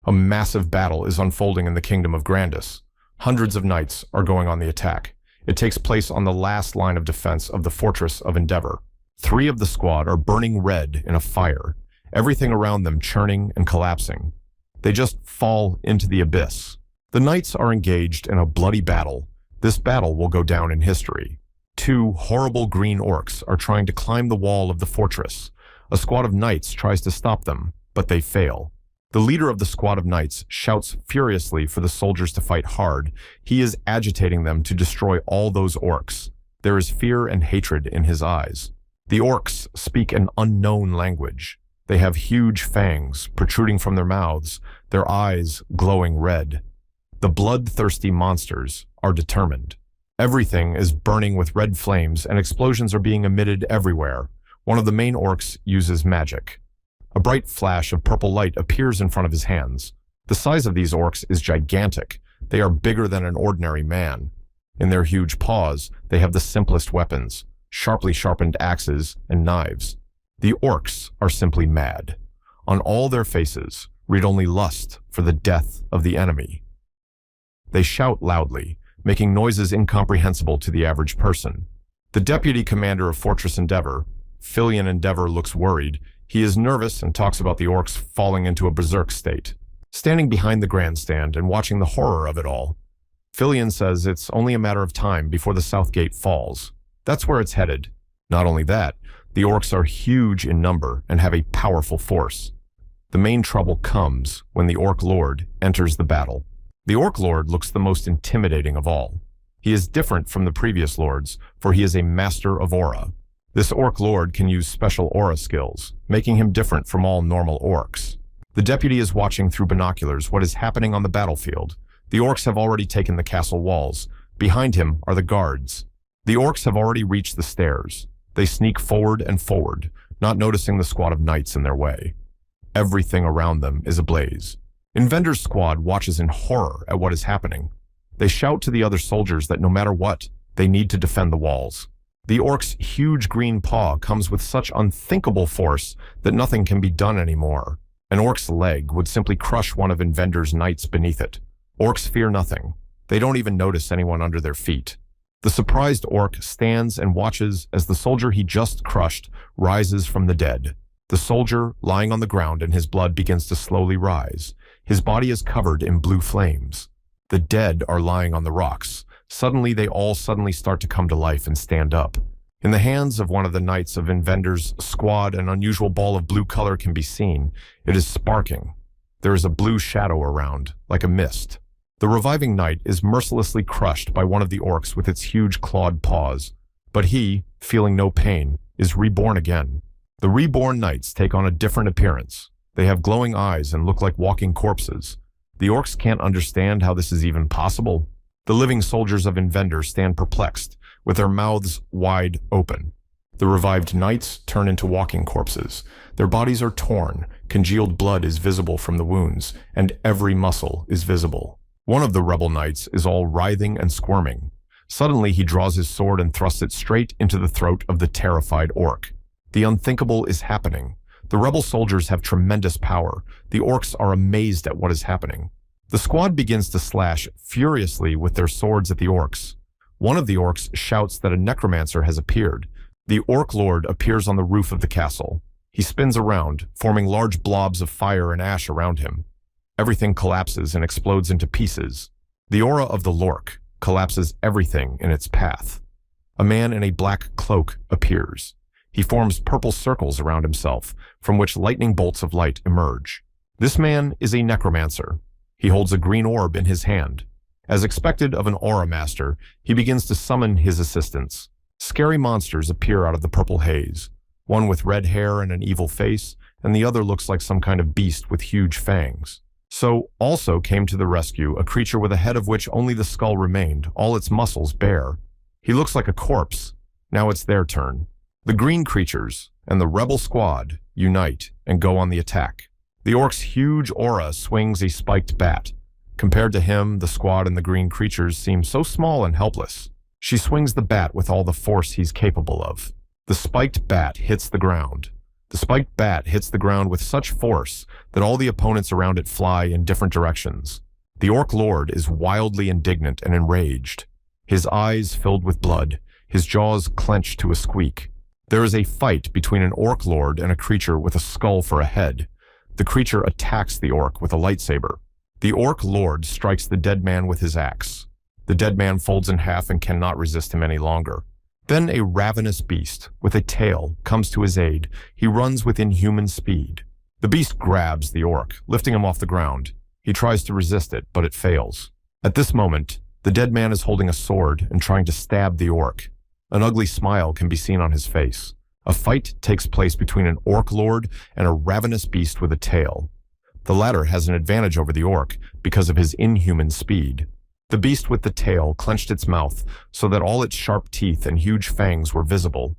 A massive battle is unfolding in the kingdom of Grandis. Hundreds of knights are going on the attack. It takes place on the last line of defense of the fortress of Endeavor. 3 of the squad are burning red in a fire, everything around them churning and collapsing. They just fall into the abyss. The knights are engaged in a bloody battle. This battle will go down in history. 2 horrible green orcs are trying to climb the wall of the fortress. A squad of knights tries to stop them, but they fail. The leader of the squad of knights shouts furiously for the soldiers to fight hard. He is agitating them to destroy all those orcs. There is fear and hatred in his eyes. The orcs speak an unknown language. They have huge fangs protruding from their mouths, their eyes glowing red. The bloodthirsty monsters are determined. Everything is burning with red flames and explosions are being emitted everywhere. One of the main orcs uses magic. A bright flash of purple light appears in front of his hands. The size of these orcs is gigantic. They are bigger than an ordinary man. In their huge paws, they have the simplest weapons, sharply sharpened axes and knives. The orcs are simply mad. On all their faces, read only lust for the death of the enemy. They shout loudly, making noises incomprehensible to the average person. The deputy commander of Fortress Endeavor, Filion Endeavor, looks worried. He is nervous and talks about the orcs falling into a berserk state. Standing behind the grandstand and watching the horror of it all, Filion says it's only a matter of time before the south gate falls. That's where it's headed. Not only that, the orcs are huge in number and have a powerful force. The main trouble comes when the Orc Lord enters the battle. The Orc Lord looks the most intimidating of all. He is different from the previous lords, for he is a master of aura. This Orc Lord can use special aura skills, making him different from all normal orcs. The deputy is watching through binoculars what is happening on the battlefield. The orcs have already taken the castle walls. Behind him are the guards. The orcs have already reached the stairs. They sneak forward and forward, not noticing the squad of knights in their way. Everything around them is ablaze. Inventor's squad watches in horror at what is happening. They shout to the other soldiers that no matter what, they need to defend the walls. The orc's huge green paw comes with such unthinkable force that nothing can be done anymore. An orc's leg would simply crush one of Inventor's knights beneath it. Orcs fear nothing. They don't even notice anyone under their feet. The surprised orc stands and watches as the soldier he just crushed rises from the dead. The soldier, lying on the ground, and his blood begins to slowly rise. His body is covered in blue flames. The dead are lying on the rocks. Suddenly, they all start to come to life and stand up. In the hands of one of the knights of Inventor's squad, an unusual ball of blue color can be seen. It is sparking. There is a blue shadow around, like a mist. The reviving knight is mercilessly crushed by one of the orcs with its huge clawed paws. But he, feeling no pain, is reborn again. The reborn knights take on a different appearance. They have glowing eyes and look like walking corpses. The orcs can't understand how this is even possible. The living soldiers of Inventor stand perplexed, with their mouths wide open. The revived knights turn into walking corpses. Their bodies are torn, congealed blood is visible from the wounds, and every muscle is visible. One of the rebel knights is all writhing and squirming. Suddenly he draws his sword and thrusts it straight into the throat of the terrified orc. The unthinkable is happening. The rebel soldiers have tremendous power. The orcs are amazed at what is happening. The squad begins to slash furiously with their swords at the orcs. One of the orcs shouts that a necromancer has appeared. The Orc Lord appears on the roof of the castle. He spins around, forming large blobs of fire and ash around him. Everything collapses and explodes into pieces. The aura of the Lork collapses everything in its path. A man in a black cloak appears. He forms purple circles around himself, from which lightning bolts of light emerge. This man is a necromancer. He holds a green orb in his hand. As expected of an aura master, he begins to summon his assistants. Scary monsters appear out of the purple haze. One with red hair and an evil face, and the other looks like some kind of beast with huge fangs. So also came to the rescue a creature with a head of which only the skull remained, all its muscles bare. He looks like a corpse. Now it's their turn. The green creatures and the rebel squad unite and go on the attack. The orc's huge aura swings a spiked bat. Compared to him, the squad and the green creatures seem so small and helpless. She swings the bat with all the force he's capable of. The spiked bat hits the ground. The spiked bat hits the ground with such force that all the opponents around it fly in different directions. The orc lord is wildly indignant and enraged. His eyes filled with blood, his jaws clenched to a squeak. There is a fight between an orc lord and a creature with a skull for a head. The creature attacks the orc with a lightsaber. The orc lord strikes the dead man with his axe. The dead man folds in half and cannot resist him any longer. Then a ravenous beast with a tail comes to his aid. He runs with inhuman speed. The beast grabs the orc, lifting him off the ground. He tries to resist it, but it fails. At this moment, the dead man is holding a sword and trying to stab the orc. An ugly smile can be seen on his face. A fight takes place between an orc lord and a ravenous beast with a tail. The latter has an advantage over the orc because of his inhuman speed. The beast with the tail clenched its mouth so that all its sharp teeth and huge fangs were visible.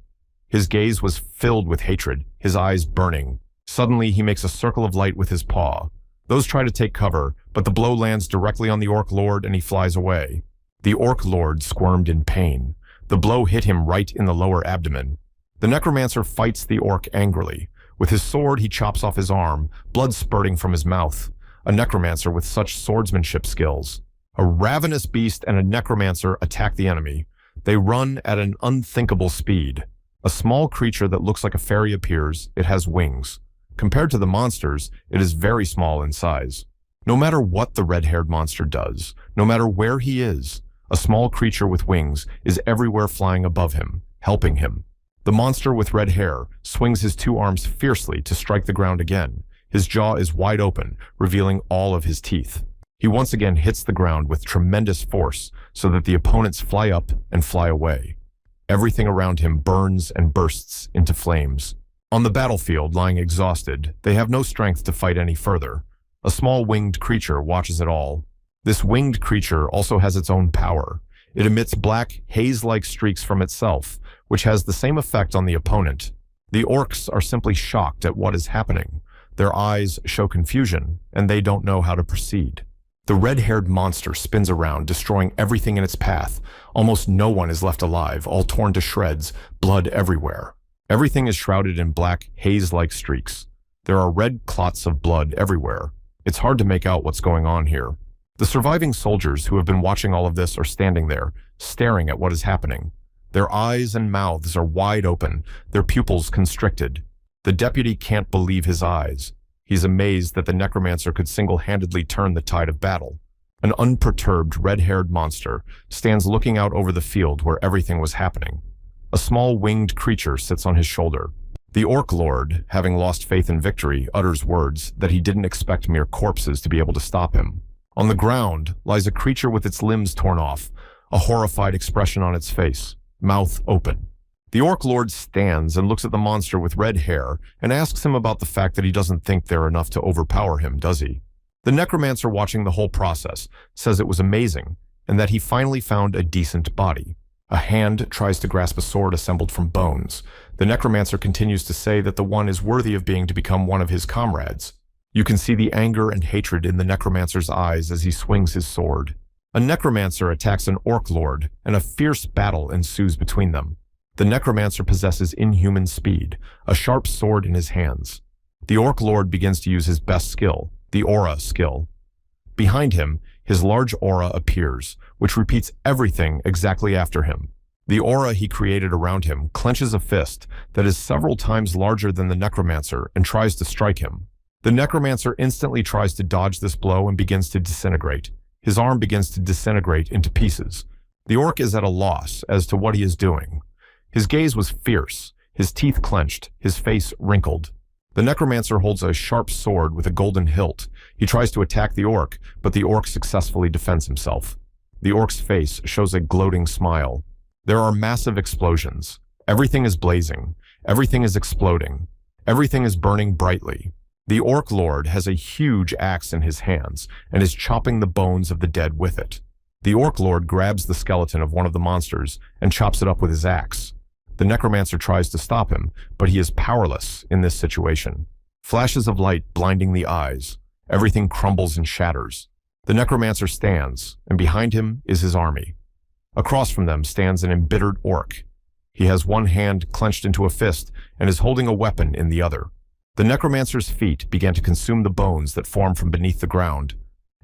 His gaze was filled with hatred, his eyes burning. Suddenly, he makes a circle of light with his paw. Those try to take cover, but the blow lands directly on the orc lord and he flies away. The orc lord squirmed in pain. The blow hit him right in the lower abdomen. The necromancer fights the orc angrily. With his sword, he chops off his arm, blood spurting from his mouth. A necromancer with such swordsmanship skills. A ravenous beast and a necromancer attack the enemy. They run at an unthinkable speed. A small creature that looks like a fairy appears. It has wings. Compared to the monsters, it is very small in size. No matter what the red-haired monster does, no matter where he is, a small creature with wings is everywhere flying above him, helping him. The monster with red hair swings his two arms fiercely to strike the ground again. His jaw is wide open, revealing all of his teeth. He once again hits the ground with tremendous force so that the opponents fly up and fly away. Everything around him burns and bursts into flames. On the battlefield, lying exhausted, they have no strength to fight any further. A small winged creature watches it all. This winged creature also has its own power. It emits black, haze-like streaks from itself, which has the same effect on the opponent. The orcs are simply shocked at what is happening. Their eyes show confusion, and they don't know how to proceed. The red-haired monster spins around, destroying everything in its path. Almost no one is left alive, all torn to shreds, blood everywhere. Everything is shrouded in black, haze-like streaks. There are red clots of blood everywhere. It's hard to make out what's going on here. The surviving soldiers who have been watching all of this are standing there, staring at what is happening. Their eyes and mouths are wide open, their pupils constricted. The deputy can't believe his eyes. He's amazed that the necromancer could single-handedly turn the tide of battle. An unperturbed, red-haired monster stands looking out over the field where everything was happening. A small winged creature sits on his shoulder. The orc lord, having lost faith in victory, utters words that he didn't expect mere corpses to be able to stop him. On the ground lies a creature with its limbs torn off, a horrified expression on its face, mouth open. The orc lord stands and looks at the monster with red hair and asks him about the fact that he doesn't think they're enough to overpower him, does he? The necromancer, watching the whole process, says it was amazing and that he finally found a decent body. A hand tries to grasp a sword assembled from bones. The necromancer continues to say that the one is worthy of being to become one of his comrades. You can see the anger and hatred in the necromancer's eyes as he swings his sword. A necromancer attacks an orc lord, and a fierce battle ensues between them. The necromancer possesses inhuman speed, a sharp sword in his hands. The orc lord begins to use his best skill, the aura skill. Behind him, his large aura appears, which repeats everything exactly after him. The aura he created around him clenches a fist that is several times larger than the necromancer and tries to strike him. The necromancer instantly tries to dodge this blow and begins to disintegrate. His arm begins to disintegrate into pieces. The orc is at a loss as to what he is doing. His gaze was fierce, his teeth clenched, his face wrinkled. The necromancer holds a sharp sword with a golden hilt. He tries to attack the orc, but the orc successfully defends himself. The orc's face shows a gloating smile. There are massive explosions. Everything is blazing. Everything is exploding. Everything is burning brightly. The orc lord has a huge axe in his hands and is chopping the bones of the dead with it. The orc lord grabs the skeleton of one of the monsters and chops it up with his axe. The necromancer tries to stop him, but he is powerless in this situation. Flashes of light blinding the eyes. Everything crumbles and shatters. The necromancer stands, and behind him is his army. Across from them stands an embittered orc. He has one hand clenched into a fist and is holding a weapon in the other. The necromancer's feet began to consume the bones that form from beneath the ground.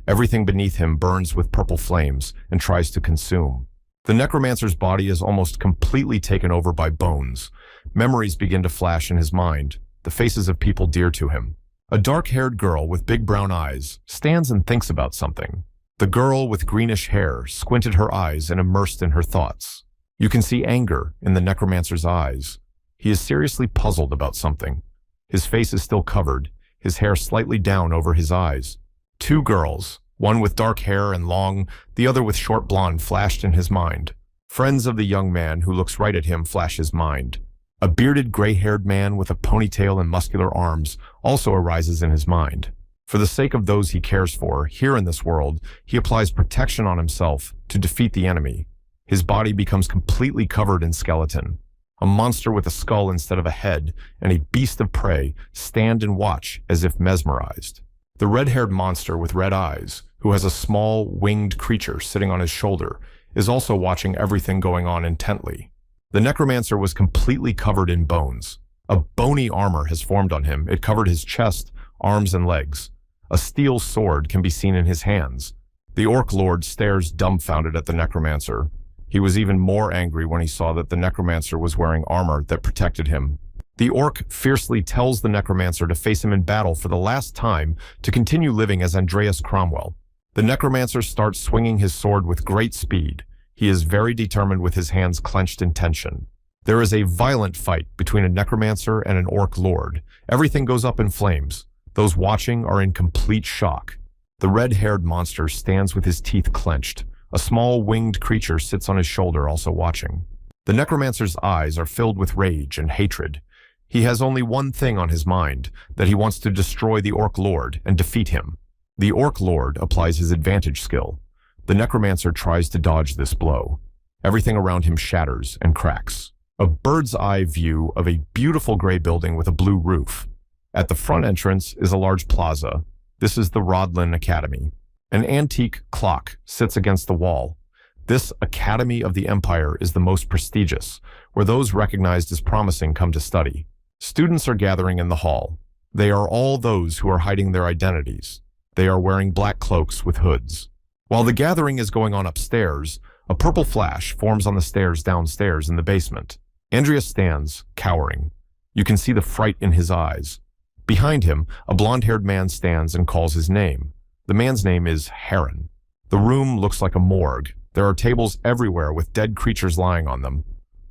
Everything beneath him burns with purple flames and tries to consume. The necromancer's body is almost completely taken over by bones. Memories begin to flash in his mind, the faces of people dear to him. A dark-haired girl with big brown eyes stands and thinks about something. The girl with greenish hair squinted her eyes and immersed in her thoughts. You can see anger in the necromancer's eyes. He is seriously puzzled about something. His face is still covered, his hair slightly down over his eyes. Two girls, one with dark hair and long, the other with short blonde, flashed in his mind. Friends of the young man who looks right at him flash his mind. A bearded, gray-haired man with a ponytail and muscular arms also arises in his mind. For the sake of those he cares for, here in this world, he applies protection on himself to defeat the enemy. His body becomes completely covered in skeleton. A monster with a skull instead of a head and a beast of prey stand and watch as if mesmerized. The red-haired monster with red eyes, who has a small, winged creature sitting on his shoulder, is also watching everything going on intently. The necromancer was completely covered in bones. A bony armor has formed on him. It covered his chest, arms, and legs. A steel sword can be seen in his hands. The orc lord stares dumbfounded at the necromancer. He was even more angry when he saw that the necromancer was wearing armor that protected him. The orc fiercely tells the necromancer to face him in battle for the last time to continue living as Andreas Cromwell. The necromancer starts swinging his sword with great speed. He is very determined with his hands clenched in tension. There is a violent fight between a necromancer and an orc lord. Everything goes up in flames. Those watching are in complete shock. The red-haired monster stands with his teeth clenched. A small winged creature sits on his shoulder, also watching. The necromancer's eyes are filled with rage and hatred. He has only one thing on his mind, that he wants to destroy the orc lord and defeat him. The orc lord applies his advantage skill. The necromancer tries to dodge this blow. Everything around him shatters and cracks. A bird's-eye view of a beautiful gray building with a blue roof. At the front entrance is a large plaza. This is the Rodlin Academy. An antique clock sits against the wall. This Academy of the Empire is the most prestigious, where those recognized as promising come to study. Students are gathering in the hall. They are all those who are hiding their identities. They are wearing black cloaks with hoods. While the gathering is going on upstairs, a purple flash forms on the stairs downstairs in the basement. Andreas stands, cowering. You can see the fright in his eyes. Behind him, a blonde-haired man stands and calls his name. The man's name is Heron. The room looks like a morgue. There are tables everywhere with dead creatures lying on them.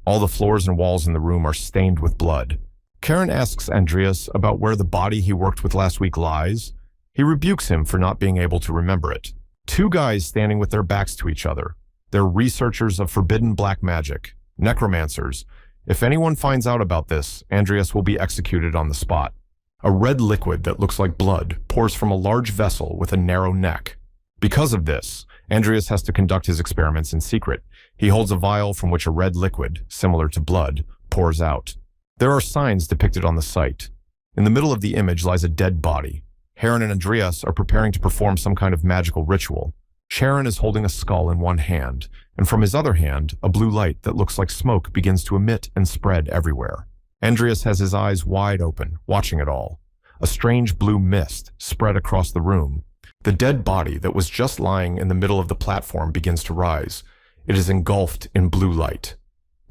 All the floors and walls in the room are stained with blood. Karen asks Andreas about where the body he worked with last week lies. He rebukes him for not being able to remember it. Two guys standing with their backs to each other. They're researchers of forbidden black magic, necromancers. If anyone finds out about this, Andreas will be executed on the spot. A red liquid that looks like blood pours from a large vessel with a narrow neck. Because of this, Andreas has to conduct his experiments in secret. He holds a vial from which a red liquid, similar to blood, pours out. There are signs depicted on the site. In the middle of the image lies a dead body. Heron and Andreas are preparing to perform some kind of magical ritual. Sharon is holding a skull in one hand, and from his other hand, a blue light that looks like smoke begins to emit and spread everywhere. Andreas has his eyes wide open, watching it all. A strange blue mist spread across the room. The dead body that was just lying in the middle of the platform begins to rise. It is engulfed in blue light.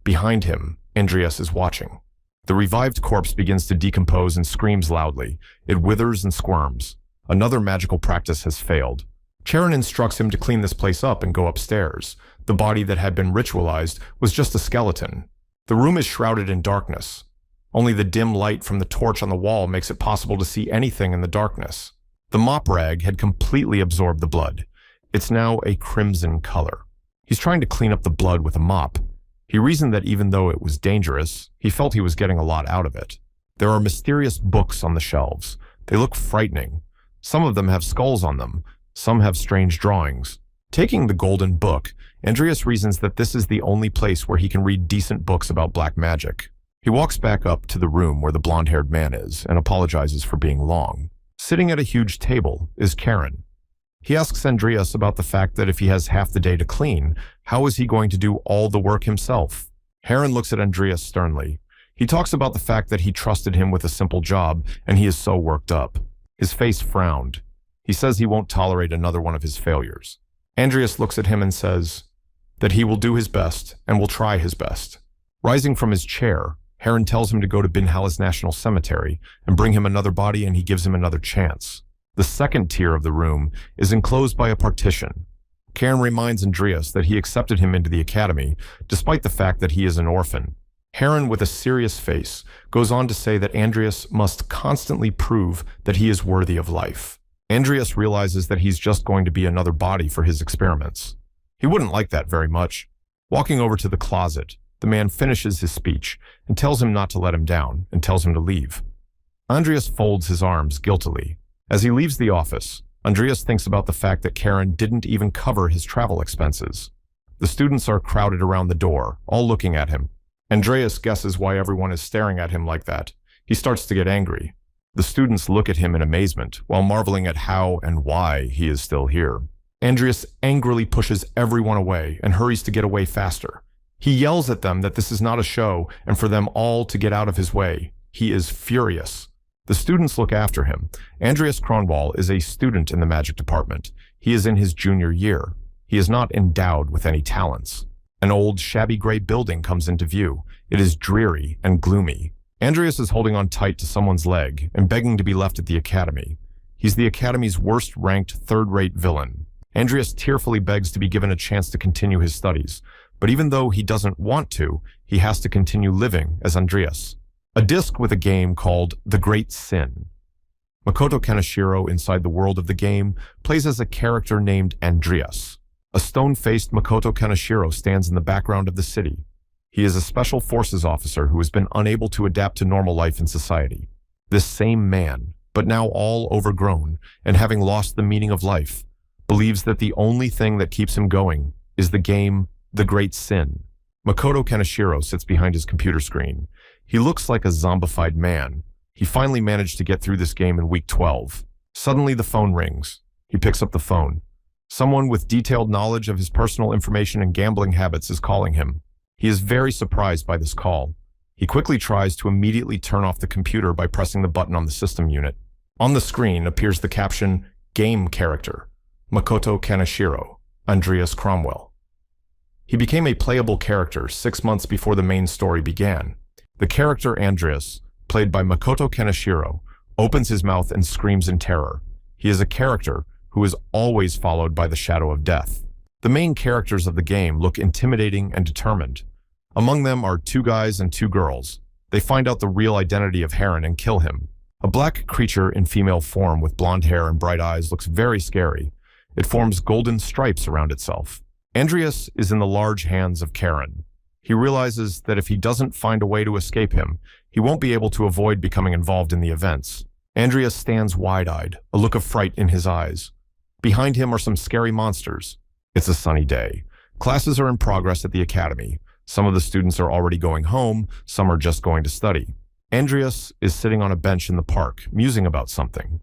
Behind him, Andreas is watching. The revived corpse begins to decompose and screams loudly. It withers and squirms. Another magical practice has failed. Charon instructs him to clean this place up and go upstairs. The body that had been ritualized was just a skeleton. The room is shrouded in darkness. Only the dim light from the torch on the wall makes it possible to see anything in the darkness. The mop rag had completely absorbed the blood. It's now a crimson color. He's trying to clean up the blood with a mop. He reasoned that even though it was dangerous, he felt he was getting a lot out of it. There are mysterious books on the shelves. They look frightening. Some of them have skulls on them. Some have strange drawings. Taking the golden book, Andreas reasons that this is the only place where he can read decent books about black magic. He walks back up to the room where the blonde-haired man is and apologizes for being long. Sitting at a huge table is Karen. He asks Andreas about the fact that if he has half the day to clean, how is he going to do all the work himself? Heron looks at Andreas sternly. He talks about the fact that he trusted him with a simple job, and he is so worked up. His face frowned. He says he won't tolerate another one of his failures. Andreas looks at him and says that he will do his best and will try his best. Rising from his chair, Heron tells him to go to Binhala's National Cemetery and bring him another body, and he gives him another chance. The second tier of the room is enclosed by a partition. Karen reminds Andreas that he accepted him into the academy, despite the fact that he is an orphan. Heron, with a serious face, goes on to say that Andreas must constantly prove that he is worthy of life. Andreas realizes that he's just going to be another body for his experiments. He wouldn't like that very much. Walking over to the closet, the man finishes his speech and tells him not to let him down and tells him to leave. Andreas folds his arms guiltily. As he leaves the office, Andreas thinks about the fact that Karen didn't even cover his travel expenses. The students are crowded around the door, all looking at him. Andreas guesses why everyone is staring at him like that. He starts to get angry. The students look at him in amazement, while marveling at how and why he is still here. Andreas angrily pushes everyone away and hurries to get away faster. He yells at them that this is not a show and for them all to get out of his way. He is furious. The students look after him. Andreas Kronwall is a student in the magic department. He is in his junior year. He is not endowed with any talents. An old, shabby gray building comes into view. It is dreary and gloomy. Andreas is holding on tight to someone's leg and begging to be left at the academy. He's the academy's worst-ranked, third-rate villain. Andreas tearfully begs to be given a chance to continue his studies, but even though he doesn't want to, he has to continue living as Andreas. A disc with a game called The Great Sin. Makoto Kaneshiro, inside the world of the game, plays as a character named Andreas. A stone-faced Makoto Kaneshiro stands in the background of the city. He is a special forces officer who has been unable to adapt to normal life in society. This same man, but now all overgrown and having lost the meaning of life, believes that the only thing that keeps him going is the game The Great Sin. Makoto Kaneshiro sits behind his computer screen. He looks like a zombified man. He finally managed to get through this game in week 12. Suddenly the phone rings. He picks up the phone. Someone with detailed knowledge of his personal information and gambling habits is calling him. He is very surprised by this call. He quickly tries to immediately turn off the computer by pressing the button on the system unit. On the screen appears the caption, Game Character, Makoto Kaneshiro, Andreas Cromwell. He became a playable character 6 months before the main story began. The character Andreas, played by Makoto Kaneshiro, opens his mouth and screams in terror. He is a character who is always followed by the shadow of death. The main characters of the game look intimidating and determined. Among them are 2 guys and 2 girls. They find out the real identity of Heron and kill him. A black creature in female form with blonde hair and bright eyes looks very scary. It forms golden stripes around itself. Andreas is in the large hands of Karen. He realizes that if he doesn't find a way to escape him, he won't be able to avoid becoming involved in the events. Andreas stands wide-eyed, a look of fright in his eyes. Behind him are some scary monsters. It's a sunny day. Classes are in progress at the academy. Some of the students are already going home, some are just going to study. Andreas is sitting on a bench in the park, musing about something.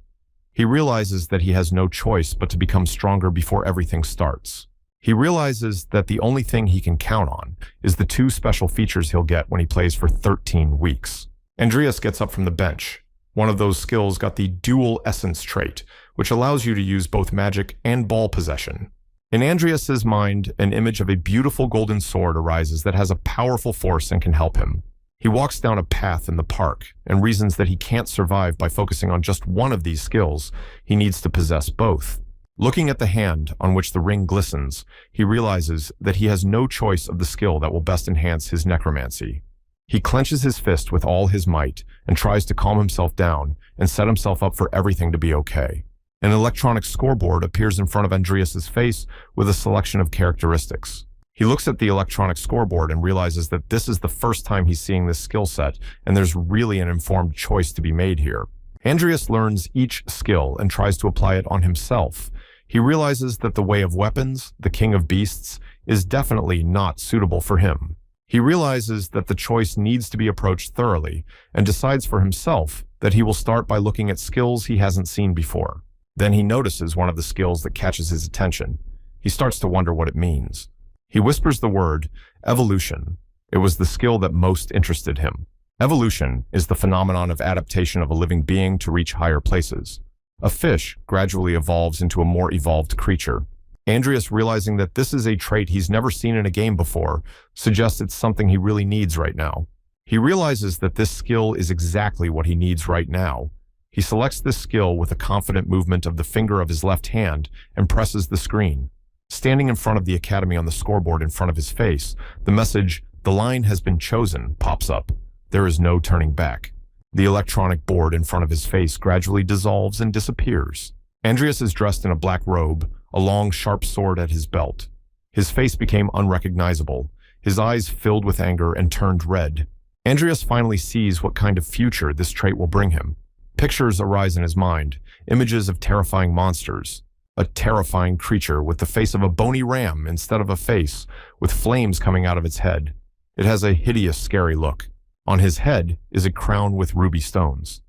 He realizes that he has no choice but to become stronger before everything starts. He realizes that the only thing he can count on is the 2 special features he'll get when he plays for 13 weeks. Andreas gets up from the bench. One of those skills got the dual essence trait, which allows you to use both magic and ball possession. In Andreas's mind, an image of a beautiful golden sword arises that has a powerful force and can help him. He walks down a path in the park and reasons that he can't survive by focusing on just one of these skills. He needs to possess both. Looking at the hand on which the ring glistens, he realizes that he has no choice of the skill that will best enhance his necromancy. He clenches his fist with all his might and tries to calm himself down and set himself up for everything to be okay. An electronic scoreboard appears in front of Andreas's face with a selection of characteristics. He looks at the electronic scoreboard and realizes that this is the first time he's seeing this skill set, and there's really an informed choice to be made here. Andreas learns each skill and tries to apply it on himself. He realizes that the way of weapons, the king of beasts, is definitely not suitable for him. He realizes that the choice needs to be approached thoroughly and decides for himself that he will start by looking at skills he hasn't seen before. Then he notices one of the skills that catches his attention. He starts to wonder what it means. He whispers the word, evolution. It was the skill that most interested him. Evolution is the phenomenon of adaptation of a living being to reach higher places. A fish gradually evolves into a more evolved creature. Andreas, realizing that this is a trait he's never seen in a game before, suggests it's something he really needs right now. He realizes that this skill is exactly what he needs right now. He selects this skill with a confident movement of the finger of his left hand and presses the screen. Standing in front of the academy on the scoreboard in front of his face, the message, "The line has been chosen," pops up. There is no turning back. The electronic board in front of his face gradually dissolves and disappears. Andreas is dressed in a black robe, a long, sharp sword at his belt. His face became unrecognizable. His eyes filled with anger and turned red. Andreas finally sees what kind of future this trait will bring him. Pictures arise in his mind, images of terrifying monsters. A terrifying creature with the face of a bony ram instead of a face, with flames coming out of its head. It has a hideous, scary look. On his head is a crown with ruby stones.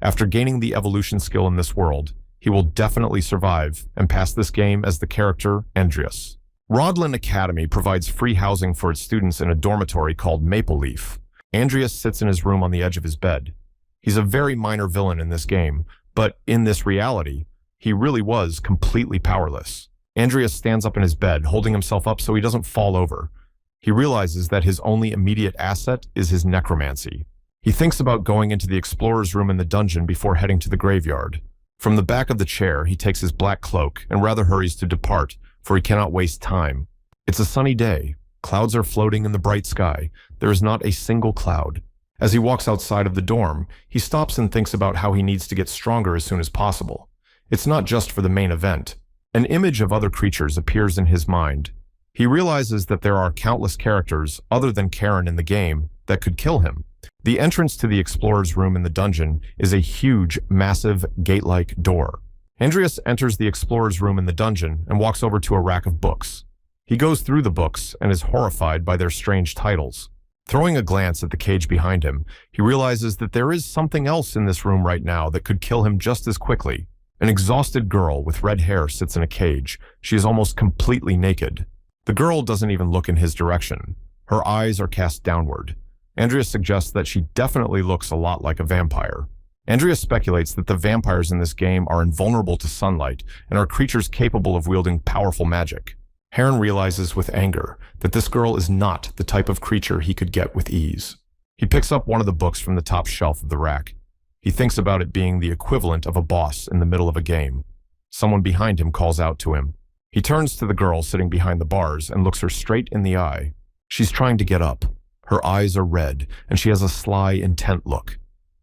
After gaining the evolution skill in this world, he will definitely survive and pass this game as the character Andreas. Rodland Academy provides free housing for its students in a dormitory called Maple Leaf. Andreas sits in his room on the edge of his bed. He's a very minor villain in this game, but in this reality, he really was completely powerless. Andreas stands up in his bed, holding himself up so he doesn't fall over. He realizes that his only immediate asset is his necromancy. He thinks about going into the explorer's room in the dungeon before heading to the graveyard. From the back of the chair, he takes his black cloak and rather hurries to depart, for he cannot waste time. It's a sunny day. Clouds are floating in the bright sky. There is not a single cloud. As he walks outside of the dorm, he stops and thinks about how he needs to get stronger as soon as possible. It's not just for the main event. An image of other creatures appears in his mind. He realizes that there are countless characters other than Karen in the game that could kill him. The entrance to the explorer's room in the dungeon is a huge, massive, gate-like door. Andreas enters the explorer's room in the dungeon and walks over to a rack of books. He goes through the books and is horrified by their strange titles. Throwing a glance at the cage behind him, he realizes that there is something else in this room right now that could kill him just as quickly. An exhausted girl with red hair sits in a cage. She is almost completely naked. The girl doesn't even look in his direction. Her eyes are cast downward. Andreas suggests that she definitely looks a lot like a vampire. Andreas speculates that the vampires in this game are invulnerable to sunlight and are creatures capable of wielding powerful magic. Heron realizes with anger that this girl is not the type of creature he could get with ease. He picks up one of the books from the top shelf of the rack. He thinks about it being the equivalent of a boss in the middle of a game. Someone behind him calls out to him. He turns to the girl sitting behind the bars and looks her straight in the eye. She's trying to get up. Her eyes are red, and she has a sly, intent look.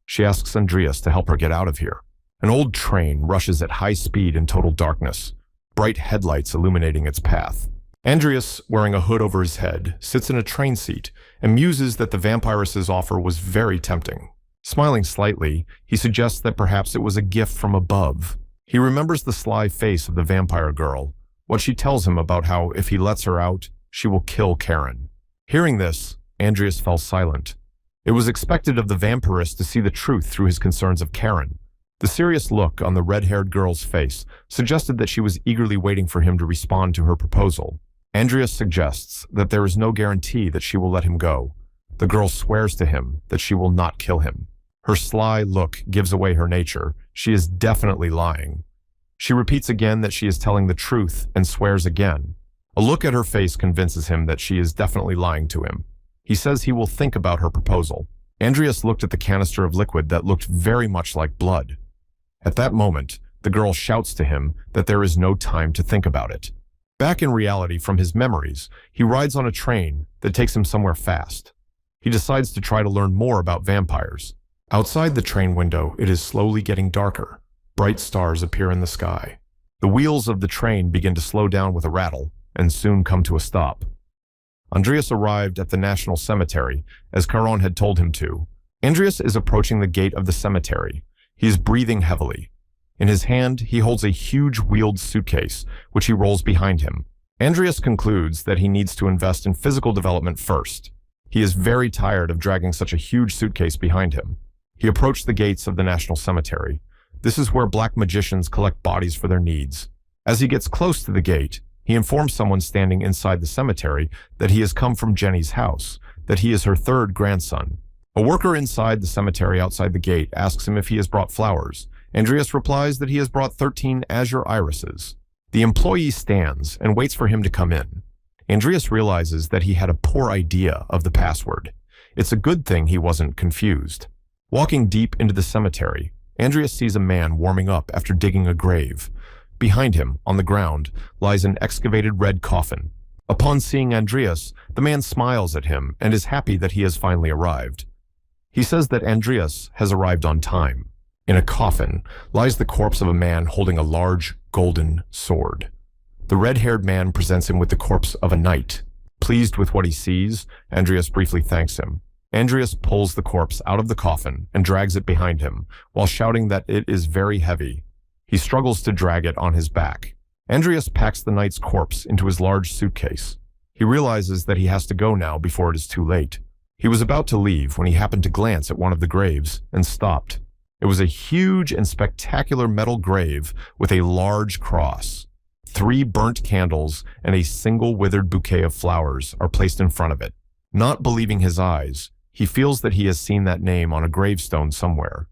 She asks Andreas to help her get out of here. An old train rushes at high speed in total darkness, bright headlights illuminating its path. Andreas, wearing a hood over his head, sits in a train seat and muses that the vampiress's offer was very tempting. Smiling slightly, he suggests that perhaps it was a gift from above. He remembers the sly face of the vampire girl, what she tells him about how if he lets her out, she will kill Karen. Hearing this, Andreas fell silent. It was expected of the vampiress to see the truth through his concerns of Karen. The serious look on the red-haired girl's face suggested that she was eagerly waiting for him to respond to her proposal. Andreas suggests that there is no guarantee that she will let him go. The girl swears to him that she will not kill him. Her sly look gives away her nature. She is definitely lying. She repeats again that she is telling the truth and swears again. A look at her face convinces him that she is definitely lying to him. He says he will think about her proposal. Andreas looked at the canister of liquid that looked very much like blood. At that moment, the girl shouts to him that there is no time to think about it. Back in reality from his memories, he rides on a train that takes him somewhere fast. He decides to try to learn more about vampires. Outside the train window, it is slowly getting darker. Bright stars appear in the sky. The wheels of the train begin to slow down with a rattle and soon come to a stop. Andreas arrived at the National Cemetery, as Caron had told him to. Andreas is approaching the gate of the cemetery. He is breathing heavily. In his hand, he holds a huge wheeled suitcase, which he rolls behind him. Andreas concludes that he needs to invest in physical development first. He is very tired of dragging such a huge suitcase behind him. He approached the gates of the National Cemetery. This is where black magicians collect bodies for their needs. As he gets close to the gate, he informs someone standing inside the cemetery that he has come from Jenny's house. that he is her third grandson. A worker inside the cemetery outside the gate asks him if he has brought flowers. Andreas replies that he has brought 13 azure irises. The employee stands and waits for him to come in. Andreas realizes that he had a poor idea of the password. It's a good thing he wasn't confused. Walking deep into the cemetery, Andreas sees a man warming up after digging a grave. Behind him, on the ground, lies an excavated red coffin. Upon seeing Andreas, the man smiles at him and is happy that he has finally arrived. He says that Andreas has arrived on time. In a coffin lies the corpse of a man holding a large golden sword. The red-haired man presents him with the corpse of a knight. Pleased with what he sees, Andreas briefly thanks him. Andreas pulls the corpse out of the coffin and drags it behind him, while shouting that it is very heavy. He struggles to drag it on his back. Andreas packs the knight's corpse into his large suitcase. He realizes that he has to go now before it is too late. He was about to leave when he happened to glance at one of the graves and stopped. It was a huge and spectacular metal grave with a large cross. 3 burnt candles and a single withered bouquet of flowers are placed in front of it. Not believing his eyes, he feels that he has seen that name on a gravestone somewhere.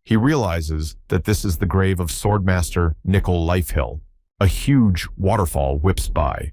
He realizes that this is the grave of Swordmaster Nickel Lifehill. A huge waterfall whips by.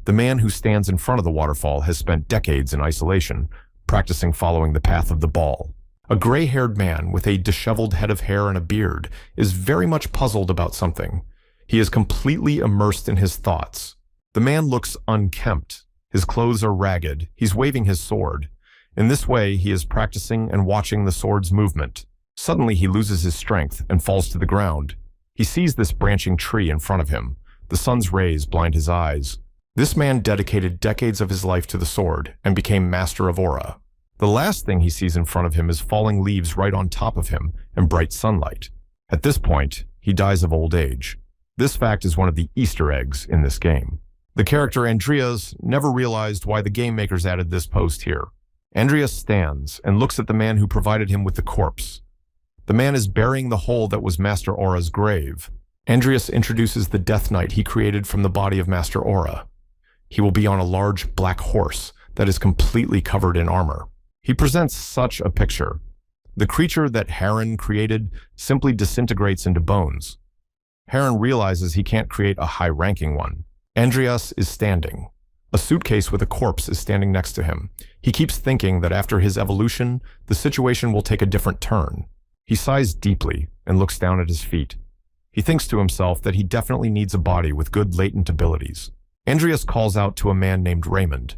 The man who stands in front of the waterfall has spent decades in isolation, practicing following the path of the ball. A gray-haired man with a disheveled head of hair and a beard is very much puzzled about something. He is completely immersed in his thoughts. The man looks unkempt. His clothes are ragged. He's waving his sword. In this way, he is practicing and watching the sword's movement. Suddenly, he loses his strength and falls to the ground. He sees this branching tree in front of him. The sun's rays blind his eyes. This man dedicated decades of his life to the sword and became master of aura. The last thing he sees in front of him is falling leaves right on top of him and bright sunlight. At this point, he dies of old age. This fact is one of the Easter eggs in this game. The character Andreas never realized why the game makers added this post here. Andreas stands and looks at the man who provided him with the corpse. The man is burying the hole that was Master Aura's grave. Andreas introduces the Death Knight he created from the body of Master Aura. He will be on a large black horse that is completely covered in armor. He presents such a picture. The creature that Heron created simply disintegrates into bones. Heron realizes he can't create a high-ranking one. Andreas is standing. A suitcase with a corpse is standing next to him. He keeps thinking that after his evolution, the situation will take a different turn. He sighs deeply and looks down at his feet. He thinks to himself that he definitely needs a body with good latent abilities. Andreas calls out to a man named Raymond.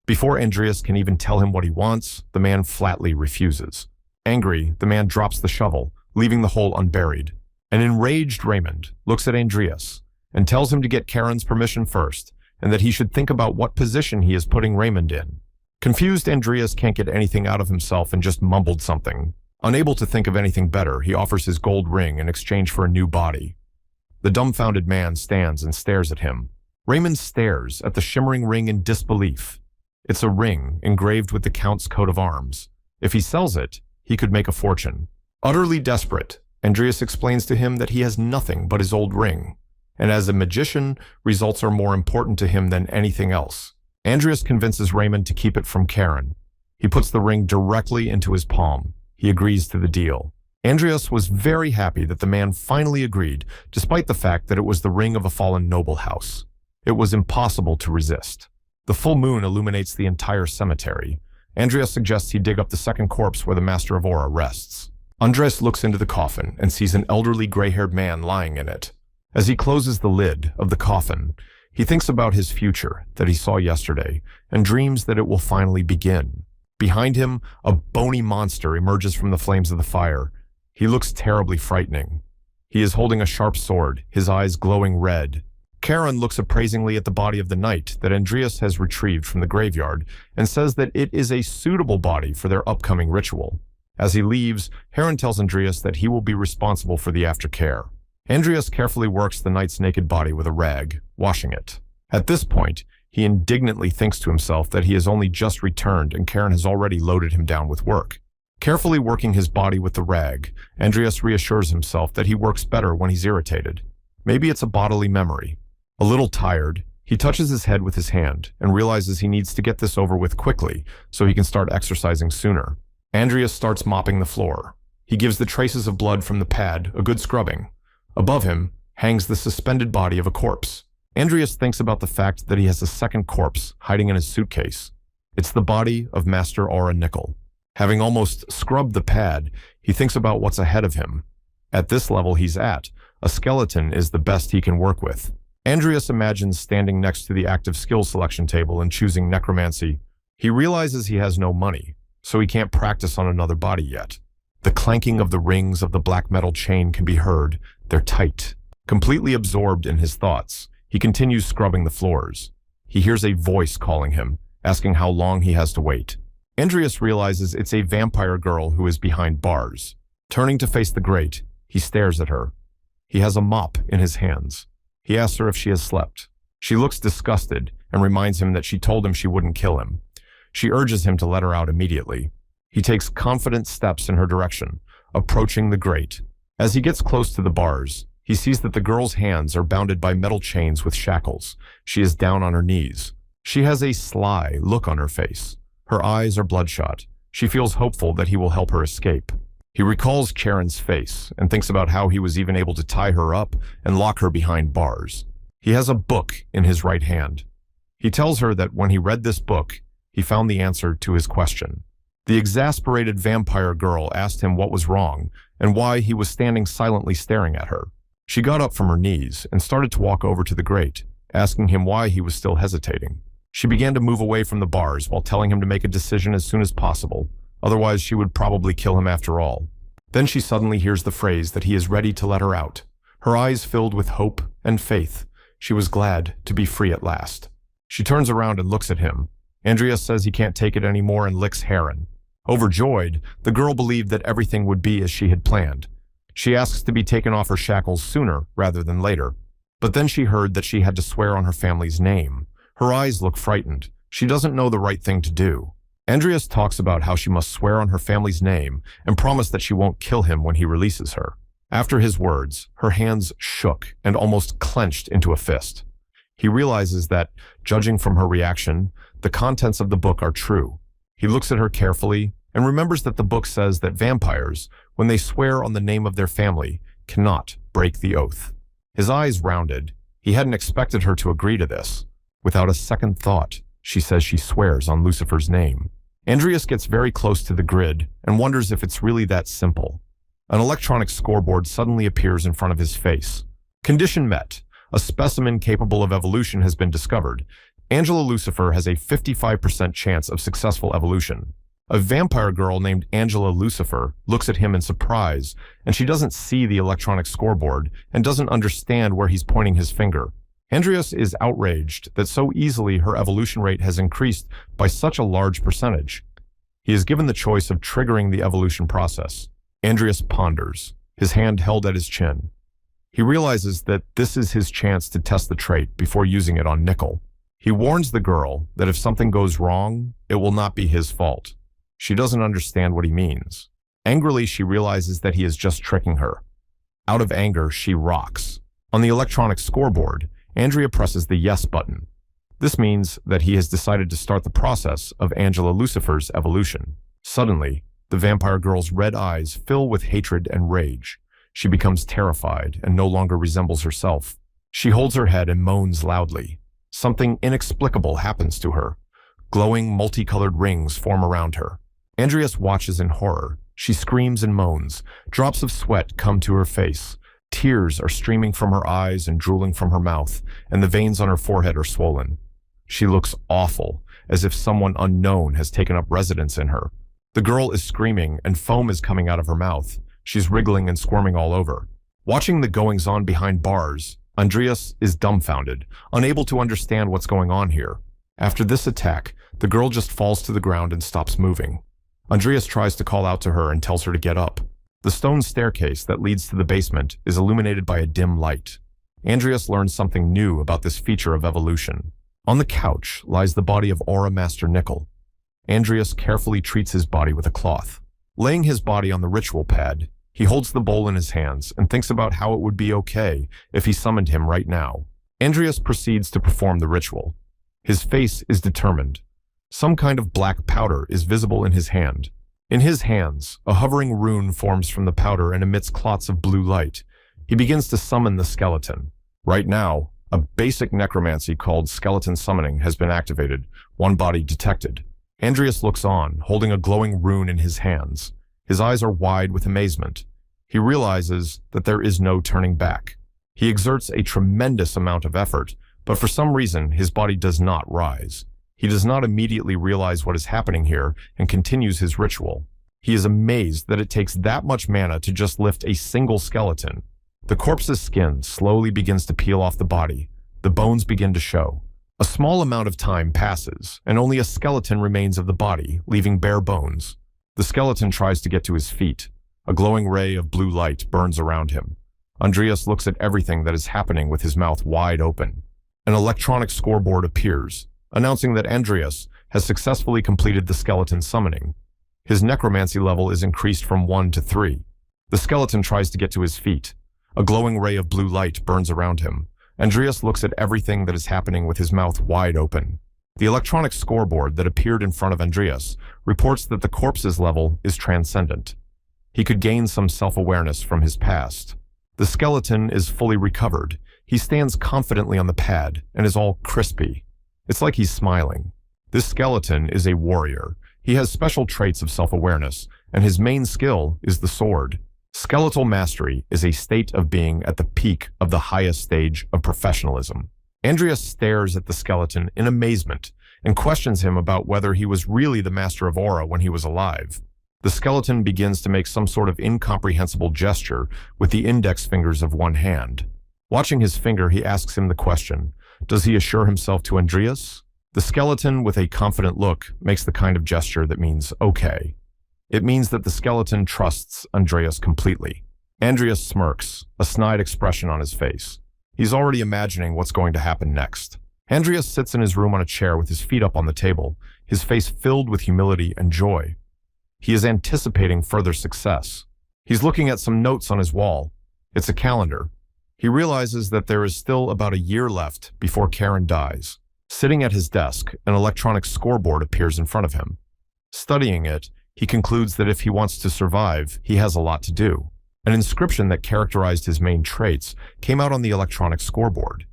Before Andreas can even tell him what he wants, the man flatly refuses. Angry, the man drops the shovel, leaving the hole unburied. An enraged Raymond looks at Andreas and tells him to get Karen's permission first, and that he should think about what position he is putting Raymond in. Confused, Andreas can't get anything out of himself and just mumbled something. Unable to think of anything better, he offers his gold ring in exchange for a new body. The dumbfounded man stands and stares at him. Raymond stares at the shimmering ring in disbelief. It's a ring engraved with the Count's coat of arms. If he sells it, he could make a fortune. Utterly desperate, Andreas explains to him that he has nothing but his old ring, and as a magician, results are more important to him than anything else. Andreas convinces Raymond to keep it from Karen. He puts the ring directly into his palm. He agrees to the deal. Andreas was very happy that the man finally agreed, despite the fact that it was the ring of a fallen noble house. It was impossible to resist. The full moon illuminates the entire cemetery. Andreas suggests he dig up the second corpse where the Master of Aura rests. Andreas looks into the coffin and sees an elderly gray-haired man lying in it. As he closes the lid of the coffin, he thinks about his future that he saw yesterday and dreams that it will finally begin. Behind him, a bony monster emerges from the flames of the fire. He looks terribly frightening. He is holding a sharp sword, his eyes glowing red. Karen looks appraisingly at the body of the knight that Andreas has retrieved from the graveyard and says that it is a suitable body for their upcoming ritual. As he leaves, Heron tells Andreas that he will be responsible for the aftercare. Andreas carefully works the knight's naked body with a rag, washing it. At this point, he indignantly thinks to himself that he has only just returned and Karen has already loaded him down with work. Carefully working his body with the rag, Andreas reassures himself that he works better when he's irritated. Maybe it's a bodily memory. A little tired, He touches his head with his hand and realizes he needs to get this over with quickly so he can start exercising sooner. Andreas starts mopping the floor. He gives the traces of blood from the pad a good scrubbing. Above him hangs the suspended body of a corpse. Andreas thinks about the fact that he has a second corpse hiding in his suitcase. It's the body of Master Aura Nickel. Having almost scrubbed the pad, he thinks about what's ahead of him. At this level he's at, a skeleton is the best he can work with. Andreas imagines standing next to the active skill selection table and choosing necromancy. He realizes he has no money, so he can't practice on another body yet. The clanking of the rings of the black metal chain can be heard. They're tight. Completely absorbed in his thoughts, he continues scrubbing the floors. He hears a voice calling him, asking how long he has to wait. Andreas realizes it's a vampire girl who is behind bars. Turning to face the grate, he stares at her. He has a mop in his hands. He asks her if she has slept. She looks disgusted and reminds him that she told him she wouldn't kill him. She urges him to let her out immediately. He takes confident steps in her direction, approaching the grate. As he gets close to the bars, he sees that the girl's hands are bounded by metal chains with shackles. She is down on her knees. She has a sly look on her face. Her eyes are bloodshot. She feels hopeful that he will help her escape. He recalls Karen's face and thinks about how he was even able to tie her up and lock her behind bars. He has a book in his right hand. He tells her that when he read this book, he found the answer to his question. The exasperated vampire girl asked him what was wrong and why he was standing silently staring at her. She got up from her knees and started to walk over to the grate, asking him why he was still hesitating. She began to move away from the bars while telling him to make a decision as soon as possible. Otherwise, she would probably kill him after all. Then she suddenly hears the phrase that he is ready to let her out. Her eyes filled with hope and faith. She was glad to be free at last. She turns around and looks at him. Andreas says he can't take it anymore and licks Heron. Overjoyed, the girl believed that everything would be as she had planned. She asks to be taken off her shackles sooner rather than later. But then she heard that she had to swear on her family's name. Her eyes look frightened. She doesn't know the right thing to do. Andreas talks about how she must swear on her family's name and promise that she won't kill him when he releases her. After his words, her hands shook and almost clenched into a fist. He realizes that, judging from her reaction, the contents of the book are true. He looks at her carefully and remembers that the book says that vampires, when they swear on the name of their family, cannot break the oath. His eyes rounded. He hadn't expected her to agree to this. Without a second thought, she says she swears on Lucifer's name. Andreas gets very close to the grid and wonders if it's really that simple. An electronic scoreboard suddenly appears in front of his face. Condition met. A specimen capable of evolution has been discovered. Angela Lucifer has a 55% chance of successful evolution. A vampire girl named Angela Lucifer looks at him in surprise, and she doesn't see the electronic scoreboard and doesn't understand where he's pointing his finger. Andreas is outraged that so easily her evolution rate has increased by such a large percentage. He is given the choice of triggering the evolution process. Andreas ponders, his hand held at his chin. He realizes that this is his chance to test the trait before using it on Nickel. He warns the girl that if something goes wrong, it will not be his fault. She doesn't understand what he means. Angrily, she realizes that he is just tricking her. Out of anger, she rocks. On the electronic scoreboard, Andrea presses the yes button. This means that he has decided to start the process of Angela Lucifer's evolution. Suddenly, the vampire girl's red eyes fill with hatred and rage. She becomes terrified and no longer resembles herself. She holds her head and moans loudly. Something inexplicable happens to her. Glowing, multicolored rings form around her. Andreas watches in horror. She screams and moans. Drops of sweat come to her face. Tears are streaming from her eyes and drooling from her mouth, and the veins on her forehead are swollen. She looks awful, as if someone unknown has taken up residence in her. The girl is screaming, and foam is coming out of her mouth. She's wriggling and squirming all over. Watching the goings-on behind bars, Andreas is dumbfounded, unable to understand what's going on here. After this attack, the girl just falls to the ground and stops moving. Andreas tries to call out to her and tells her to get up. The stone staircase that leads to the basement is illuminated by a dim light. Andreas learns something new about this feature of evolution. On the couch lies the body of Aura Master Nickel. Andreas carefully treats his body with a cloth. Laying his body on the ritual pad, he holds the bowl in his hands and thinks about how it would be okay if he summoned him right now. Andreas proceeds to perform the ritual. His face is determined. Some kind of black powder is visible in his hand. In his hands, a hovering rune forms from the powder and emits clots of blue light. He begins to summon the skeleton. Right now, a basic necromancy called skeleton summoning has been activated, one body detected. Andreas looks on, holding a glowing rune in his hands. His eyes are wide with amazement. He realizes that there is no turning back. He exerts a tremendous amount of effort, but for some reason his body does not rise. He does not immediately realize what is happening here and continues his ritual. He is amazed that it takes that much mana to just lift a single skeleton. The corpse's skin slowly begins to peel off the body. The bones begin to show. A small amount of time passes, and only a skeleton remains of the body, leaving bare bones. The skeleton tries to get to his feet. A glowing ray of blue light burns around him. Andreas looks at everything that is happening with his mouth wide open. An electronic scoreboard appears, announcing that Andreas has successfully completed the skeleton summoning. His necromancy level is increased from 1 to 3. The skeleton tries to get to his feet. A glowing ray of blue light burns around him. Andreas looks at everything that is happening with his mouth wide open. The electronic scoreboard that appeared in front of Andreas reports that the corpse's level is transcendent. He could gain some self-awareness from his past. The skeleton is fully recovered. He stands confidently on the pad and is all crispy. It's like he's smiling. This skeleton is a warrior. He has special traits of self-awareness, and his main skill is the sword. Skeletal mastery is a state of being at the peak of the highest stage of professionalism. Andreas stares at the skeleton in amazement and questions him about whether he was really the master of aura when he was alive. The skeleton begins to make some sort of incomprehensible gesture with the index fingers of one hand. Watching his finger, he asks him the question, does he assure himself to Andreas? The skeleton, with a confident look, makes the kind of gesture that means okay. It means that the skeleton trusts Andreas completely. Andreas smirks, a snide expression on his face. He's already imagining what's going to happen next. Andreas sits in his room on a chair with his feet up on the table, his face filled with humility and joy. He is anticipating further success. He's looking at some notes on his wall. It's a calendar. He realizes that there is still about a year left before Karen dies. Sitting at his desk, an electronic scoreboard appears in front of him. Studying it, he concludes that if he wants to survive, he has a lot to do. An inscription that characterized his main traits came out on the electronic scoreboard.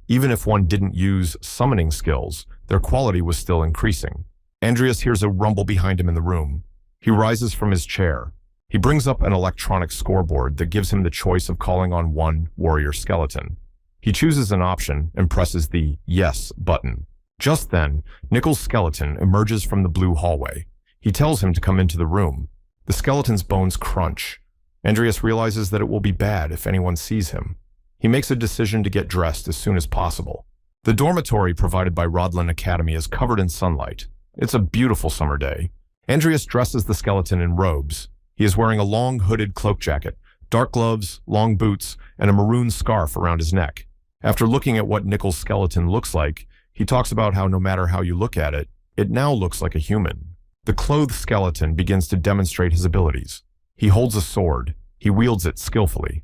Even if one didn't use summoning skills, their quality was still increasing. Andreas hears a rumble behind him in the room. He rises from his chair. He brings up an electronic scoreboard that gives him the choice of calling on one warrior skeleton. He chooses an option and presses the yes button. Just then, Nickel's skeleton emerges from the blue hallway. He tells him to come into the room. The skeleton's bones crunch. Andreas realizes that it will be bad if anyone sees him. He makes a decision to get dressed as soon as possible. The dormitory provided by Rodland Academy is covered in sunlight. It's a beautiful summer day. Andreas dresses the skeleton in robes. He is wearing a long hooded cloak jacket, dark gloves, long boots, and a maroon scarf around his neck. After looking at what Nickel's skeleton looks like, he talks about how no matter how you look at it, it now looks like a human. The clothed skeleton begins to demonstrate his abilities. He holds a sword. He wields it skillfully.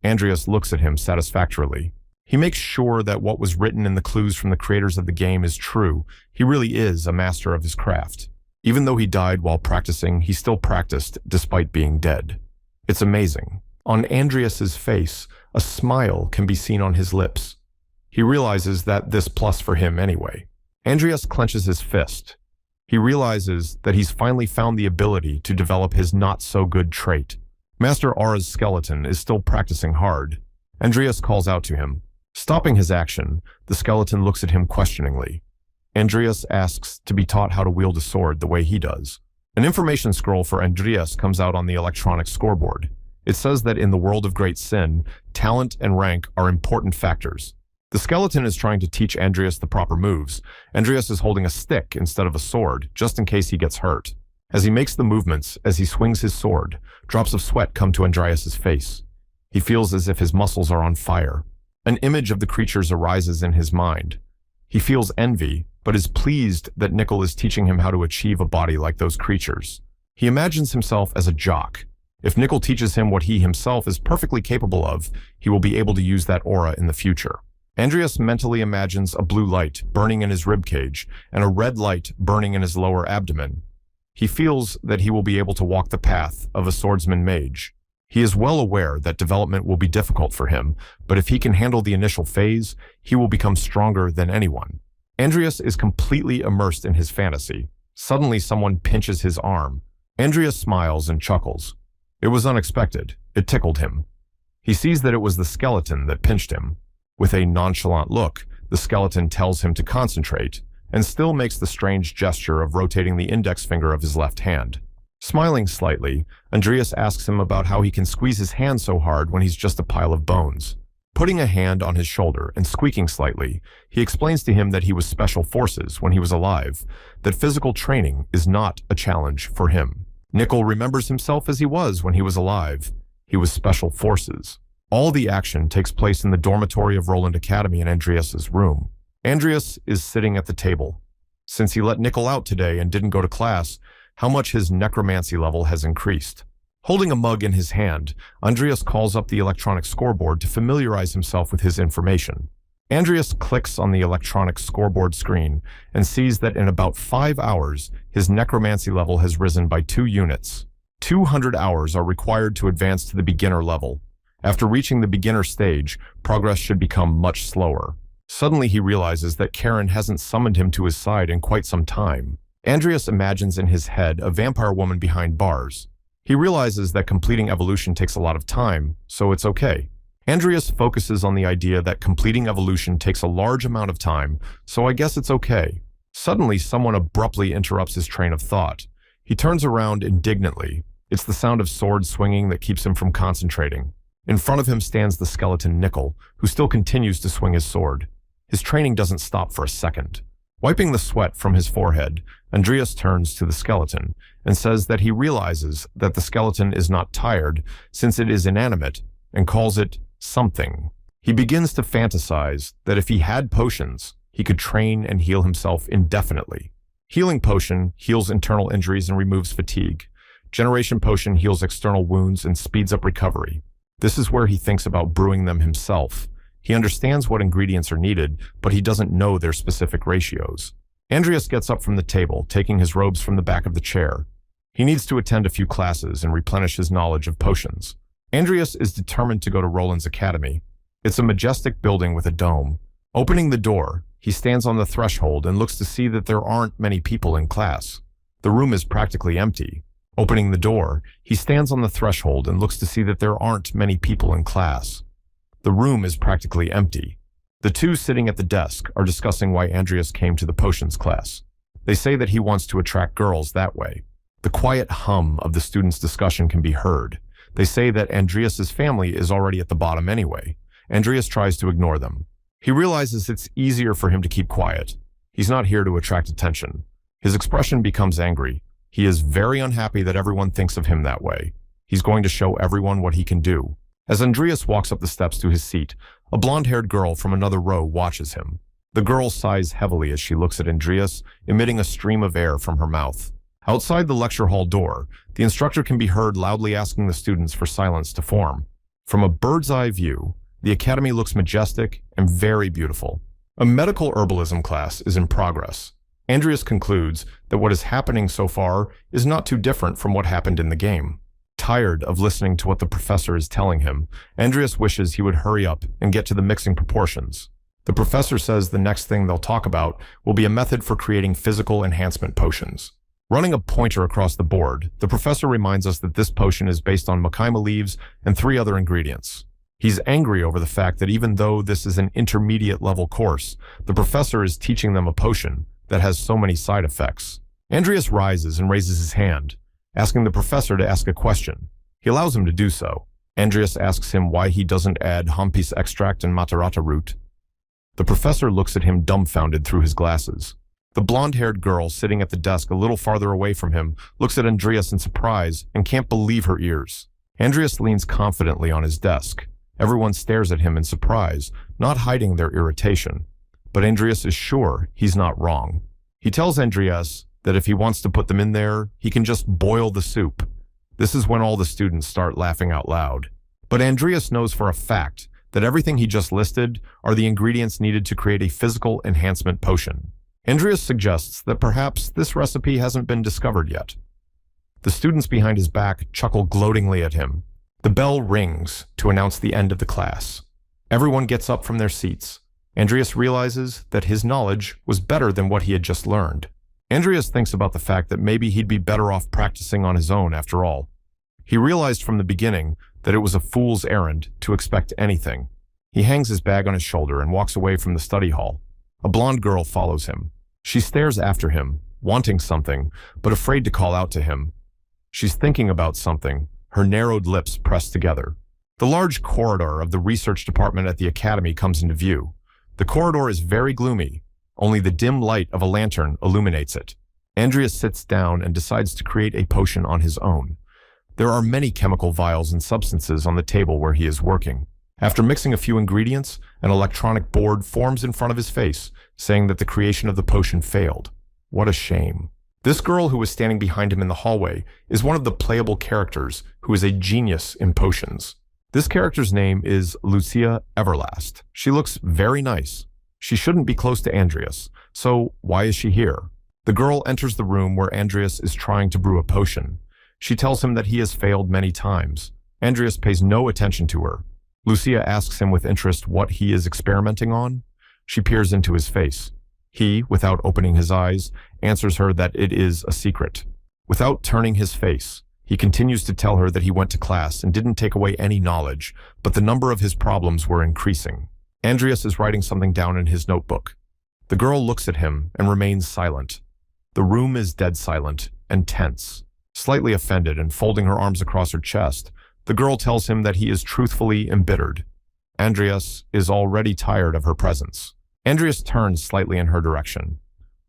Andreas looks at him satisfactorily. He makes sure that what was written in the clues from the creators of the game is true. He really is a master of his craft. Even though he died while practicing, he still practiced despite being dead. It's amazing. On Andreas's face, a smile can be seen on his lips. He realizes that this plus for him anyway. Andreas clenches his fist. He realizes that he's finally found the ability to develop his not-so-good trait. Master Aura's skeleton is still practicing hard. Andreas calls out to him. Stopping his action, the skeleton looks at him questioningly. Andreas asks to be taught how to wield a sword the way he does. An information scroll for Andreas comes out on the electronic scoreboard. It says that in the world of great sin, talent and rank are important factors. The skeleton is trying to teach Andreas the proper moves. Andreas is holding a stick instead of a sword, just in case he gets hurt. As he makes the movements, as he swings his sword, drops of sweat come to Andreas's face. He feels as if his muscles are on fire. An image of the creatures arises in his mind. He feels envy, but is pleased that Nickel is teaching him how to achieve a body like those creatures. He imagines himself as a jock. If Nickel teaches him what he himself is perfectly capable of, he will be able to use that aura in the future. Andreas mentally imagines a blue light burning in his ribcage and a red light burning in his lower abdomen. He feels that he will be able to walk the path of a swordsman mage. He is well aware that development will be difficult for him, but if he can handle the initial phase, he will become stronger than anyone. Andreas is completely immersed in his fantasy. Suddenly, someone pinches his arm. Andreas smiles and chuckles. It was unexpected. It tickled him. He sees that it was the skeleton that pinched him. With a nonchalant look, the skeleton tells him to concentrate, and still makes the strange gesture of rotating the index finger of his left hand. Smiling slightly, Andreas asks him about how he can squeeze his hand so hard when he's just a pile of bones. Putting a hand on his shoulder and squeaking slightly, he explains to him that he was special forces when he was alive, that physical training is not a challenge for him. Nickel remembers himself as he was when he was alive. He was special forces. All the action takes place in the dormitory of Roland Academy in Andreas's room. Andreas is sitting at the table. Since he let Nickel out today and didn't go to class, how much his necromancy level has increased. Holding a mug in his hand, Andreas calls up the electronic scoreboard to familiarize himself with his information. Andreas clicks on the electronic scoreboard screen and sees that in about 5 hours, his necromancy level has risen by 2 units. 200 hours are required to advance to the beginner level. After reaching the beginner stage, progress should become much slower. Suddenly he realizes that Karen hasn't summoned him to his side in quite some time. Andreas imagines in his head a vampire woman behind bars. He realizes that completing evolution takes a lot of time, so it's okay. Andreas focuses on the idea that completing evolution takes a large amount of time, so I guess it's okay. Suddenly, someone abruptly interrupts his train of thought. He turns around indignantly. It's the sound of sword swinging that keeps him from concentrating. In front of him stands the skeleton Nickel, who still continues to swing his sword. His training doesn't stop for a second. Wiping the sweat from his forehead, Andreas turns to the skeleton and says that he realizes that the skeleton is not tired since it is inanimate and calls it something. He begins to fantasize that if he had potions, he could train and heal himself indefinitely. Healing potion heals internal injuries and removes fatigue. Generation potion heals external wounds and speeds up recovery. This is where he thinks about brewing them himself. He understands what ingredients are needed, but he doesn't know their specific ratios. Andreas gets up from the table, taking his robes from the back of the chair. He needs to attend a few classes and replenish his knowledge of potions. Andreas is determined to go to Roland's Academy. It's a majestic building with a dome. Opening the door, he stands on the threshold and looks to see that there aren't many people in class. The room is practically empty. Opening the door, he stands on the threshold and looks to see that there aren't many people in class. The room is practically empty. The two sitting at the desk are discussing why Andreas came to the potions class. They say that he wants to attract girls that way. The quiet hum of the students' discussion can be heard. They say that Andreas's family is already at the bottom anyway. Andreas tries to ignore them. He realizes it's easier for him to keep quiet. He's not here to attract attention. His expression becomes angry. He is very unhappy that everyone thinks of him that way. He's going to show everyone what he can do. As Andreas walks up the steps to his seat, a blonde-haired girl from another row watches him. The girl sighs heavily as she looks at Andreas, emitting a stream of air from her mouth. Outside the lecture hall door, the instructor can be heard loudly asking the students for silence to form. From a bird's-eye view, the academy looks majestic and very beautiful. A medical herbalism class is in progress. Andreas concludes that what is happening so far is not too different from what happened in the game. Tired of listening to what the professor is telling him, Andreas wishes he would hurry up and get to the mixing proportions. The professor says the next thing they'll talk about will be a method for creating physical enhancement potions. Running a pointer across the board, the professor reminds us that this potion is based on macaima leaves and 3 other ingredients. He's angry over the fact that even though this is an intermediate level course, the professor is teaching them a potion that has so many side effects. Andreas rises and raises his hand, asking the professor to ask a question. He allows him to do so. Andreas asks him why he doesn't add hampis extract and matarata root. The professor looks at him dumbfounded through his glasses. The blonde-haired girl sitting at the desk a little farther away from him looks at Andreas in surprise and can't believe her ears. Andreas leans confidently on his desk. Everyone stares at him in surprise, not hiding their irritation. But Andreas is sure he's not wrong. He tells Andreas that if he wants to put them in there, he can just boil the soup. This is when all the students start laughing out loud. But Andreas knows for a fact that everything he just listed are the ingredients needed to create a physical enhancement potion. Andreas suggests that perhaps this recipe hasn't been discovered yet. The students behind his back chuckle gloatingly at him. The bell rings to announce the end of the class. Everyone gets up from their seats. Andreas realizes that his knowledge was better than what he had just learned. Andreas thinks about the fact that maybe he'd be better off practicing on his own after all. He realized from the beginning that it was a fool's errand to expect anything. He hangs his bag on his shoulder and walks away from the study hall. A blonde girl follows him. She stares after him, wanting something, but afraid to call out to him. She's thinking about something, her narrowed lips pressed together. The large corridor of the research department at the academy comes into view. The corridor is very gloomy. Only the dim light of a lantern illuminates it. Andreas sits down and decides to create a potion on his own. There are many chemical vials and substances on the table where he is working. After mixing a few ingredients, an electronic board forms in front of his face, saying that the creation of the potion failed. What a shame. This girl who was standing behind him in the hallway is one of the playable characters who is a genius in potions. This character's name is Lucia Everlast. She looks very nice. She shouldn't be close to Andreas, so why is she here? The girl enters the room where Andreas is trying to brew a potion. She tells him that he has failed many times. Andreas pays no attention to her. Lucia asks him with interest what he is experimenting on. She peers into his face. He, without opening his eyes, answers her that it is a secret. Without turning his face, he continues to tell her that he went to class and didn't take away any knowledge, but the number of his problems were increasing. Andreas is writing something down in his notebook. The girl looks at him and remains silent. The room is dead silent and tense. Slightly offended and folding her arms across her chest, the girl tells him that he is truthfully embittered. Andreas is already tired of her presence. Andreas turns slightly in her direction.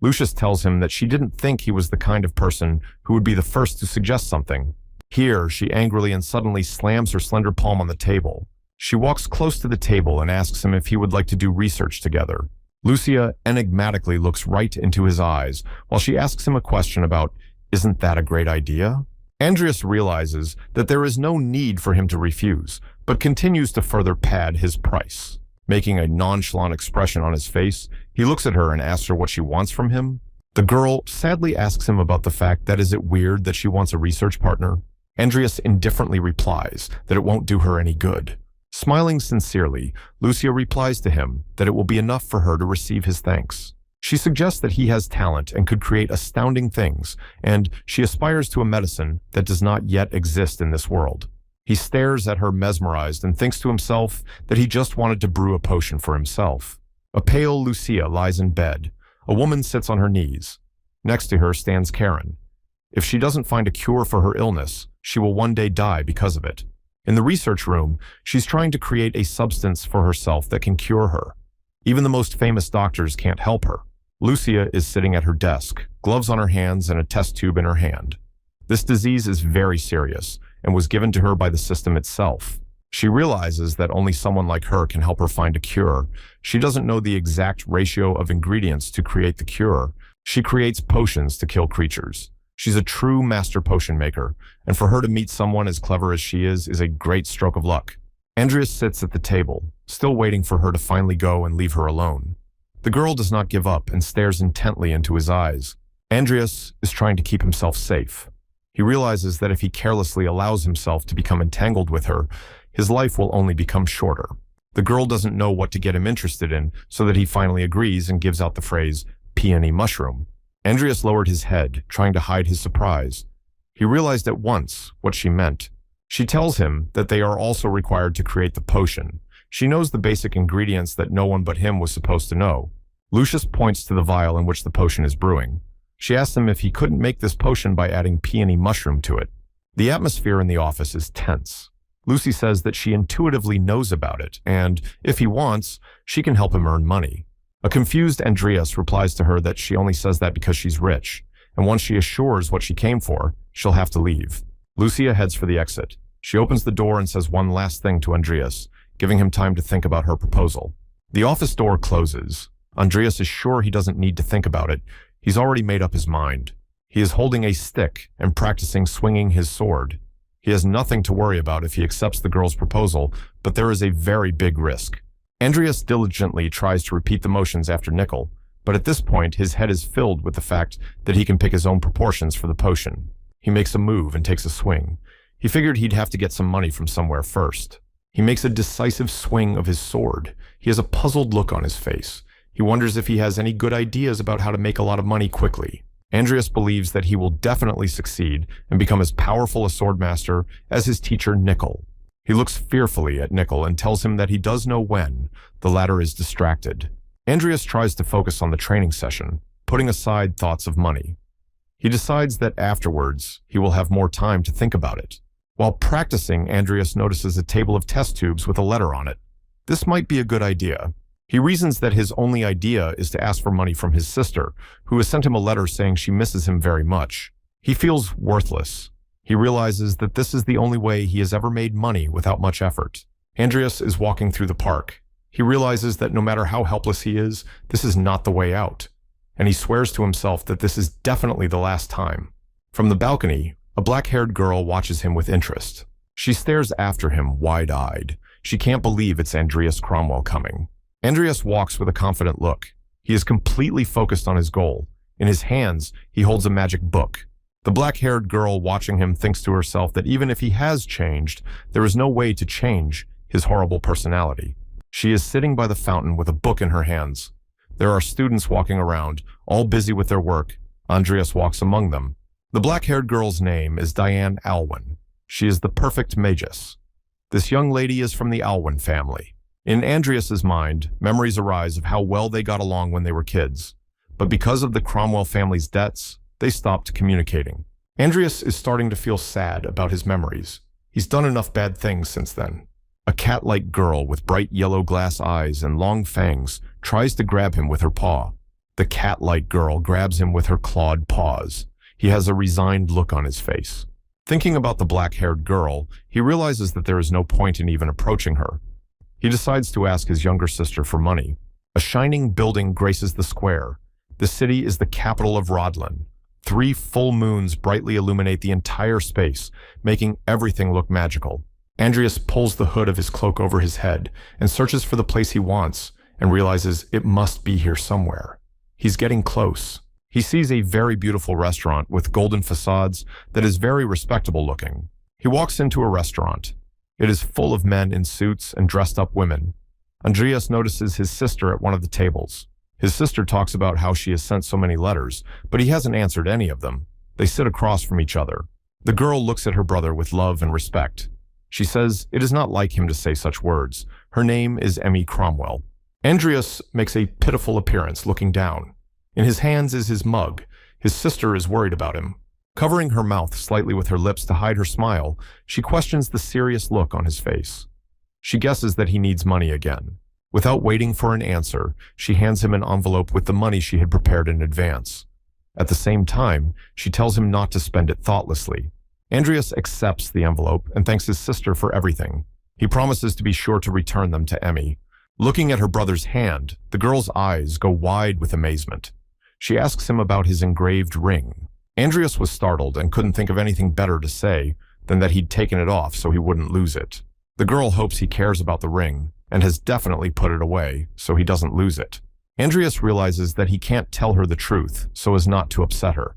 Lucius tells him that she didn't think he was the kind of person who would be the first to suggest something. Here, she angrily and suddenly slams her slender palm on the table. She walks close to the table and asks him if he would like to do research together. Lucia enigmatically looks right into his eyes while she asks him a question about, "Isn't that a great idea?" Andreas realizes that there is no need for him to refuse, but continues to further pad his price. Making a nonchalant expression on his face, he looks at her and asks her what she wants from him. The girl sadly asks him about the fact that is it weird that she wants a research partner? Andreas indifferently replies that it won't do her any good. Smiling sincerely, Lucia replies to him that it will be enough for her to receive his thanks. She suggests that he has talent and could create astounding things, and she aspires to a medicine that does not yet exist in this world. He stares at her mesmerized and thinks to himself that he just wanted to brew a potion for himself. A pale Lucia lies in bed. A woman sits on her knees. Next to her stands Karen. If she doesn't find a cure for her illness, she will one day die because of it. In the research room, she's trying to create a substance for herself that can cure her. Even the most famous doctors can't help her. Lucia is sitting at her desk, gloves on her hands and a test tube in her hand. This disease is very serious and was given to her by the system itself. She realizes that only someone like her can help her find a cure. She doesn't know the exact ratio of ingredients to create the cure. She creates potions to kill creatures. She's a true master potion maker, and for her to meet someone as clever as she is a great stroke of luck. Andreas sits at the table, still waiting for her to finally go and leave her alone. The girl does not give up and stares intently into his eyes. Andreas is trying to keep himself safe. He realizes that if he carelessly allows himself to become entangled with her, his life will only become shorter. The girl doesn't know what to get him interested in, so that he finally agrees and gives out the phrase, "peony mushroom." Andreas lowered his head, trying to hide his surprise. He realized at once what she meant. She tells him that they are also required to create the potion. She knows the basic ingredients that no one but him was supposed to know. Lucius points to the vial in which the potion is brewing. She asks him if he couldn't make this potion by adding peony mushroom to it. The atmosphere in the office is tense. Lucy says that she intuitively knows about it, and, if he wants, she can help him earn money. A confused Andreas replies to her that she only says that because she's rich, and once she assures what she came for, she'll have to leave. Lucia heads for the exit. She opens the door and says one last thing to Andreas, giving him time to think about her proposal. The office door closes. Andreas is sure he doesn't need to think about it. He's already made up his mind. He is holding a stick and practicing swinging his sword. He has nothing to worry about if he accepts the girl's proposal, but there is a very big risk. Andreas diligently tries to repeat the motions after Nickel, but at this point his head is filled with the fact that he can pick his own proportions for the potion. He makes a move and takes a swing. He figured he'd have to get some money from somewhere first. He makes a decisive swing of his sword. He has a puzzled look on his face. He wonders if he has any good ideas about how to make a lot of money quickly. Andreas believes that he will definitely succeed and become as powerful a swordmaster as his teacher Nickel. He looks fearfully at Nickel and tells him that he does know when. The latter is distracted. Andreas tries to focus on the training session, putting aside thoughts of money. He decides that afterwards he will have more time to think about it. While practicing, Andreas notices a table of test tubes with a letter on it. This might be a good idea. He reasons that his only idea is to ask for money from his sister, who has sent him a letter saying she misses him very much. He feels worthless. He realizes that this is the only way he has ever made money without much effort. Andreas is walking through the park. He realizes that no matter how helpless he is, this is not the way out. And he swears to himself that this is definitely the last time. From the balcony, a black-haired girl watches him with interest. She stares after him wide-eyed. She can't believe it's Andreas Cromwell coming. Andreas walks with a confident look. He is completely focused on his goal. In his hands, he holds a magic book. The black-haired girl watching him thinks to herself that even if he has changed, there is no way to change his horrible personality. She is sitting by the fountain with a book in her hands. There are students walking around, all busy with their work. Andreas walks among them. The black-haired girl's name is Diane Alwyn. She is the perfect magus. This young lady is from the Alwyn family. In Andreas's mind, memories arise of how well they got along when they were kids. But because of the Cromwell family's debts, they stopped communicating. Andreas is starting to feel sad about his memories. He's done enough bad things since then. A cat-like girl with bright yellow glass eyes and long fangs tries to grab him with her paw. The cat-like girl grabs him with her clawed paws. He has a resigned look on his face. Thinking about the black-haired girl, he realizes that there is no point in even approaching her. He decides to ask his younger sister for money. A shining building graces the square. The city is the capital of Rodlin. 3 full moons brightly illuminate the entire space, making everything look magical. Andreas pulls the hood of his cloak over his head and searches for the place he wants and realizes it must be here somewhere. He's getting close. He sees a very beautiful restaurant with golden facades that is very respectable looking. He walks into a restaurant. It is full of men in suits and dressed up women. Andreas notices his sister at one of the tables. His sister talks about how she has sent so many letters, but he hasn't answered any of them. They sit across from each other. The girl looks at her brother with love and respect. She says it is not like him to say such words. Her name is Emmy Cromwell. Andreas makes a pitiful appearance, looking down. In his hands is his mug. His sister is worried about him. Covering her mouth slightly with her lips to hide her smile, she questions the serious look on his face. She guesses that he needs money again. Without waiting for an answer, she hands him an envelope with the money she had prepared in advance. At the same time, she tells him not to spend it thoughtlessly. Andreas accepts the envelope and thanks his sister for everything. He promises to be sure to return them to Emmy. Looking at her brother's hand, the girl's eyes go wide with amazement. She asks him about his engraved ring. Andreas was startled and couldn't think of anything better to say than that he'd taken it off so he wouldn't lose it. The girl hopes he cares about the ring and has definitely put it away so he doesn't lose it. Andreas realizes that he can't tell her the truth so as not to upset her.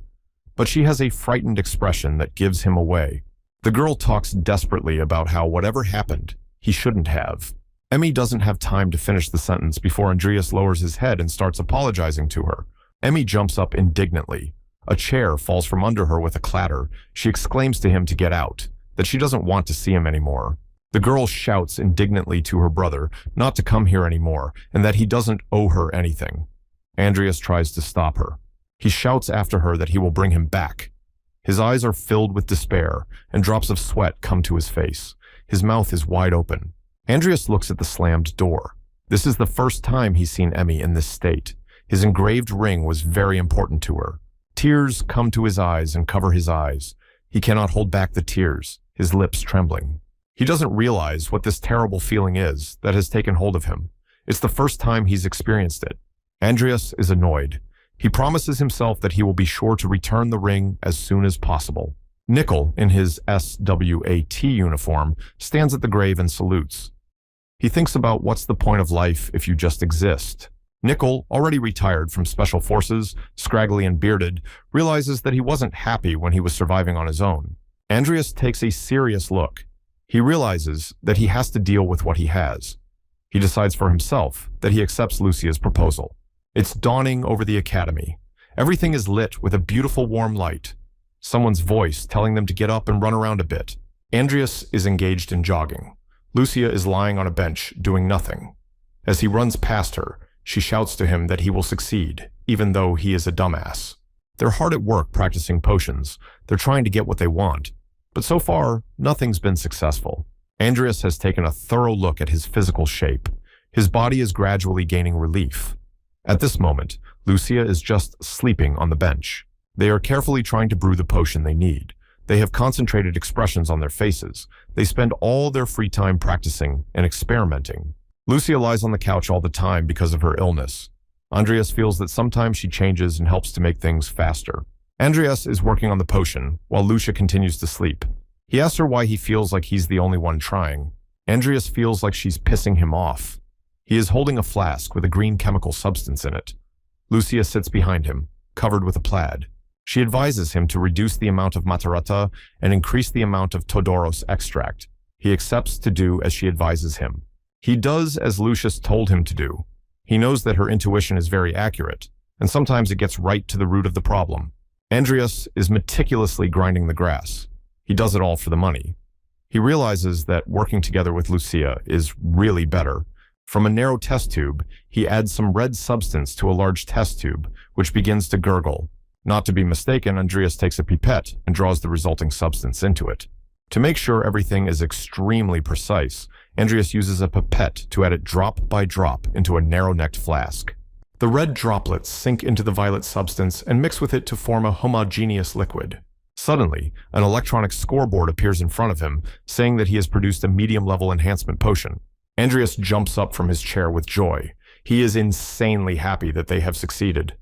But she has a frightened expression that gives him away. The girl talks desperately about how whatever happened, he shouldn't have. Emmy doesn't have time to finish the sentence before Andreas lowers his head and starts apologizing to her. Emmy jumps up indignantly. A chair falls from under her with a clatter. She exclaims to him to get out, that she doesn't want to see him anymore. The girl shouts indignantly to her brother not to come here anymore and that he doesn't owe her anything. Andreas tries to stop her. He shouts after her that he will bring him back. His eyes are filled with despair and drops of sweat come to his face. His mouth is wide open. Andreas looks at the slammed door. This is the first time he's seen Emmy in this state. His engraved ring was very important to her. Tears come to his eyes and cover his eyes. He cannot hold back the tears, his lips trembling. He doesn't realize what this terrible feeling is that has taken hold of him. It's the first time he's experienced it. Andreas is annoyed. He promises himself that he will be sure to return the ring as soon as possible. Nickel, in his SWAT uniform, stands at the grave and salutes. He thinks about what's the point of life if you just exist. Nickel, already retired from Special Forces, scraggly and bearded, realizes that he wasn't happy when he was surviving on his own. Andreas takes a serious look. He realizes that he has to deal with what he has. He decides for himself that he accepts Lucia's proposal. It's dawning over the academy. Everything is lit with a beautiful warm light. Someone's voice telling them to get up and run around a bit. Andreas is engaged in jogging. Lucia is lying on a bench, doing nothing. As he runs past her, she shouts to him that he will succeed, even though he is a dumbass. They're hard at work practicing potions. They're trying to get what they want. But so far, nothing's been successful. Andreas has taken a thorough look at his physical shape. His body is gradually gaining relief. At this moment, Lucia is just sleeping on the bench. They are carefully trying to brew the potion they need. They have concentrated expressions on their faces. They spend all their free time practicing and experimenting. Lucia lies on the couch all the time because of her illness. Andreas feels that sometimes she changes and helps to make things faster. Andreas is working on the potion, while Lucia continues to sleep. He asks her why he feels like he's the only one trying. Andreas feels like she's pissing him off. He is holding a flask with a green chemical substance in it. Lucia sits behind him, covered with a plaid. She advises him to reduce the amount of matarata and increase the amount of Todoros extract. He accepts to do as she advises him. He does as Lucius told him to do. He knows that her intuition is very accurate, and sometimes it gets right to the root of the problem. Andreas is meticulously grinding the grass. He does it all for the money. He realizes that working together with Lucia is really better. From a narrow test tube, he adds some red substance to a large test tube, which begins to gurgle. Not to be mistaken, Andreas takes a pipette and draws the resulting substance into it. To make sure everything is extremely precise, Andreas uses a pipette to add it drop by drop into a narrow-necked flask. The red droplets sink into the violet substance and mix with it to form a homogeneous liquid. Suddenly, an electronic scoreboard appears in front of him, saying that he has produced a medium-level enhancement potion. Andreas jumps up from his chair with joy. He is insanely happy that they have succeeded.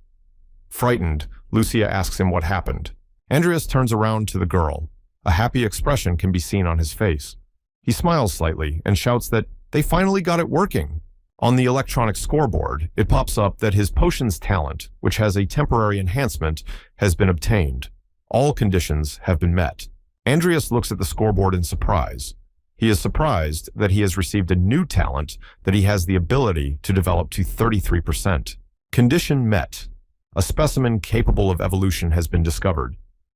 Frightened, Lucia asks him what happened. Andreas turns around to the girl. A happy expression can be seen on his face. He smiles slightly and shouts that they finally got it working. On the electronic scoreboard, it pops up that his potion's talent, which has a temporary enhancement, has been obtained. All conditions have been met. Andreas looks at the scoreboard in surprise. He is surprised that he has received a new talent that he has the ability to develop to 33%. Condition met. A specimen capable of evolution has been discovered.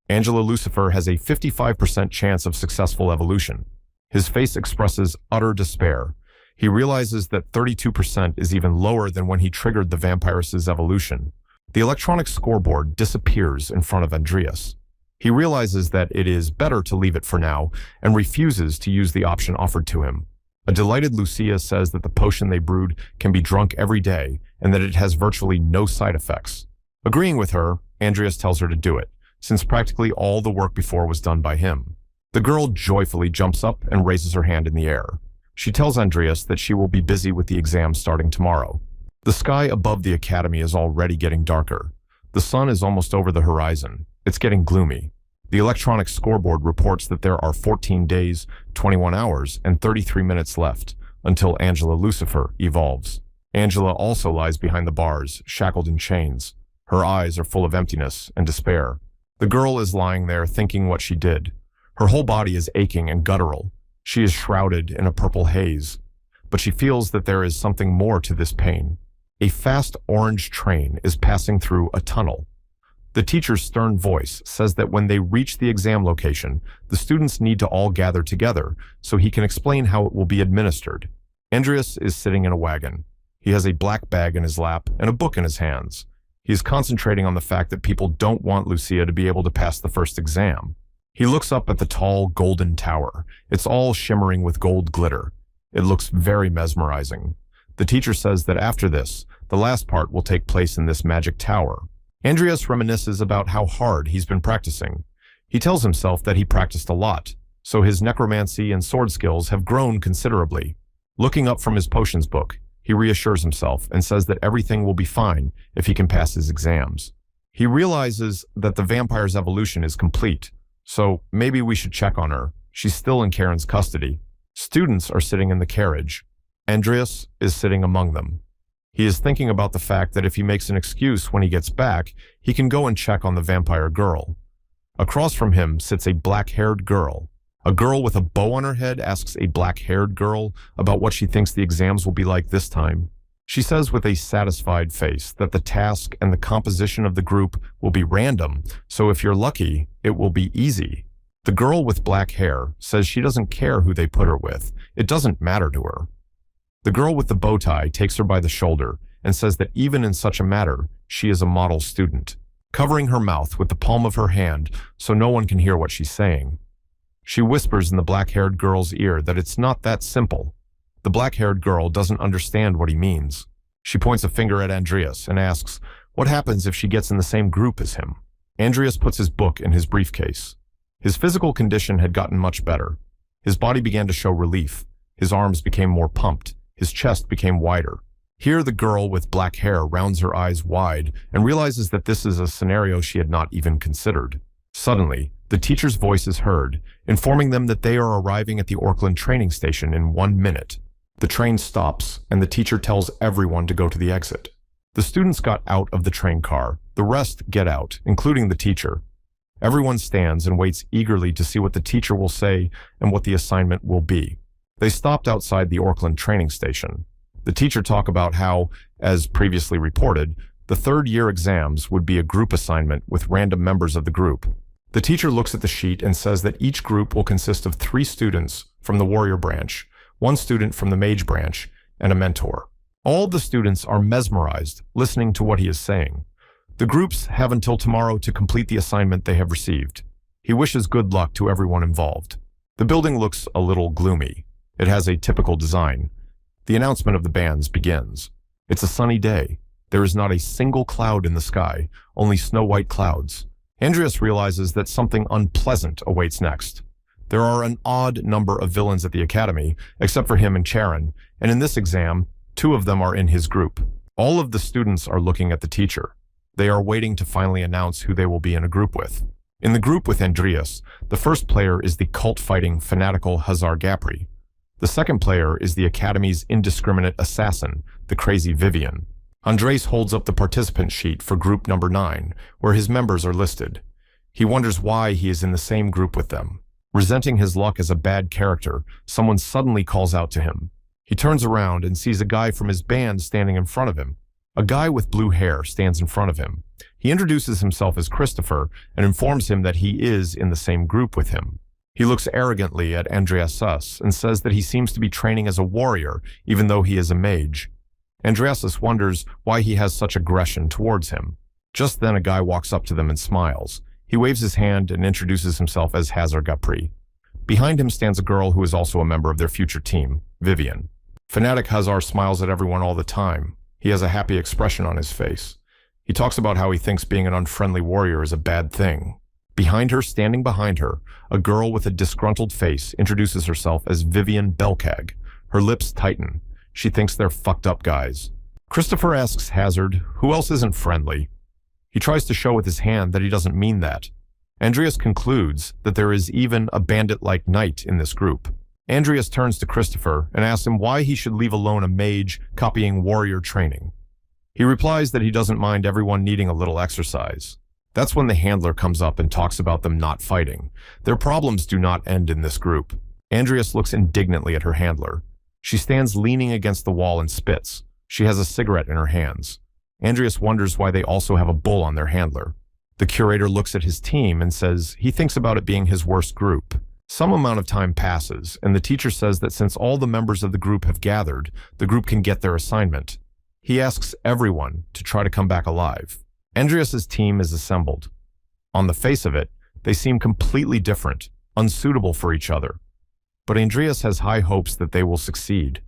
Angela Lucifer has a 55% chance of successful evolution. His face expresses utter despair. He realizes that 32% is even lower than when he triggered the vampiress's evolution. The electronic scoreboard disappears in front of Andreas. He realizes that it is better to leave it for now and refuses to use the option offered to him. A delighted Lucia says that the potion they brewed can be drunk every day and that it has virtually no side effects. Agreeing with her, Andreas tells her to do it, since practically all the work before was done by him. The girl joyfully jumps up and raises her hand in the air. She tells Andreas that she will be busy with the exam starting tomorrow. The sky above the academy is already getting darker. The sun is almost over the horizon. It's getting gloomy. The electronic scoreboard reports that there are 14 days, 21 hours, and 33 minutes left until Angela Lucifer evolves. Angela also lies behind the bars, shackled in chains. Her eyes are full of emptiness and despair. The girl is lying there thinking what she did. Her whole body is aching and guttural. She is shrouded in a purple haze. But she feels that there is something more to this pain. A fast orange train is passing through a tunnel. The teacher's stern voice says that when they reach the exam location, the students need to all gather together so he can explain how it will be administered. Andreas is sitting in a wagon. He has a black bag in his lap and a book in his hands. He is concentrating on the fact that people don't want Lucia to be able to pass the first exam. He looks up at the tall, golden tower. It's all shimmering with gold glitter. It looks very mesmerizing. The teacher says that after this, the last part will take place in this magic tower. Andreas reminisces about how hard he's been practicing. He tells himself that he practiced a lot, so his necromancy and sword skills have grown considerably. Looking up from his potions book, he reassures himself and says that everything will be fine if he can pass his exams. He realizes that the vampire's evolution is complete. So maybe we should check on her. She's still in Karen's custody. Students are sitting in the carriage. Andreas is sitting among them. He is thinking about the fact that if he makes an excuse when he gets back, he can go and check on the vampire girl. Across from him sits a black-haired girl. A girl with a bow on her head asks a black-haired girl about what she thinks the exams will be like this time. She says with a satisfied face that the task and the composition of the group will be random, so if you're lucky, it will be easy. The girl with black hair says she doesn't care who they put her with. It doesn't matter to her. The girl with the bow tie takes her by the shoulder and says that even in such a matter, she is a model student, covering her mouth with the palm of her hand so no one can hear what she's saying. She whispers in the black-haired girl's ear that it's not that simple. The black-haired girl doesn't understand what he means. She points a finger at Andreas and asks, what happens if she gets in the same group as him? Andreas puts his book in his briefcase. His physical condition had gotten much better. His body began to show relief. His arms became more pumped. His chest became wider. Here the girl with black hair rounds her eyes wide and realizes that this is a scenario she had not even considered. Suddenly, the teacher's voice is heard, informing them that they are arriving at the Auckland training station in 1 minute. The train stops, and the teacher tells everyone to go to the exit. The students got out of the train car. The rest get out, including the teacher. Everyone stands and waits eagerly to see what the teacher will say and what the assignment will be. They stopped outside the Auckland training station. The teacher talked about how, as previously reported, the third-year exams would be a group assignment with random members of the group. The teacher looks at the sheet and says that each group will consist of 3 students from the warrior branch, 1 student from the mage branch, and a mentor. All the students are mesmerized, listening to what he is saying. The groups have until tomorrow to complete the assignment they have received. He wishes good luck to everyone involved. The building looks a little gloomy. It has a typical design. The announcement of the bands begins. It's a sunny day. There is not a single cloud in the sky, only snow-white clouds. Andreas realizes that something unpleasant awaits next. There are an odd number of villains at the academy, except for him and Charon, and in this exam, 2 of them are in his group. All of the students are looking at the teacher. They are waiting to finally announce who they will be in a group with. In the group with Andreas, the first player is the cult-fighting, fanatical Hazar Gapri. The second player is the Academy's indiscriminate assassin, the crazy Vivian. Andres holds up the participant sheet for group number 9, where his members are listed. He wonders why he is in the same group with them. Resenting his luck as a bad character, someone suddenly calls out to him. He turns around and sees a guy from his band standing in front of him. A guy with blue hair stands in front of him. He introduces himself as Christopher and informs him that he is in the same group with him. He looks arrogantly at Andreas and says that he seems to be training as a warrior, even though he is a mage. Andreas wonders why he has such aggression towards him. Just then a guy walks up to them and smiles. He waves his hand and introduces himself as Hazar Gapri. Behind him stands a girl who is also a member of their future team, Vivian. Fanatic Hazar smiles at everyone all the time. He has a happy expression on his face. He talks about how he thinks being an unfriendly warrior is a bad thing. Behind her, standing behind her, a girl with a disgruntled face introduces herself as Vivian Belkag. Her lips tighten. She thinks they're fucked up guys. Christopher asks Hazard, who else isn't friendly? He tries to show with his hand that he doesn't mean that. Andreas concludes that there is even a bandit-like knight in this group. Andreas turns to Christopher and asks him why he should leave alone a mage copying warrior training. He replies that he doesn't mind everyone needing a little exercise. That's when the handler comes up and talks about them not fighting. Their problems do not end in this group. Andreas looks indignantly at her handler. She stands leaning against the wall and spits. She has a cigarette in her hands. Andreas wonders why they also have a bull on their handler. The curator looks at his team and says he thinks about it being his worst group. Some amount of time passes, and the teacher says that since all the members of the group have gathered, the group can get their assignment. He asks everyone to try to come back alive. Andreas's team is assembled. On the face of it, they seem completely different, unsuitable for each other. But Andreas has high hopes that they will succeed.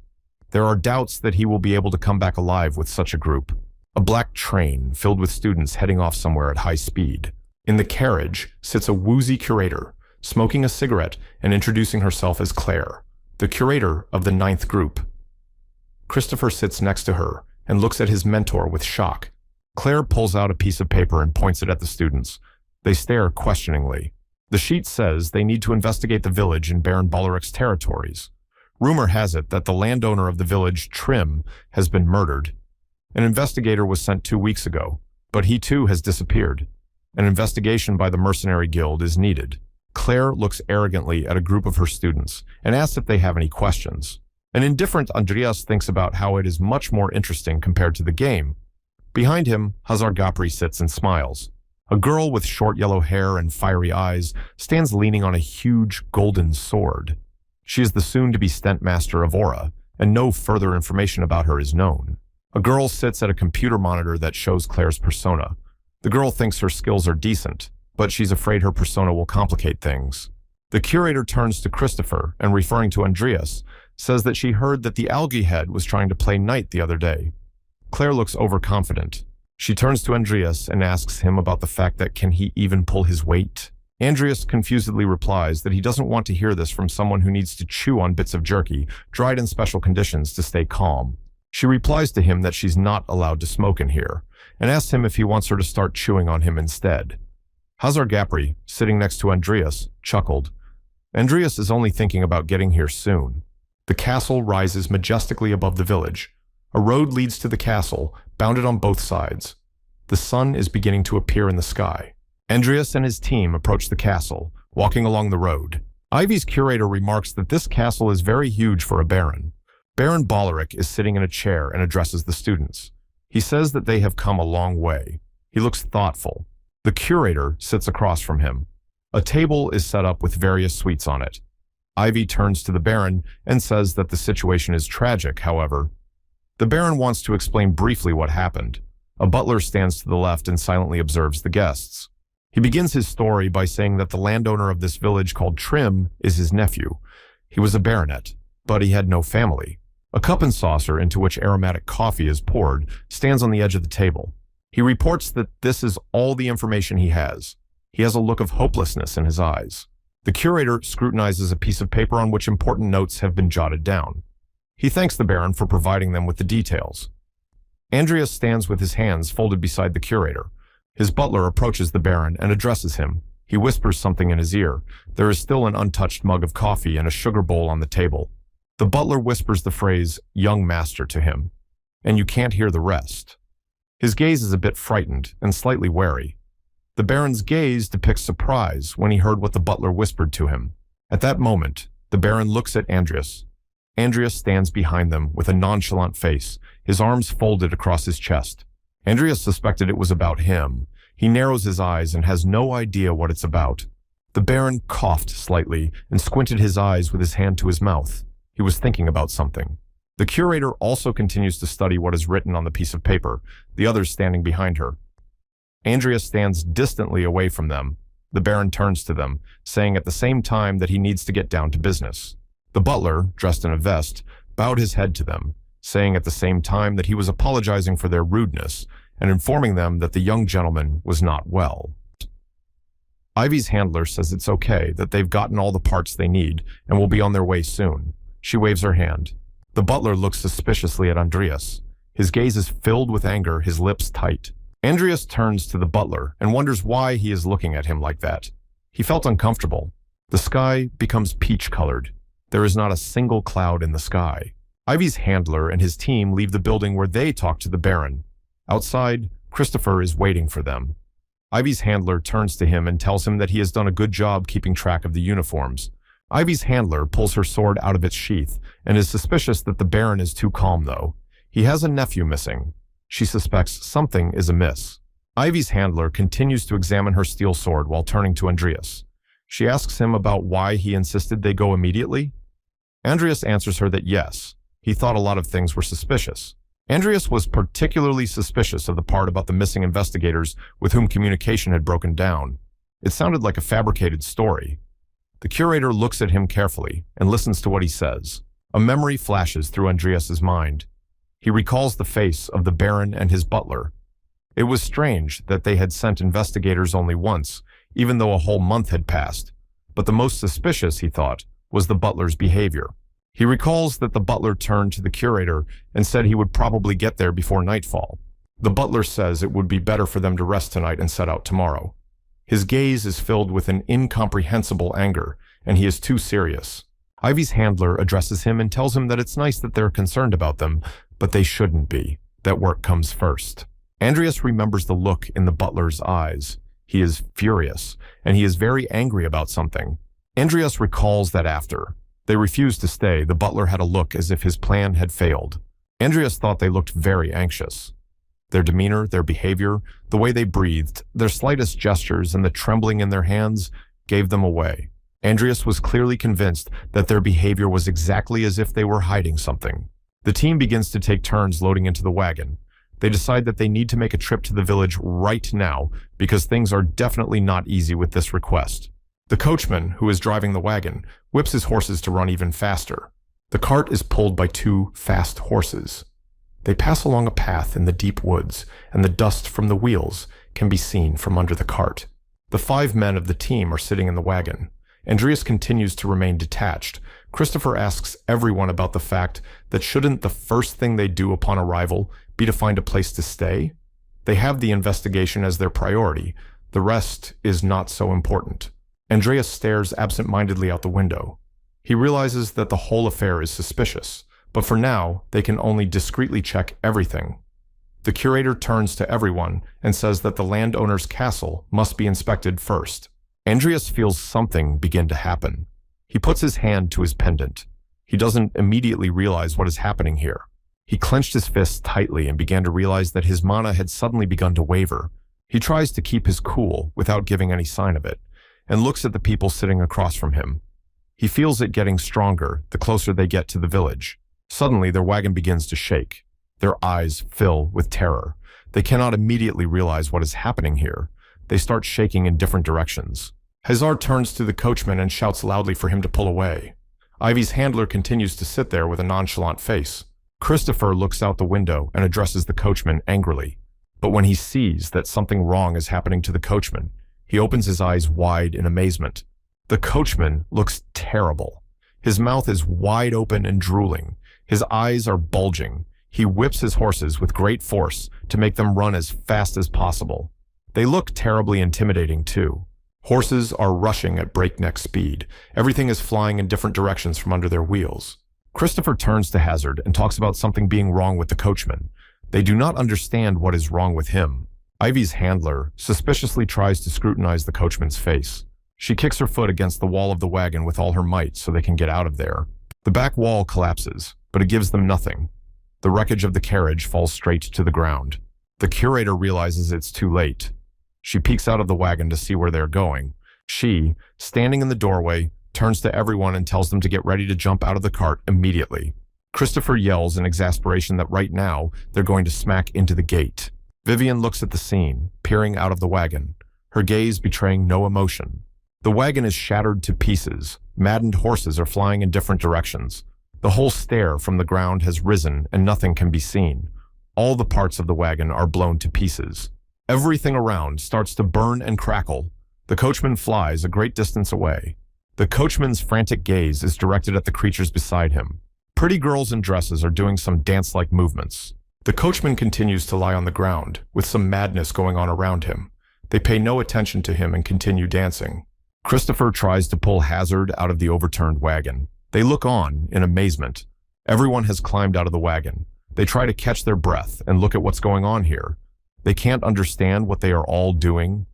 There are doubts that he will be able to come back alive with such a group. A black train filled with students heading off somewhere at high speed. In the carriage sits a woozy curator, smoking a cigarette and introducing herself as Claire, the curator of the 9th group. Christopher sits next to her and looks at his mentor with shock. Claire pulls out a piece of paper and points it at the students. They stare questioningly. The The sheet says they need to investigate the village in Baron Ballaric's territories. Rumor has it that the landowner of the village, Trim, has been murdered. An investigator was sent 2 weeks ago, but he too has disappeared. An investigation by the mercenary guild is needed. Claire looks arrogantly at a group of her students and asks if they have any questions. An indifferent Andreas thinks about how it is much more interesting compared to the game. Behind him, Hazar Gapri sits and smiles. A girl with short yellow hair and fiery eyes stands leaning on a huge golden sword. She is the soon-to-be stent master of Aura, and no further information about her is known. A girl sits at a computer monitor that shows Claire's persona. The girl thinks her skills are decent, but she's afraid her persona will complicate things. The curator turns to Christopher and, referring to Andreas, says that she heard that the algae head was trying to play knight the other day. Claire looks overconfident. She turns to Andreas and asks him about the fact that can he even pull his weight? Andreas confusedly replies that he doesn't want to hear this from someone who needs to chew on bits of jerky, dried in special conditions to stay calm. She replies to him that she's not allowed to smoke in here, and asks him if he wants her to start chewing on him instead. Hazar Gapri, sitting next to Andreas, chuckled. Andreas is only thinking about getting here soon. The castle rises majestically above the village. A road leads to the castle, bounded on both sides. The sun is beginning to appear in the sky. Andreas and his team approach the castle, walking along the road. Ivy's curator remarks that this castle is very huge for a baron. Baron Ballaric is sitting in a chair and addresses the students. He says that they have come a long way. He looks thoughtful. The curator sits across from him. A table is set up with various sweets on it. Ivy turns to the baron and says that the situation is tragic, however. The baron wants to explain briefly what happened. A butler stands to the left and silently observes the guests. He begins his story by saying that the landowner of this village called Trim is his nephew. He was a baronet, but he had no family. A cup and saucer into which aromatic coffee is poured stands on the edge of the table. He reports that this is all the information he has. He has a look of hopelessness in his eyes. The curator scrutinizes a piece of paper on which important notes have been jotted down. He thanks the baron for providing them with the details. Andreas stands with his hands folded beside the curator. His butler approaches the baron and addresses him. He whispers something in his ear. There is still an untouched mug of coffee and a sugar bowl on the table. The butler whispers the phrase, "young master," to him, and you can't hear the rest. His gaze is a bit frightened and slightly wary. The baron's gaze depicts surprise when he heard what the butler whispered to him. At that moment, the baron looks at Andreas. Andreas stands behind them with a nonchalant face, his arms folded across his chest. Andreas suspected it was about him. He narrows his eyes and has no idea what it's about. The baron coughed slightly and squinted his eyes with his hand to his mouth. He was thinking about something. The curator also continues to study what is written on the piece of paper, the others standing behind her. Andreas stands distantly away from them. The baron turns to them, saying at the same time that he needs to get down to business. The butler, dressed in a vest, bowed his head to them, saying at the same time that he was apologizing for their rudeness and informing them that the young gentleman was not well. Ivy's handler says it's okay, that they've gotten all the parts they need and will be on their way soon. She waves her hand. The butler looks suspiciously at Andreas. His gaze is filled with anger, his lips tight. Andreas turns to the butler and wonders why he is looking at him like that. He felt uncomfortable. The sky becomes peach-colored. There is not a single cloud in the sky. Ivy's handler and his team leave the building where they talk to the baron. Outside, Christopher is waiting for them. Ivy's handler turns to him and tells him that he has done a good job keeping track of the uniforms. Ivy's handler pulls her sword out of its sheath and is suspicious that the baron is too calm, though. He has a nephew missing. She suspects something is amiss. Ivy's handler continues to examine her steel sword while turning to Andreas. She asks him about why he insisted they go immediately. Andreas answers her that yes, he thought a lot of things were suspicious. Andreas was particularly suspicious of the part about the missing investigators with whom communication had broken down. It sounded like a fabricated story. The curator looks at him carefully and listens to what he says. A memory flashes through Andreas's mind. He recalls the face of the baron and his butler. It was strange that they had sent investigators only once, even though a whole month had passed. But the most suspicious, he thought, was the butler's behavior. He recalls that the butler turned to the curator and said he would probably get there before nightfall. The butler says it would be better for them to rest tonight and set out tomorrow. His gaze is filled with an incomprehensible anger, and he is too serious. Ivy's handler addresses him and tells him that it's nice that they're concerned about them, but they shouldn't be. That work comes first. Andreas remembers the look in the butler's eyes. He is furious, and he is very angry about something. Andreas recalls that after they refused to stay, the butler had a look as if his plan had failed. Andreas thought they looked very anxious. Their demeanor, their behavior, the way they breathed, their slightest gestures, and the trembling in their hands gave them away. Andreas was clearly convinced that their behavior was exactly as if they were hiding something. The team begins to take turns loading into the wagon. They decide that they need to make a trip to the village right now because things are definitely not easy with this request. The coachman, who is driving the wagon, whips his horses to run even faster. The cart is pulled by 2 fast horses. They pass along a path in the deep woods, and the dust from the wheels can be seen from under the cart. The 5 men of the team are sitting in the wagon. Andreas continues to remain detached. Christopher asks everyone about the fact that shouldn't the first thing they do upon arrival be to find a place to stay? They have the investigation as their priority. The rest is not so important. Andreas stares absent-mindedly out the window. He realizes that the whole affair is suspicious, but for now, they can only discreetly check everything. The curator turns to everyone and says that the landowner's castle must be inspected first. Andreas feels something begin to happen. He puts his hand to his pendant. He doesn't immediately realize what is happening here. He clenched his fists tightly and began to realize that his mana had suddenly begun to waver. He tries to keep his cool without giving any sign of it, and looks at the people sitting across from him. He feels it getting stronger the closer they get to the village. Suddenly, their wagon begins to shake. Their eyes fill with terror. They cannot immediately realize what is happening here. They start shaking in different directions. Hazar turns to the coachman and shouts loudly for him to pull away. Ivy's handler continues to sit there with a nonchalant face. Christopher looks out the window and addresses the coachman angrily. But when he sees that something wrong is happening to the coachman, he opens his eyes wide in amazement. The coachman looks terrible. His mouth is wide open and drooling. His eyes are bulging. He whips his horses with great force to make them run as fast as possible. They look terribly intimidating too. Horses are rushing at breakneck speed. Everything is flying in different directions from under their wheels. Christopher turns to Hazard and talks about something being wrong with the coachman. They do not understand what is wrong with him. Ivy's handler suspiciously tries to scrutinize the coachman's face. She kicks her foot against the wall of the wagon with all her might so they can get out of there. The back wall collapses, but it gives them nothing. The wreckage of the carriage falls straight to the ground. The curator realizes it's too late. She peeks out of the wagon to see where they're going. She, standing in the doorway, turns to everyone and tells them to get ready to jump out of the cart immediately. Christopher yells in exasperation that right now they're going to smack into the gate. Vivian looks at the scene, peering out of the wagon, her gaze betraying no emotion. The wagon is shattered to pieces. Maddened horses are flying in different directions. The whole stair from the ground has risen and nothing can be seen. All the parts of the wagon are blown to pieces. Everything around starts to burn and crackle. The coachman flies a great distance away. The coachman's frantic gaze is directed at the creatures beside him. Pretty girls in dresses are doing some dance-like movements. The coachman continues to lie on the ground, with some madness going on around him. They pay no attention to him and continue dancing. Christopher tries to pull Hazard out of the overturned wagon. They look on in amazement. Everyone has climbed out of the wagon. They try to catch their breath and look at what's going on here. They can't understand what they are all doing.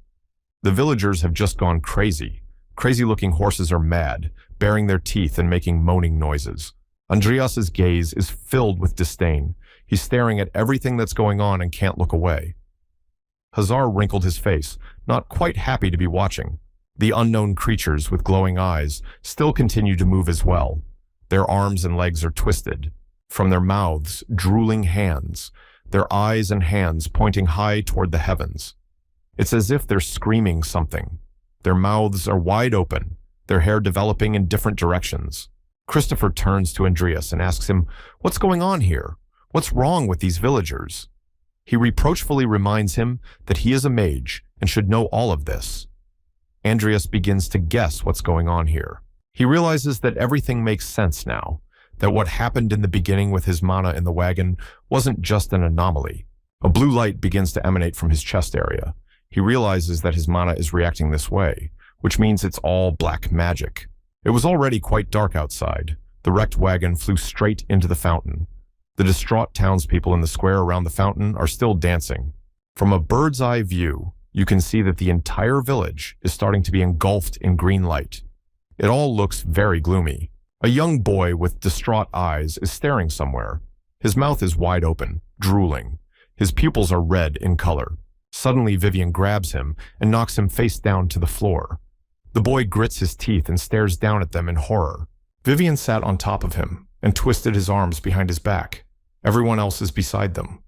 The villagers have just gone crazy. Crazy-looking horses are mad, baring their teeth and making moaning noises. Andreas's gaze is filled with disdain. He's staring at everything that's going on and can't look away. Hazar wrinkled his face, not quite happy to be watching. The unknown creatures with glowing eyes still continue to move as well. Their arms and legs are twisted. From their mouths, drooling hands, their eyes and hands pointing high toward the heavens. It's as if they're screaming something. Their mouths are wide open, their hair developing in different directions. Christopher turns to Andreas and asks him, "What's going on here? What's wrong with these villagers?" He reproachfully reminds him that he is a mage and should know all of this. Andreas begins to guess what's going on here. He realizes that everything makes sense now, that what happened in the beginning with his mana in the wagon wasn't just an anomaly. A blue light begins to emanate from his chest area. He realizes that his mana is reacting this way, which means it's all black magic. It was already quite dark outside. The wrecked wagon flew straight into the fountain. The distraught townspeople in the square around the fountain are still dancing. From a bird's eye view, you can see that the entire village is starting to be engulfed in green light. It all looks very gloomy. A young boy with distraught eyes is staring somewhere. His mouth is wide open, drooling. His pupils are red in color. Suddenly, Vivian grabs him and knocks him face down to the floor. The boy grits his teeth and stares down at them in horror. Vivian sat on top of him and twisted his arms behind his back. Everyone else is beside them.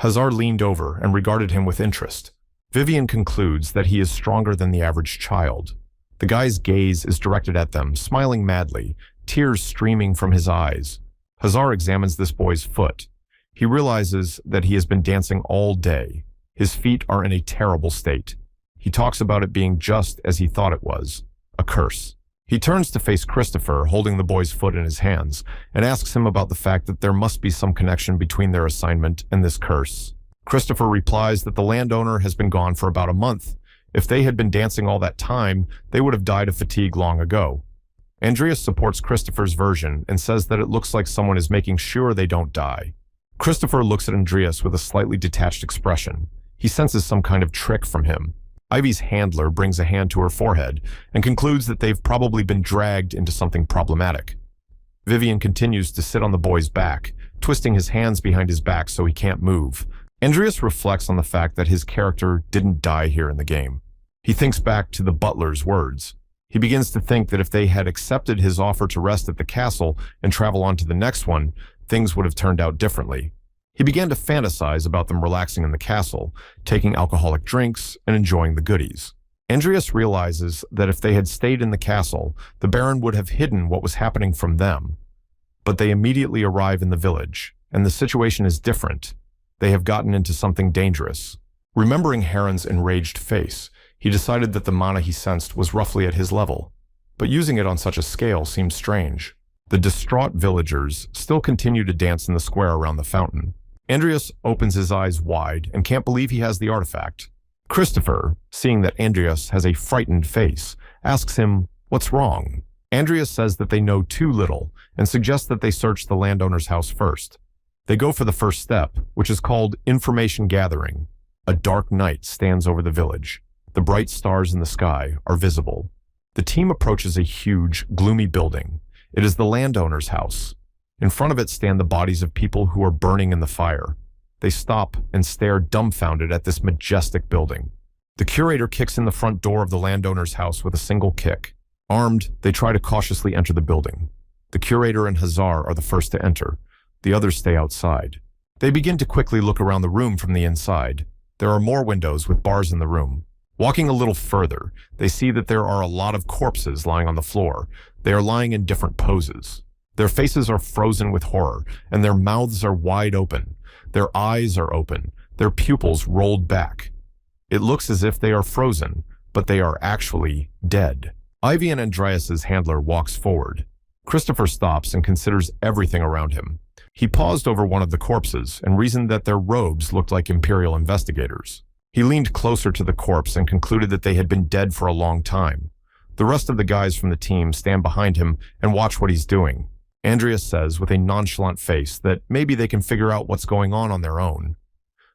Hazar leaned over and regarded him with interest. Vivian concludes that he is stronger than the average child. The guy's gaze is directed at them, smiling madly, tears streaming from his eyes. Hazar examines this boy's foot. He realizes that he has been dancing all day. His feet are in a terrible state. He talks about it being just as he thought it was, a curse. He turns to face Christopher, holding the boy's foot in his hands, and asks him about the fact that there must be some connection between their assignment and this curse. Christopher replies that the landowner has been gone for about a month. If they had been dancing all that time, they would have died of fatigue long ago. Andreas supports Christopher's version and says that it looks like someone is making sure they don't die. Christopher looks at Andreas with a slightly detached expression. He senses some kind of trick from him. Ivy's handler brings a hand to her forehead and concludes that they've probably been dragged into something problematic. Vivian continues to sit on the boy's back, twisting his hands behind his back so he can't move. Andreas reflects on the fact that his character didn't die here in the game. He thinks back to the butler's words. He begins to think that if they had accepted his offer to rest at the castle and travel on to the next one, things would have turned out differently. He began to fantasize about them relaxing in the castle, taking alcoholic drinks, and enjoying the goodies. Andreas realizes that if they had stayed in the castle, the Baron would have hidden what was happening from them. But they immediately arrive in the village, and the situation is different. They have gotten into something dangerous. Remembering Heron's enraged face, he decided that the mana he sensed was roughly at his level, but using it on such a scale seemed strange. The distraught villagers still continue to dance in the square around the fountain. Andreas opens his eyes wide and can't believe he has the artifact. Christopher, seeing that Andreas has a frightened face, asks him, "What's wrong?" Andreas says that they know too little and suggests that they search the landowner's house first. They go for the first step, which is called information gathering. A dark night stands over the village. The bright stars in the sky are visible. The team approaches a huge, gloomy building. It is the landowner's house. In front of it stand the bodies of people who are burning in the fire. They stop and stare dumbfounded at this majestic building. The curator kicks in the front door of the landowner's house with a single kick. Armed, they try to cautiously enter the building. The curator and Hazar are the first to enter. The others stay outside. They begin to quickly look around the room from the inside. There are more windows with bars in the room. Walking a little further, they see that there are a lot of corpses lying on the floor. They are lying in different poses. Their faces are frozen with horror, and their mouths are wide open. Their eyes are open, their pupils rolled back. It looks as if they are frozen, but they are actually dead. Ivy and Andreas's handler walks forward. Christopher stops and considers everything around him. He paused over one of the corpses and reasoned that their robes looked like Imperial investigators. He leaned closer to the corpse and concluded that they had been dead for a long time. The rest of the guys from the team stand behind him and watch what he's doing. Andreas says with a nonchalant face that maybe they can figure out what's going on their own.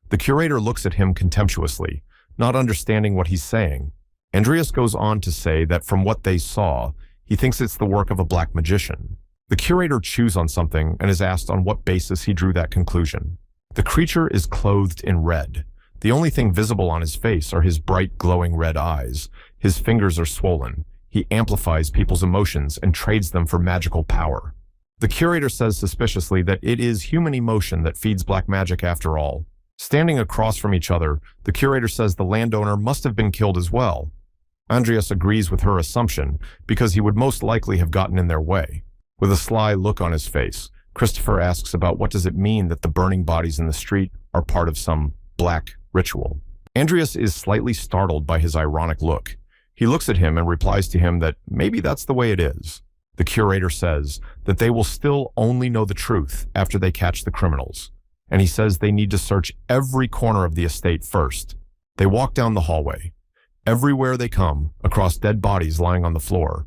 The curator looks at him contemptuously, not understanding what he's saying. Andreas goes on to say that from what they saw, he thinks it's the work of a black magician. The curator chews on something and is asked on what basis he drew that conclusion. The creature is clothed in red. The only thing visible on his face are his bright, glowing red eyes. His fingers are swollen. He amplifies people's emotions and trades them for magical power. The curator says suspiciously that it is human emotion that feeds black magic after all. Standing across from each other, the curator says the landowner must have been killed as well. Andreas agrees with her assumption because he would most likely have gotten in their way. With a sly look on his face, Christopher asks about what does it mean that the burning bodies in the street are part of some black ritual. Andreas is slightly startled by his ironic look. He looks at him and replies to him that maybe that's the way it is. The curator says that they will still only know the truth after they catch the criminals, and he says they need to search every corner of the estate first. They walk down the hallway. Everywhere they come, across dead bodies lying on the floor,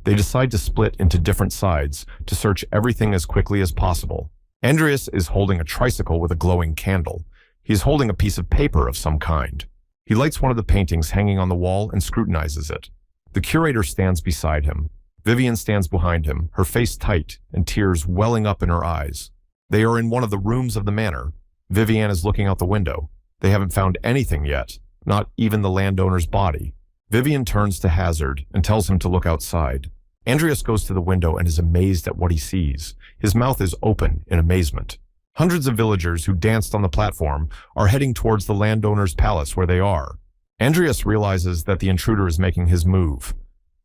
they decide to split into different sides to search everything as quickly as possible. Andreas is holding a tricycle with a glowing candle. He is holding a piece of paper of some kind. He lights one of the paintings hanging on the wall and scrutinizes it. The curator stands beside him. Vivian stands behind him, her face tight and tears welling up in her eyes. They are in one of the rooms of the manor. Vivian is looking out the window. They haven't found anything yet, not even the landowner's body. Vivian turns to Hazard and tells him to look outside. Andreas goes to the window and is amazed at what he sees. His mouth is open in amazement. Hundreds of villagers who danced on the platform are heading towards the landowner's palace where they are. Andreas realizes that the intruder is making his move.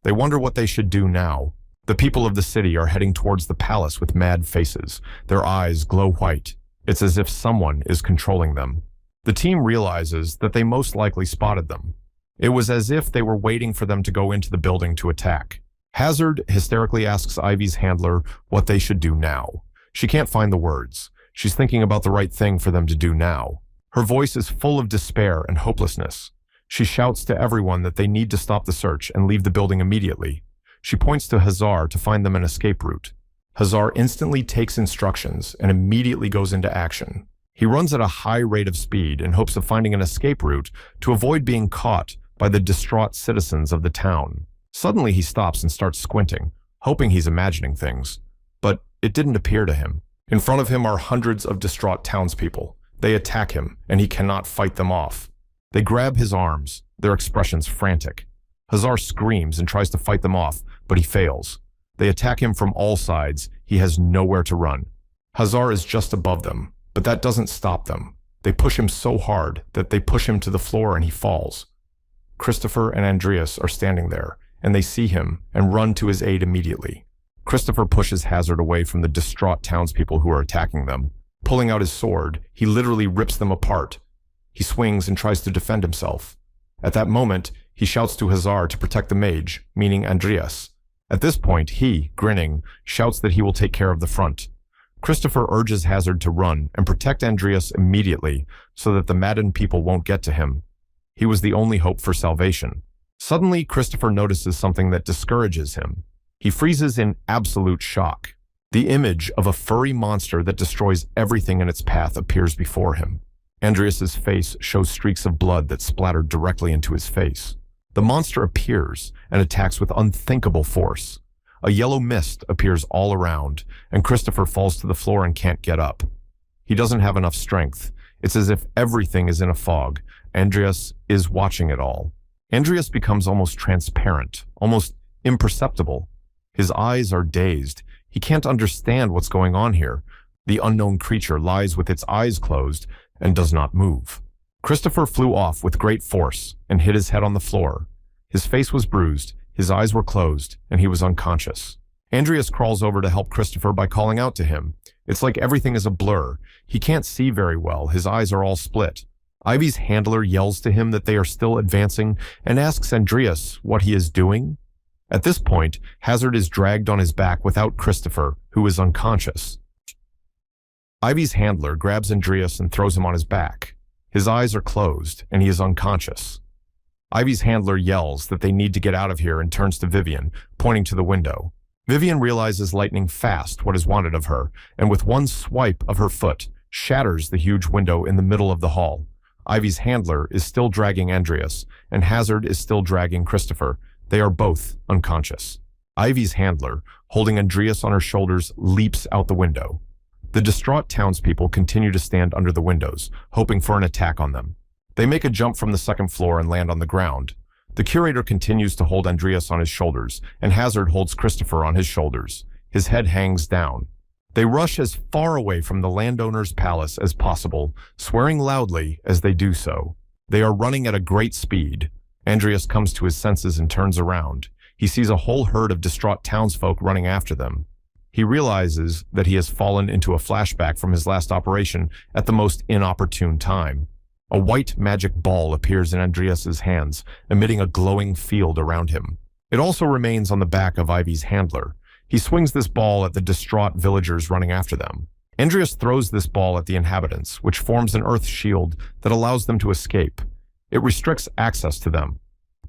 They wonder what they should do now. The people of the city are heading towards the palace with mad faces. Their eyes glow white. It's as if someone is controlling them. The team realizes that they most likely spotted them. It was as if they were waiting for them to go into the building to attack. Hazard hysterically asks Ivy's handler what they should do now. She can't find the words. She's thinking about the right thing for them to do now. Her voice is full of despair and hopelessness. She shouts to everyone that they need to stop the search and leave the building immediately. She points to Hazar to find them an escape route. Hazar instantly takes instructions and immediately goes into action. He runs at a high rate of speed in hopes of finding an escape route to avoid being caught by the distraught citizens of the town. Suddenly he stops and starts squinting, hoping he's imagining things. But it didn't appear to him. In front of him are hundreds of distraught townspeople. They attack him, and he cannot fight them off. They grab his arms, their expressions frantic. Hazar screams and tries to fight them off, but he fails. They attack him from all sides. He has nowhere to run. Hazar is just above them, but that doesn't stop them. They push him so hard that they push him to the floor and he falls. Christopher and Andreas are standing there, and they see him and run to his aid immediately. Christopher pushes Hazard away from the distraught townspeople who are attacking them. Pulling out his sword, he literally rips them apart. He swings and tries to defend himself. At that moment, he shouts to Hazard to protect the mage, meaning Andreas. At this point, he, grinning, shouts that he will take care of the front. Christopher urges Hazard to run and protect Andreas immediately so that the maddened people won't get to him. He was the only hope for salvation. Suddenly, Christopher notices something that discourages him. He freezes in absolute shock. The image of a furry monster that destroys everything in its path appears before him. Andreas's face shows streaks of blood that splattered directly into his face. The monster appears and attacks with unthinkable force. A yellow mist appears all around, and Christopher falls to the floor and can't get up. He doesn't have enough strength. It's as if everything is in a fog. Andreas is watching it all. Andreas becomes almost transparent, almost imperceptible. His eyes are dazed. He can't understand what's going on here. The unknown creature lies with its eyes closed and does not move. Christopher flew off with great force and hit his head on the floor. His face was bruised, his eyes were closed, and he was unconscious. Andreas crawls over to help Christopher by calling out to him. It's like everything is a blur. He can't see very well. His eyes are all split. Ivy's handler yells to him that they are still advancing and asks Andreas what he is doing. At this point, Hazard is dragged on his back without Christopher, who is unconscious. Ivy's handler grabs Andreas and throws him on his back. His eyes are closed, and he is unconscious. Ivy's handler yells that they need to get out of here and turns to Vivian, pointing to the window. Vivian realizes lightning fast what is wanted of her, and with one swipe of her foot, shatters the huge window in the middle of the hall. Ivy's handler is still dragging Andreas, and Hazard is still dragging Christopher. They are both unconscious. Ivy's handler, holding Andreas on her shoulders, leaps out the window. The distraught townspeople continue to stand under the windows, hoping for an attack on them. They make a jump from the second floor and land on the ground. The curator continues to hold Andreas on his shoulders, and Hazard holds Christopher on his shoulders. His head hangs down. They rush as far away from the landowner's palace as possible, swearing loudly as they do so. They are running at a great speed. Andreas comes to his senses and turns around. He sees a whole herd of distraught townsfolk running after them. He realizes that he has fallen into a flashback from his last operation at the most inopportune time. A white magic ball appears in Andreas's hands, emitting a glowing field around him. It also remains on the back of Ivy's handler. He swings this ball at the distraught villagers running after them. Andreas throws this ball at the inhabitants, which forms an earth shield that allows them to escape. It restricts access to them.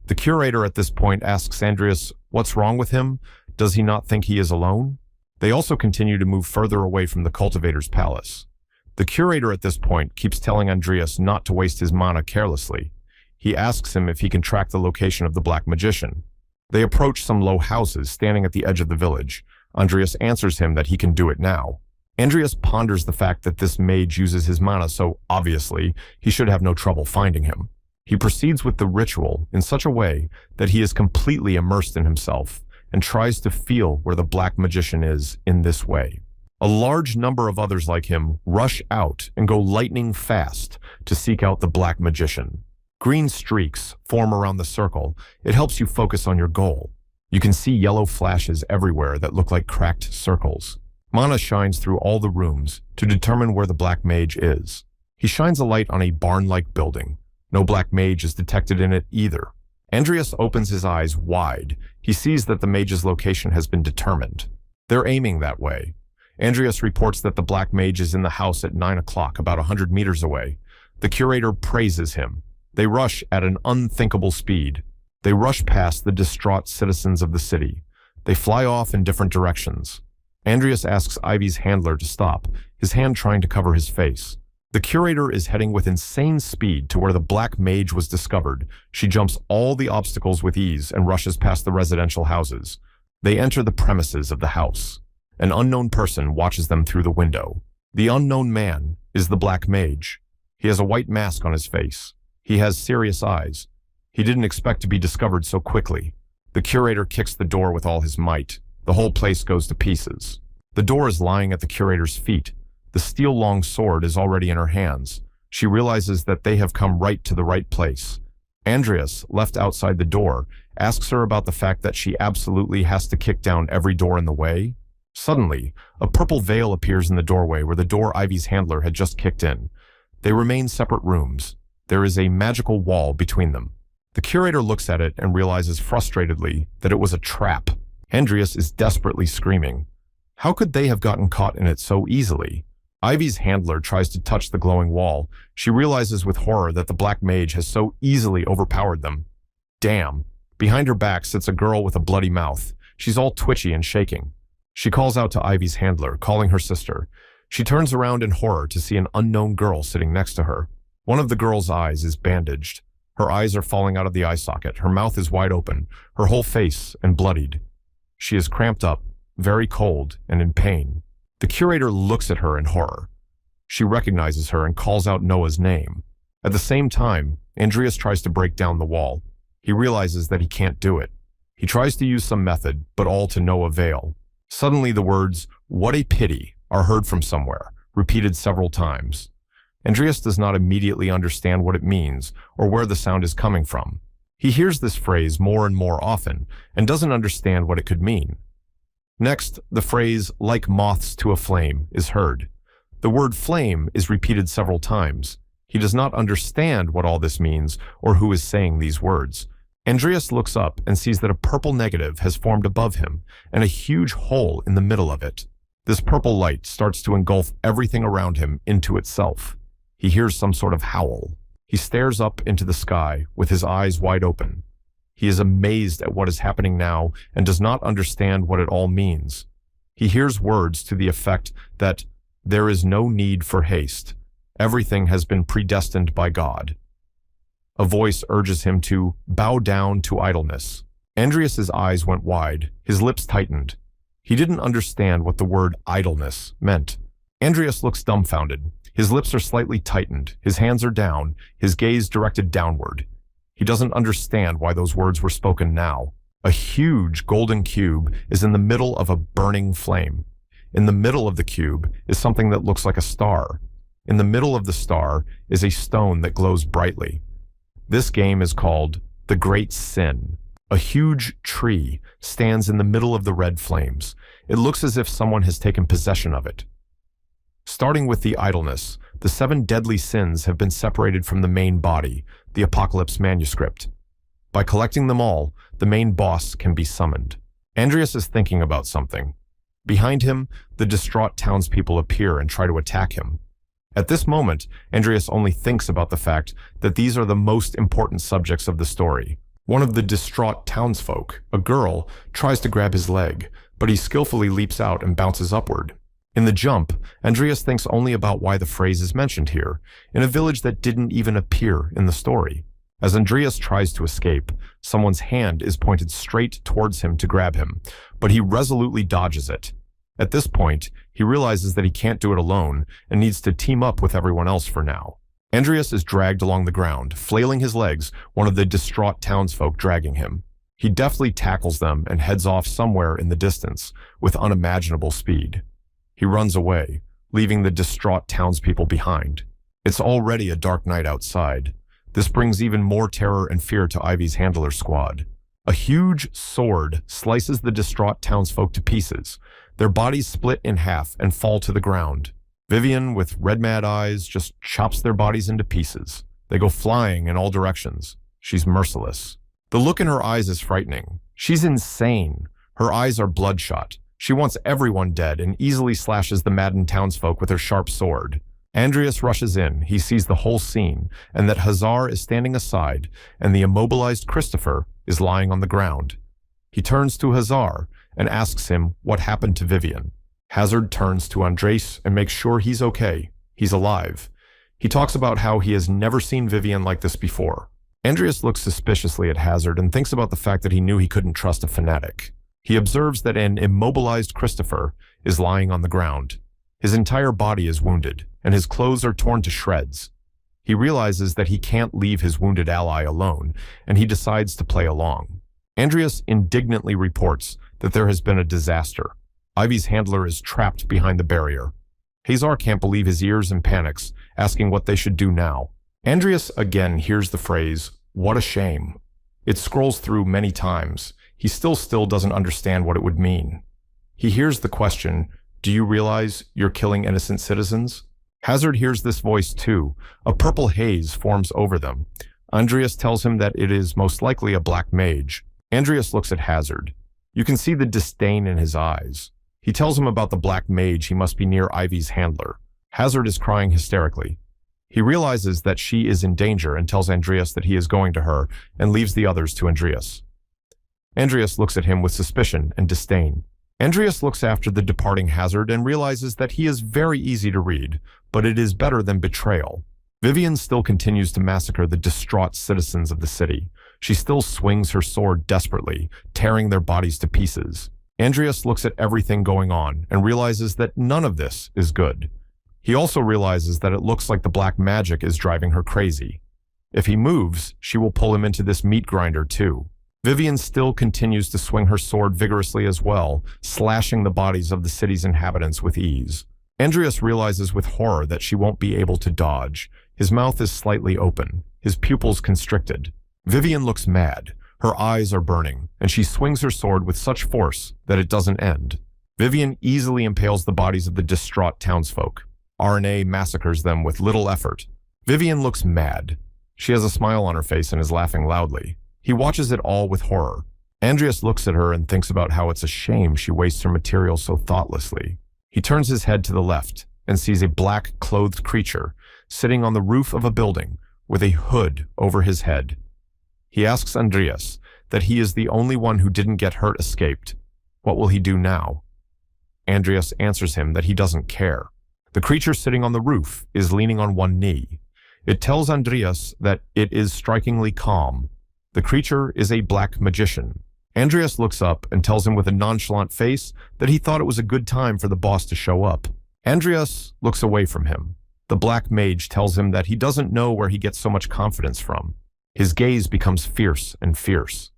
The curator at this point asks Andreas what's wrong with him. Does he not think he is alone? They also continue to move further away from the cultivator's palace. The curator at this point keeps telling Andreas not to waste his mana carelessly. He asks him if he can track the location of the black magician. They approach some low houses standing at the edge of the village. Andreas answers him that he can do it now. Andreas ponders the fact that this mage uses his mana, so obviously he should have no trouble finding him. He proceeds with the ritual in such a way that he is completely immersed in himself and tries to feel where the black magician is in this way. A large number of others like him rush out and go lightning fast to seek out the black magician. Green streaks form around the circle. It helps you focus on your goal. You can see yellow flashes everywhere that look like cracked circles. Mana shines through all the rooms to determine where the black mage is. He shines a light on a barn-like building. No black mage is detected in it either. Andreas opens his eyes wide. He sees that the mage's location has been determined. They're aiming that way. Andreas reports that the black mage is in the house at 9 o'clock, about 100 meters away. The curator praises him. They rush at an unthinkable speed. They rush past the distraught citizens of the city. They fly off in different directions. Andreas asks Ivy's handler to stop, his hand trying to cover his face. The curator is heading with insane speed to where the black mage was discovered. She jumps all the obstacles with ease and rushes past the residential houses. They enter the premises of the house. An unknown person watches them through the window. The unknown man is the black mage. He has a white mask on his face. He has serious eyes. He didn't expect to be discovered so quickly. The curator kicks the door with all his might. The whole place goes to pieces. The door is lying at the curator's feet. The steel-long sword is already in her hands. She realizes that they have come right to the right place. Andreas, left outside the door, asks her about the fact that she absolutely has to kick down every door in the way. Suddenly, a purple veil appears in the doorway where the door Ivy's handler had just kicked in. They remain separate rooms. There is a magical wall between them. The curator looks at it and realizes frustratedly that it was a trap. Andreas is desperately screaming. How could they have gotten caught in it so easily? Ivy's handler tries to touch the glowing wall. She realizes with horror that the black mage has so easily overpowered them. Damn. Behind her back sits a girl with a bloody mouth. She's all twitchy and shaking. She calls out to Ivy's handler, calling her sister. She turns around in horror to see an unknown girl sitting next to her. One of the girl's eyes is bandaged. Her eyes are falling out of the eye socket. Her mouth is wide open, her whole face and bloodied. She is cramped up, very cold and in pain. The curator looks at her in horror. She recognizes her and calls out Noah's name. At the same time, Andreas tries to break down the wall. He realizes that he can't do it. He tries to use some method, but all to no avail. Suddenly the words, "What a pity," are heard from somewhere, repeated several times. Andreas does not immediately understand what it means or where the sound is coming from. He hears this phrase more and more often and doesn't understand what it could mean. Next, the phrase, "like moths to a flame," is heard. The word flame is repeated several times. He does not understand what all this means or who is saying these words. Andreas looks up and sees that a purple negative has formed above him and a huge hole in the middle of it. This purple light starts to engulf everything around him into itself. He hears some sort of howl. He stares up into the sky with his eyes wide open. He is amazed at what is happening now and does not understand what it all means. He hears words to the effect that there is no need for haste. Everything has been predestined by God. A voice urges him to bow down to idleness. Andreas's eyes went wide, his lips tightened. He didn't understand what the word idleness meant. Andreas looks dumbfounded. His lips are slightly tightened, his hands are down, his gaze directed downward. He doesn't understand why those words were spoken now. A huge golden cube is in the middle of a burning flame. In the middle of the cube is something that looks like a star. In the middle of the star is a stone that glows brightly. This game is called The Great Sin. A huge tree stands in the middle of the red flames. It looks as if someone has taken possession of it. Starting with the idleness, the 7 deadly sins have been separated from the main body, the Apocalypse manuscript. By collecting them all, the main boss can be summoned. Andreas is thinking about something. Behind him, the distraught townspeople appear and try to attack him. At this moment, Andreas only thinks about the fact that these are the most important subjects of the story. One of the distraught townsfolk, a girl, tries to grab his leg, but he skillfully leaps out and bounces upward. In the jump, Andreas thinks only about why the phrase is mentioned here, in a village that didn't even appear in the story. As Andreas tries to escape, someone's hand is pointed straight towards him to grab him, but he resolutely dodges it. At this point, he realizes that he can't do it alone and needs to team up with everyone else for now. Andreas is dragged along the ground, flailing his legs, one of the distraught townsfolk dragging him. He deftly tackles them and heads off somewhere in the distance with unimaginable speed. He runs away, leaving the distraught townspeople behind. It's already a dark night outside. This brings even more terror and fear to Ivy's handler squad. A huge sword slices the distraught townsfolk to pieces. Their bodies split in half and fall to the ground. Vivian, with red mad eyes, just chops their bodies into pieces. They go flying in all directions. She's merciless. The look in her eyes is frightening. She's insane. Her eyes are bloodshot. She wants everyone dead and easily slashes the maddened townsfolk with her sharp sword. Andreas rushes in. He sees the whole scene, and that Hazar is standing aside, and the immobilized Christopher is lying on the ground. He turns to Hazar and asks him what happened to Vivian. Hazard turns to Andres and makes sure he's okay. He's alive. He talks about how he has never seen Vivian like this before. Andreas looks suspiciously at Hazard and thinks about the fact that he knew he couldn't trust a fanatic. He observes that an immobilized Christopher is lying on the ground. His entire body is wounded, and his clothes are torn to shreds. He realizes that he can't leave his wounded ally alone, and he decides to play along. Andreas indignantly reports that there has been a disaster. Ivy's handler is trapped behind the barrier. Hazar can't believe his ears and panics, asking what they should do now. Andreas again hears the phrase, "What a shame." It scrolls through many times. He still doesn't understand what it would mean. He hears the question, "Do you realize you're killing innocent citizens?" Hazard hears this voice too. A purple haze forms over them. Andreas tells him that it is most likely a black mage. Andreas looks at Hazard. You can see the disdain in his eyes. He tells him about the black mage he must be near Ivy's handler. Hazard is crying hysterically. He realizes that she is in danger and tells Andreas that he is going to her and leaves the others to Andreas. Andreas looks at him with suspicion and disdain. Andreas looks after the departing Hazard and realizes that he is very easy to read, but it is better than betrayal. Vivian still continues to massacre the distraught citizens of the city. She still swings her sword desperately, tearing their bodies to pieces. Andreas looks at everything going on and realizes that none of this is good. He also realizes that it looks like the black magic is driving her crazy. If he moves, she will pull him into this meat grinder too. Vivian still continues to swing her sword vigorously as well, slashing the bodies of the city's inhabitants with ease. Andreas realizes with horror that she won't be able to dodge. His mouth is slightly open, his pupils constricted. Vivian looks mad. Her eyes are burning, and she swings her sword with such force that it doesn't end. Vivian easily impales the bodies of the distraught townsfolk. RNA massacres them with little effort. Vivian looks mad. She has a smile on her face and is laughing loudly. He watches it all with horror. Andreas looks at her and thinks about how it's a shame she wastes her material so thoughtlessly. He turns his head to the left and sees a black-clothed creature sitting on the roof of a building with a hood over his head. He asks Andreas that he is the only one who didn't get hurt escaped. What will he do now? Andreas answers him that he doesn't care. The creature sitting on the roof is leaning on one knee. It tells Andreas that it is strikingly calm. The creature is a black magician. Andreas looks up and tells him with a nonchalant face that he thought it was a good time for the boss to show up. Andreas looks away from him. The black mage tells him that he doesn't know where he gets so much confidence from. His gaze becomes fierce and fierce.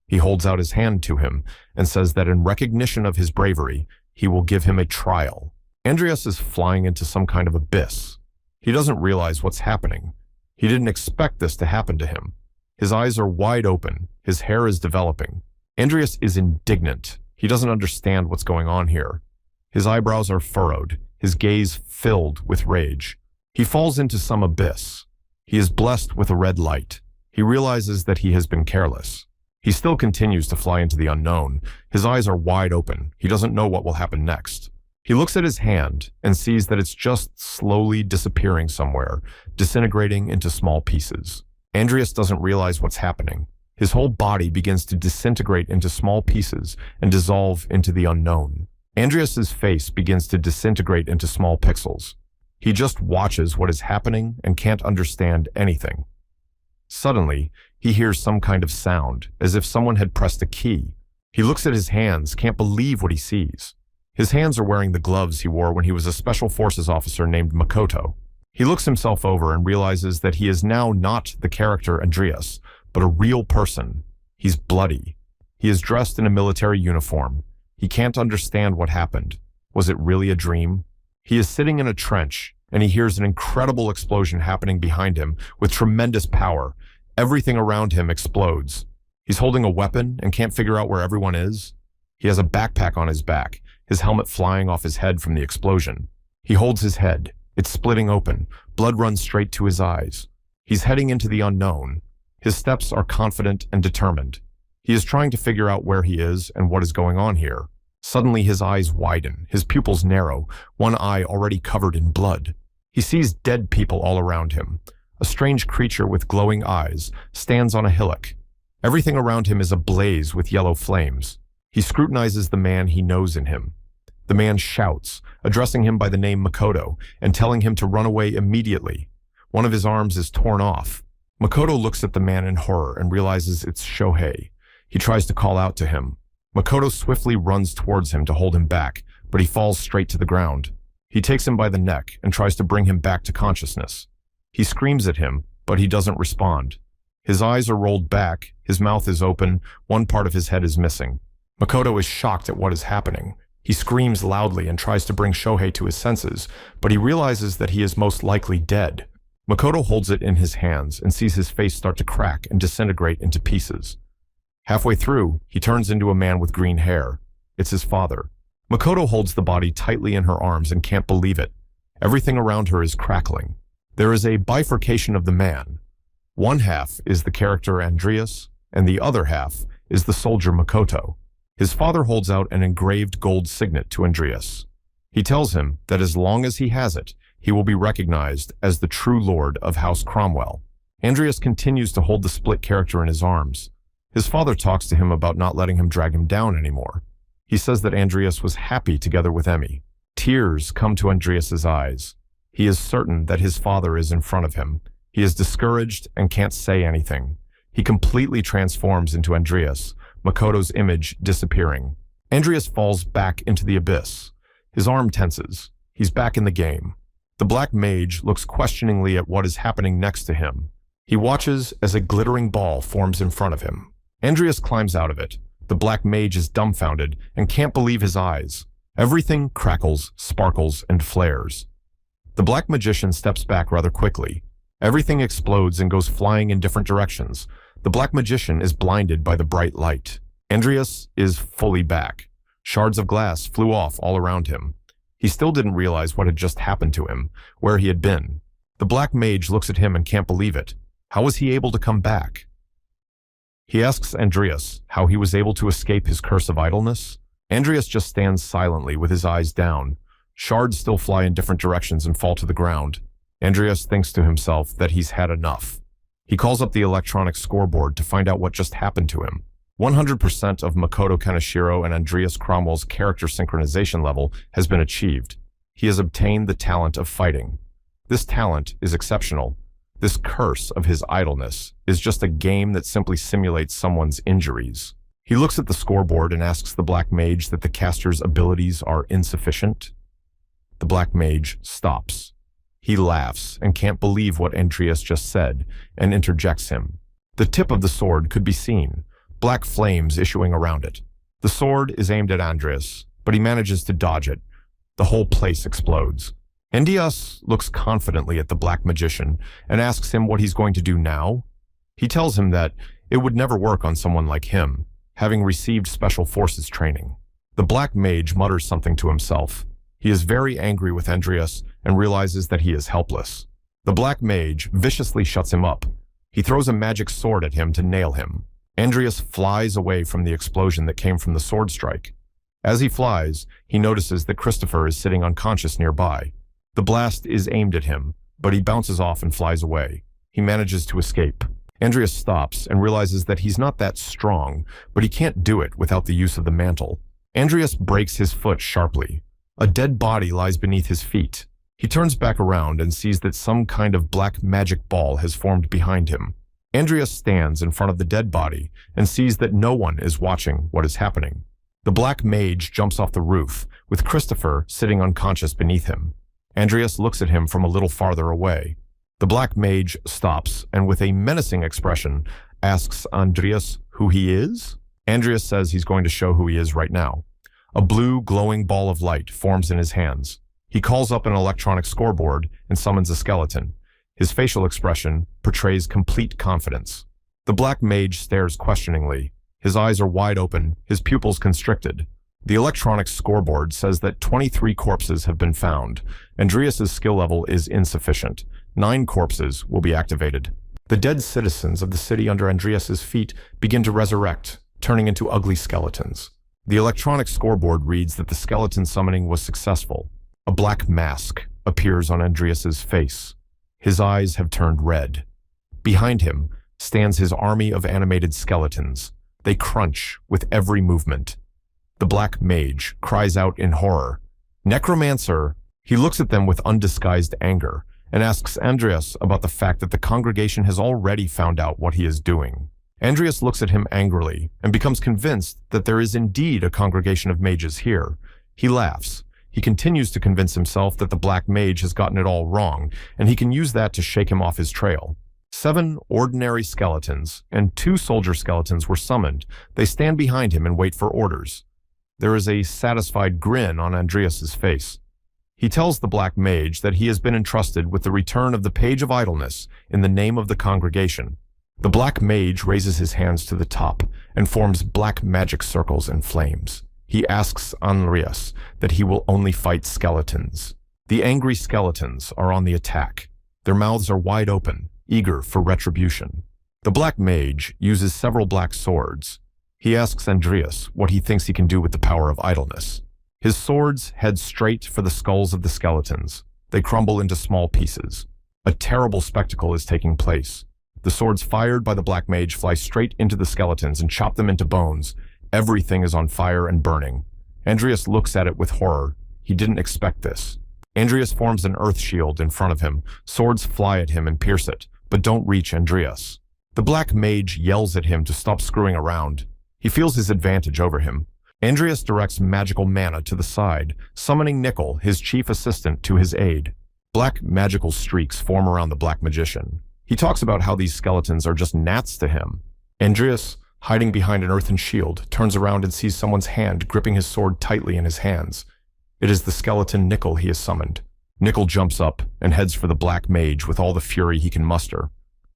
He holds out his hand to him and says that in recognition of his bravery, he will give him a trial. Andreas is flying into some kind of abyss. He doesn't realize what's happening. He didn't expect this to happen to him. His eyes are wide open. His hair is developing. Andreas is indignant. He doesn't understand what's going on here. His eyebrows are furrowed, his gaze filled with rage. He falls into some abyss. He is blessed with a red light. He realizes that he has been careless. He still continues to fly into the unknown. His eyes are wide open. He doesn't know what will happen next. He looks at his hand and sees that it's just slowly disappearing somewhere, disintegrating into small pieces. Andreas doesn't realize what's happening. His whole body begins to disintegrate into small pieces and dissolve into the unknown. Andreas's face begins to disintegrate into small pixels. He just watches what is happening and can't understand anything. Suddenly, he hears some kind of sound, as if someone had pressed a key. He looks at his hands, can't believe what he sees. His hands are wearing the gloves he wore when he was a special forces officer named Makoto. He looks himself over and realizes that he is now not the character Andreas, but a real person. He's bloody. He is dressed in a military uniform. He can't understand what happened. Was it really a dream? He is sitting in a trench, and he hears an incredible explosion happening behind him with tremendous power. Everything around him explodes. He's holding a weapon and can't figure out where everyone is. He has a backpack on his back, his helmet flying off his head from the explosion. He holds his head. It's splitting open. Blood runs straight to his eyes. He's heading into the unknown. His steps are confident and determined. He is trying to figure out where he is and what is going on here. Suddenly his eyes widen, his pupils narrow, one eye already covered in blood. He sees dead people all around him. A strange creature with glowing eyes stands on a hillock. Everything around him is ablaze with yellow flames. He scrutinizes the man he knows in him. The man shouts, addressing him by the name Makoto, and telling him to run away immediately. One of his arms is torn off. Makoto looks at the man in horror and realizes it's Shohei. He tries to call out to him. Makoto swiftly runs towards him to hold him back, but he falls straight to the ground. He takes him by the neck and tries to bring him back to consciousness. He screams at him, but he doesn't respond. His eyes are rolled back, his mouth is open, one part of his head is missing. Makoto is shocked at what is happening. He screams loudly and tries to bring Shohei to his senses, but he realizes that he is most likely dead. Makoto holds it in his hands and sees his face start to crack and disintegrate into pieces. Halfway through, he turns into a man with green hair. It's his father. Makoto holds the body tightly in her arms and can't believe it. Everything around her is crackling. There is a bifurcation of the man. One half is the character Andreas, and the other half is the soldier Makoto. His father holds out an engraved gold signet to Andreas. He tells him that as long as he has it, he will be recognized as the true lord of House Cromwell. Andreas continues to hold the split character in his arms. His father talks to him about not letting him drag him down anymore. He says that Andreas was happy together with Emmy. Tears come to Andreas's eyes. He is certain that his father is in front of him. He is discouraged and can't say anything. He completely transforms into Andreas, Makoto's image disappearing. Andreas falls back into the abyss. His arm tenses. He's back in the game. The black mage looks questioningly at what is happening next to him. He watches as a glittering ball forms in front of him. Andreas climbs out of it. The black mage is dumbfounded and can't believe his eyes. Everything crackles, sparkles, and flares. The black magician steps back rather quickly. Everything explodes and goes flying in different directions. The black magician is blinded by the bright light. Andreas is fully back. Shards of glass flew off all around him. He still didn't realize what had just happened to him, where he had been. The black mage looks at him and can't believe it. How was he able to come back? He asks Andreas how he was able to escape his curse of idleness. Andreas just stands silently with his eyes down. Shards still fly in different directions and fall to the ground. Andreas thinks to himself that he's had enough. He calls up the electronic scoreboard to find out what just happened to him. 100% of Makoto Kaneshiro and Andreas Cromwell's character synchronization level has been achieved. He has obtained the talent of fighting. This talent is exceptional. This curse of his idleness is just a game that simply simulates someone's injuries. He looks at the scoreboard and asks the black mage that the caster's abilities are insufficient. The black mage stops. He laughs and can't believe what Andreas just said and interjects him. The tip of the sword could be seen, black flames issuing around it. The sword is aimed at Andreas, but he manages to dodge it. The whole place explodes. Andreas looks confidently at the black magician and asks him what he's going to do now. He tells him that it would never work on someone like him, having received special forces training. The black mage mutters something to himself. He is very angry with Andreas and realizes that he is helpless. The black mage viciously shuts him up. He throws a magic sword at him to nail him. Andreas flies away from the explosion that came from the sword strike. As he flies, he notices that Christopher is sitting unconscious nearby. The blast is aimed at him, but he bounces off and flies away. He manages to escape. Andreas stops and realizes that he's not that strong, but he can't do it without the use of the mantle. Andreas breaks his foot sharply. A dead body lies beneath his feet. He turns back around and sees that some kind of black magic ball has formed behind him. Andreas stands in front of the dead body and sees that no one is watching what is happening. The black mage jumps off the roof, with Christopher sitting unconscious beneath him. Andreas looks at him from a little farther away. The black mage stops and with a menacing expression asks Andreas who he is. Andreas says he's going to show who he is right now. A blue glowing ball of light forms in his hands. He calls up an electronic scoreboard and summons a skeleton. His facial expression portrays complete confidence. The black mage stares questioningly. His eyes are wide open, his pupils constricted. The electronic scoreboard says that 23 corpses have been found. Andreas's skill level is insufficient. 9 corpses will be activated. The dead citizens of the city under Andreas's feet begin to resurrect, turning into ugly skeletons. The electronic scoreboard reads that the skeleton summoning was successful. A black mask appears on Andreas's face. His eyes have turned red. Behind him stands his army of animated skeletons. They crunch with every movement. The black mage cries out in horror, "Necromancer!" He looks at them with undisguised anger and asks Andreas about the fact that the congregation has already found out what he is doing. Andreas looks at him angrily and becomes convinced that there is indeed a congregation of mages here. He laughs. He continues to convince himself that the black mage has gotten it all wrong, and he can use that to shake him off his trail. 7 ordinary skeletons and 2 soldier skeletons were summoned. They stand behind him and wait for orders. There is a satisfied grin on Andreas's face. He tells the black mage that he has been entrusted with the return of the Page of Idleness in the name of the congregation. The black mage raises his hands to the top and forms black magic circles and flames. He asks Andreas that he will only fight skeletons. The angry skeletons are on the attack. Their mouths are wide open, eager for retribution. The black mage uses several black swords. He asks Andreas what he thinks he can do with the power of idleness. His swords head straight for the skulls of the skeletons. They crumble into small pieces. A terrible spectacle is taking place. The swords fired by the black mage fly straight into the skeletons and chop them into bones. Everything is on fire and burning. Andreas looks at it with horror. He didn't expect this. Andreas forms an earth shield in front of him. Swords fly at him and pierce it, but don't reach Andreas. The black mage yells at him to stop screwing around. He feels his advantage over him. Andreas directs magical mana to the side, summoning Nickel, his chief assistant, to his aid. Black magical streaks form around the black magician. He talks about how these skeletons are just gnats to him. Andreas, hiding behind an earthen shield, turns around and sees someone's hand gripping his sword tightly in his hands. It is the skeleton Nickel he has summoned. Nickel jumps up and heads for the black mage with all the fury he can muster.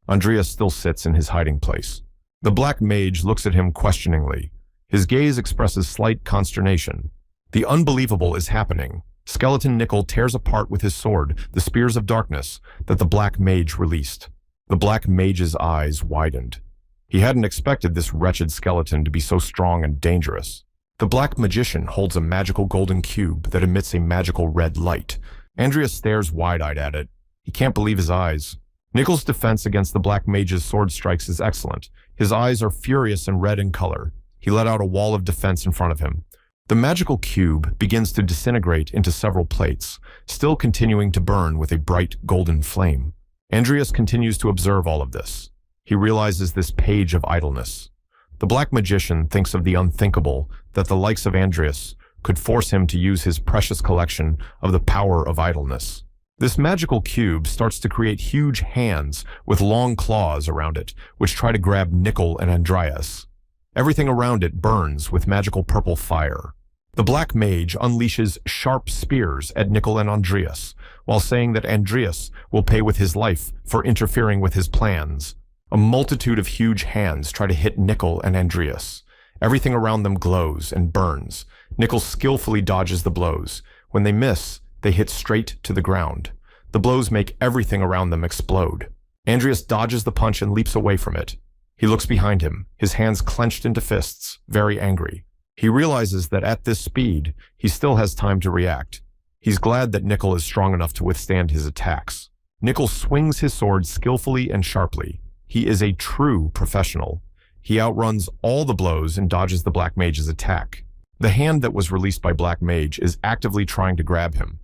Andreas still sits in his hiding place. The black mage looks at him questioningly. His gaze expresses slight consternation. The unbelievable is happening. Skeleton Nickel tears apart with his sword the spears of darkness that the black mage released. The black mage's eyes widened. He hadn't expected this wretched skeleton to be so strong and dangerous. The black magician holds a magical golden cube that emits a magical red light. Andreas stares wide-eyed at it. He can't believe his eyes. Nickel's defense against the black mage's sword strikes is excellent. His eyes are furious and red in color. He let out a wall of defense in front of him. The magical cube begins to disintegrate into several plates, still continuing to burn with a bright golden flame. Andreas continues to observe all of this. He realizes this page of idleness. The black magician thinks of the unthinkable, that the likes of Andreas could force him to use his precious collection of the power of idleness. This magical cube starts to create huge hands with long claws around it, which try to grab Nickel and Andreas. Everything around it burns with magical purple fire. The black mage unleashes sharp spears at Nickel and Andreas, while saying that Andreas will pay with his life for interfering with his plans. A multitude of huge hands try to hit Nickel and Andreas. Everything around them glows and burns. Nickel skillfully dodges the blows. When they miss, they hit straight to the ground. The blows make everything around them explode. Andreas dodges the punch and leaps away from it. He looks behind him, his hands clenched into fists, very angry. He realizes that at this speed, he still has time to react. He's glad that Nickel is strong enough to withstand his attacks. Nickel swings his sword skillfully and sharply. He is a true professional. He outruns all the blows and dodges the Black Mage's attack. The hand that was released by Black Mage is actively trying to grab him.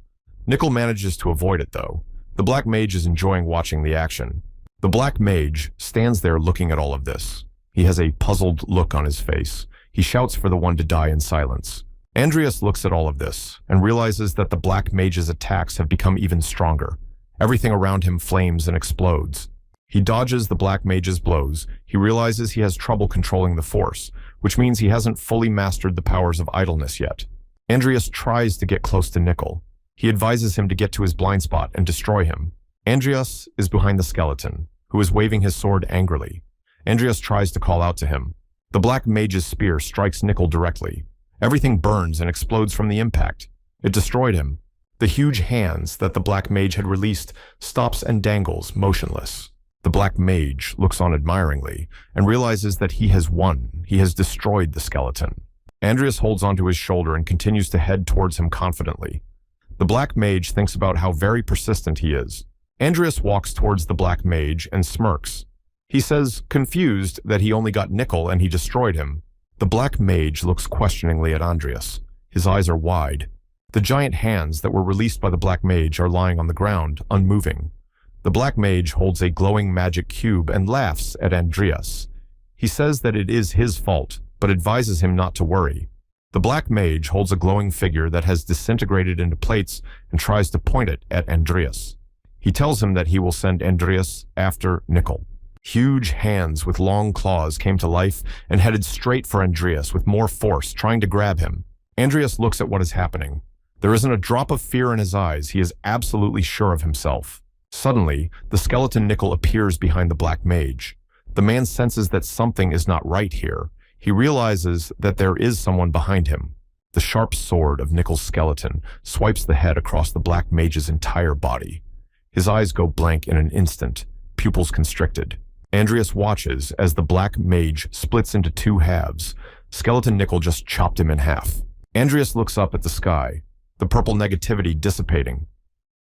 Nickel manages to avoid it, though. The Black Mage is enjoying watching the action. The Black Mage stands there looking at all of this. He has a puzzled look on his face. He shouts for the one to die in silence. Andreas looks at all of this and realizes that the Black Mage's attacks have become even stronger. Everything around him flames and explodes. He dodges the Black Mage's blows. He realizes he has trouble controlling the force, which means he hasn't fully mastered the powers of idleness yet. Andreas tries to get close to Nickel. He advises him to get to his blind spot and destroy him. Andreas is behind the skeleton, who is waving his sword angrily. Andreas tries to call out to him. The Black Mage's spear strikes Nickel directly. Everything burns and explodes from the impact. It destroyed him. The huge hands that the Black Mage had released stops and dangles, motionless. The Black Mage looks on admiringly and realizes that he has won. He has destroyed the skeleton. Andreas holds onto his shoulder and continues to head towards him confidently. The Black Mage thinks about how very persistent he is. Andreas walks towards the Black Mage and smirks. He says, confused, that he only got Nickel and he destroyed him. The Black Mage looks questioningly at Andreas. His eyes are wide. The giant hands that were released by the Black Mage are lying on the ground, unmoving. The Black Mage holds a glowing magic cube and laughs at Andreas. He says that it is his fault, but advises him not to worry. The Black Mage holds a glowing figure that has disintegrated into plates and tries to point it at Andreas. He tells him that he will send Andreas after Nickel. Huge hands with long claws came to life and headed straight for Andreas with more force, trying to grab him. Andreas looks at what is happening. There isn't a drop of fear in his eyes. He is absolutely sure of himself. Suddenly, the skeleton Nickel appears behind the Black Mage. The man senses that something is not right here. He realizes that there is someone behind him. The sharp sword of Nickel's skeleton swipes the head across the Black Mage's entire body. His eyes go blank in an instant, pupils constricted. Andreas watches as the Black Mage splits into two halves. Skeleton Nickel just chopped him in half. Andreas looks up at the sky, the purple negativity dissipating.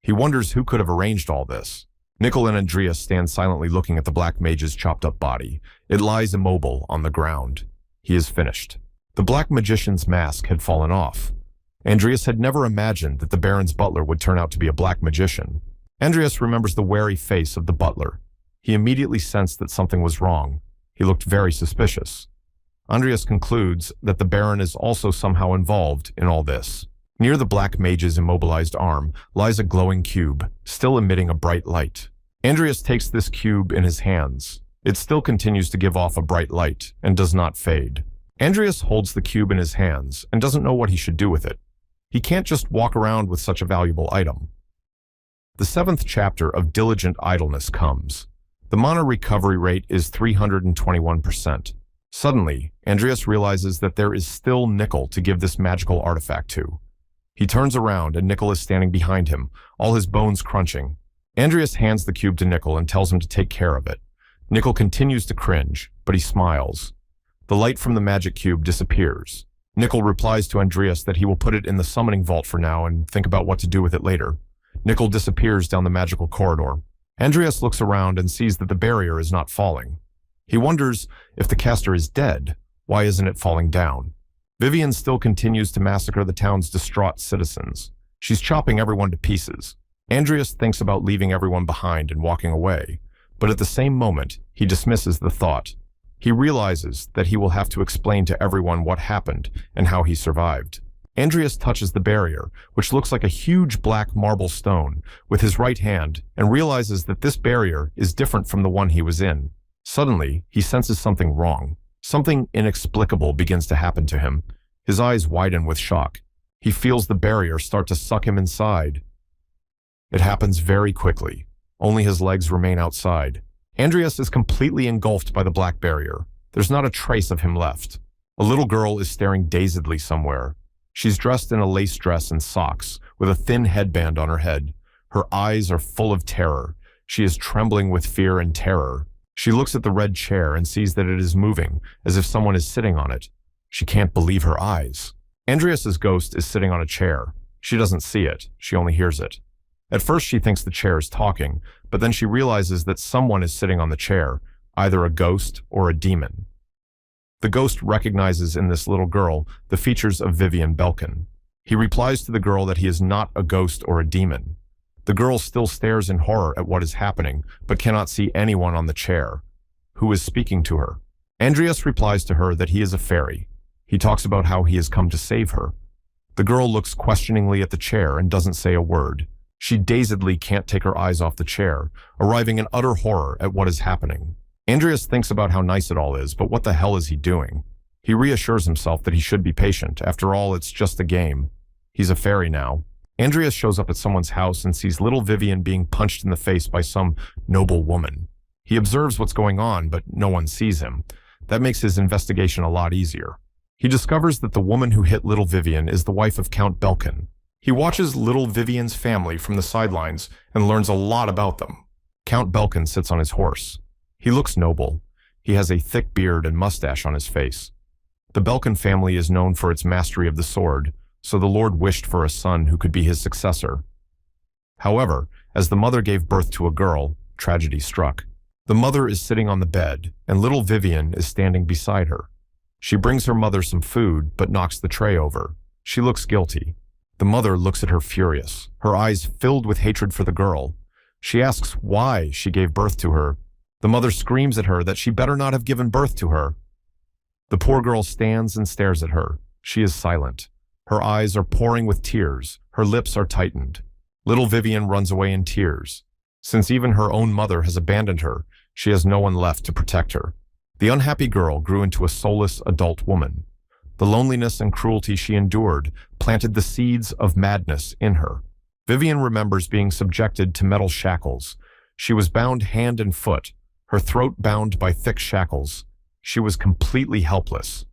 He wonders who could have arranged all this. Nickel and Andreas stand silently looking at the Black Mage's chopped-up body. It lies immobile on the ground. He is finished. The Black Magician's mask had fallen off. Andreas had never imagined that the Baron's butler would turn out to be a Black Magician. Andreas remembers the wary face of the butler. He immediately sensed that something was wrong. He looked very suspicious. Andreas concludes that the Baron is also somehow involved in all this. Near the Black Mage's immobilized arm lies a glowing cube, still emitting a bright light. Andreas takes this cube in his hands. It still continues to give off a bright light and does not fade. Andreas holds the cube in his hands and doesn't know what he should do with it. He can't just walk around with such a valuable item. The 7th chapter of Diligent Idleness comes. The mana recovery rate is 321%. Suddenly, Andreas realizes that there is still Nickel to give this magical artifact to. He turns around and Nickel is standing behind him, all his bones crunching. Andreas hands the cube to Nickel and tells him to take care of it. Nickel continues to cringe, but he smiles. The light from the magic cube disappears. Nickel replies to Andreas that he will put it in the summoning vault for now and think about what to do with it later. Nickel disappears down the magical corridor. Andreas looks around and sees that the barrier is not falling. He wonders if the caster is dead. Why isn't it falling down? Vivian still continues to massacre the town's distraught citizens. She's chopping everyone to pieces. Andreas thinks about leaving everyone behind and walking away, but at the same moment, he dismisses the thought. He realizes that he will have to explain to everyone what happened and how he survived. Andreas touches the barrier, which looks like a huge black marble stone, with his right hand, and realizes that this barrier is different from the one he was in. Suddenly, he senses something wrong. Something inexplicable begins to happen to him. His eyes widen with shock. He feels the barrier start to suck him inside. It happens very quickly. Only his legs remain outside. Andreas is completely engulfed by the black barrier. There's not a trace of him left. A little girl is staring dazedly somewhere. She's dressed in a lace dress and socks, with a thin headband on her head. Her eyes are full of terror. She is trembling with fear and terror. She looks at the red chair and sees that it is moving, as if someone is sitting on it. She can't believe her eyes. Andreas's ghost is sitting on a chair. She doesn't see it, she only hears it. At first she thinks the chair is talking, but then she realizes that someone is sitting on the chair, either a ghost or a demon. The ghost recognizes in this little girl the features of Vivian Belkin. He replies to the girl that he is not a ghost or a demon. The girl still stares in horror at what is happening, but cannot see anyone on the chair. Who is speaking to her? Andreas replies to her that he is a fairy. He talks about how he has come to save her. The girl looks questioningly at the chair and doesn't say a word. She dazedly can't take her eyes off the chair, arriving in utter horror at what is happening. Andreas thinks about how nice it all is, but what the hell is he doing? He reassures himself that he should be patient. After all, it's just a game. He's a fairy now. Andreas shows up at someone's house and sees little Vivian being punched in the face by some noble woman. He observes what's going on, but no one sees him. That makes his investigation a lot easier. He discovers that the woman who hit little Vivian is the wife of Count Belkin. He watches little Vivian's family from the sidelines and learns a lot about them. Count Belkin sits on his horse. He looks noble. He has a thick beard and mustache on his face. The Belkin family is known for its mastery of the sword, so the Lord wished for a son who could be his successor. However, as the mother gave birth to a girl, tragedy struck. The mother is sitting on the bed, and little Vivian is standing beside her. She brings her mother some food, but knocks the tray over. She looks guilty. The mother looks at her furious, her eyes filled with hatred for the girl. She asks why she gave birth to her. The mother screams at her that she better not have given birth to her. The poor girl stands and stares at her. She is silent. Her eyes are pouring with tears. Her lips are tightened. Little Vivian runs away in tears. Since even her own mother has abandoned her, she has no one left to protect her. The unhappy girl grew into a soulless adult woman. The loneliness and cruelty she endured planted the seeds of madness in her. Vivian remembers being subjected to metal shackles. She was bound hand and foot, her throat bound by thick shackles. She was completely helpless.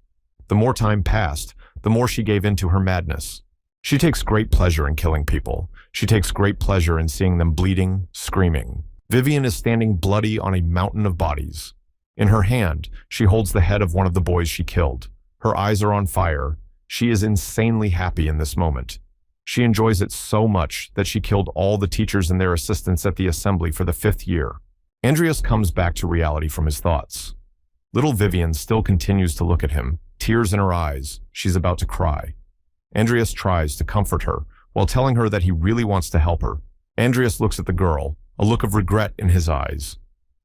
The more time passed, the more she gave in to her madness. She takes great pleasure in killing people. She takes great pleasure in seeing them bleeding, screaming. Vivian is standing bloody on a mountain of bodies. In her hand, she holds the head of one of the boys she killed. Her eyes are on fire. She is insanely happy in this moment. She enjoys it so much that she killed all the teachers and their assistants at the assembly for the 5th year. Andreas comes back to reality from his thoughts. Little Vivian still continues to look at him, tears in her eyes. She's about to cry. Andreas tries to comfort her while telling her that he really wants to help her. Andreas looks at the girl, a look of regret in his eyes.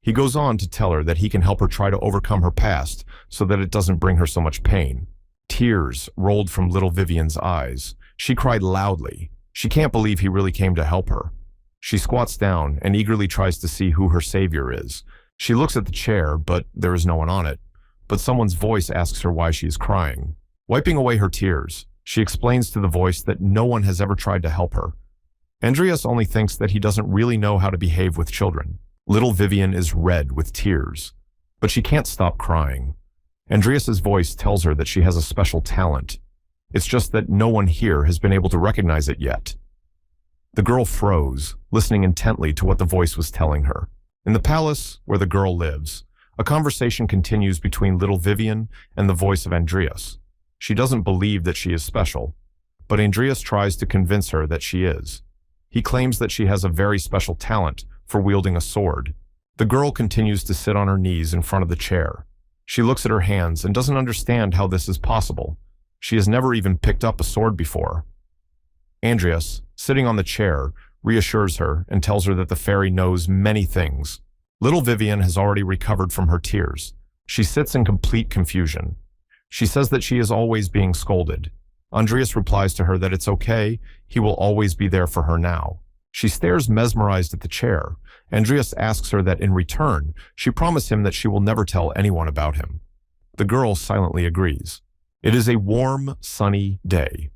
He goes on to tell her that he can help her try to overcome her past so that it doesn't bring her so much pain. Tears rolled from little Vivian's eyes. She cried loudly. She can't believe he really came to help her. She squats down and eagerly tries to see who her savior is. She looks at the chair, but there is no one on it. But someone's voice asks her why she is crying. Wiping away her tears, she explains to the voice that no one has ever tried to help her. Andreas only thinks that he doesn't really know how to behave with children. Little Vivian is red with tears, but she can't stop crying. Andreas's voice tells her that she has a special talent. It's just that no one here has been able to recognize it yet. The girl froze, listening intently to what the voice was telling her. In the palace where the girl lives, a conversation continues between little Vivian and the voice of Andreas. She doesn't believe that she is special, but Andreas tries to convince her that she is. He claims that she has a very special talent for wielding a sword. The girl continues to sit on her knees in front of the chair. She looks at her hands and doesn't understand how this is possible. She has never even picked up a sword before. Andreas, sitting on the chair, reassures her and tells her that the fairy knows many things. Little Vivian has already recovered from her tears. She sits in complete confusion. She says that she is always being scolded. Andreas replies to her that it's okay, he will always be there for her now. She stares mesmerized at the chair. Andreas asks her that in return, she promised him that she will never tell anyone about him. The girl silently agrees. It is a warm, sunny day.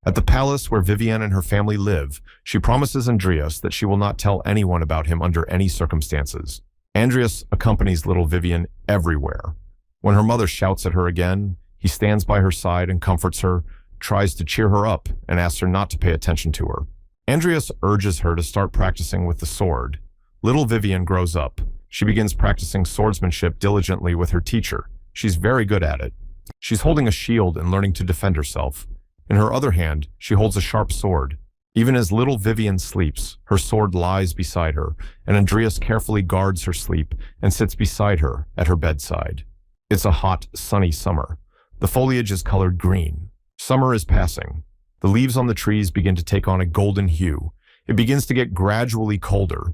At the palace where Vivian and her family live, she promises Andreas that she will not tell anyone about him under any circumstances. Andreas accompanies little Vivian everywhere. When her mother shouts at her again, he stands by her side and comforts her, tries to cheer her up, and asks her not to pay attention to her. Andreas urges her to start practicing with the sword. Little Vivian grows up. She begins practicing swordsmanship diligently with her teacher. She's very good at it. She's holding a shield and learning to defend herself. In her other hand, she holds a sharp sword. Even as little Vivian sleeps, her sword lies beside her, and Andreas carefully guards her sleep and sits beside her at her bedside. It's a hot, sunny summer. The foliage is colored green. Summer is passing. The leaves on the trees begin to take on a golden hue. It begins to get gradually colder.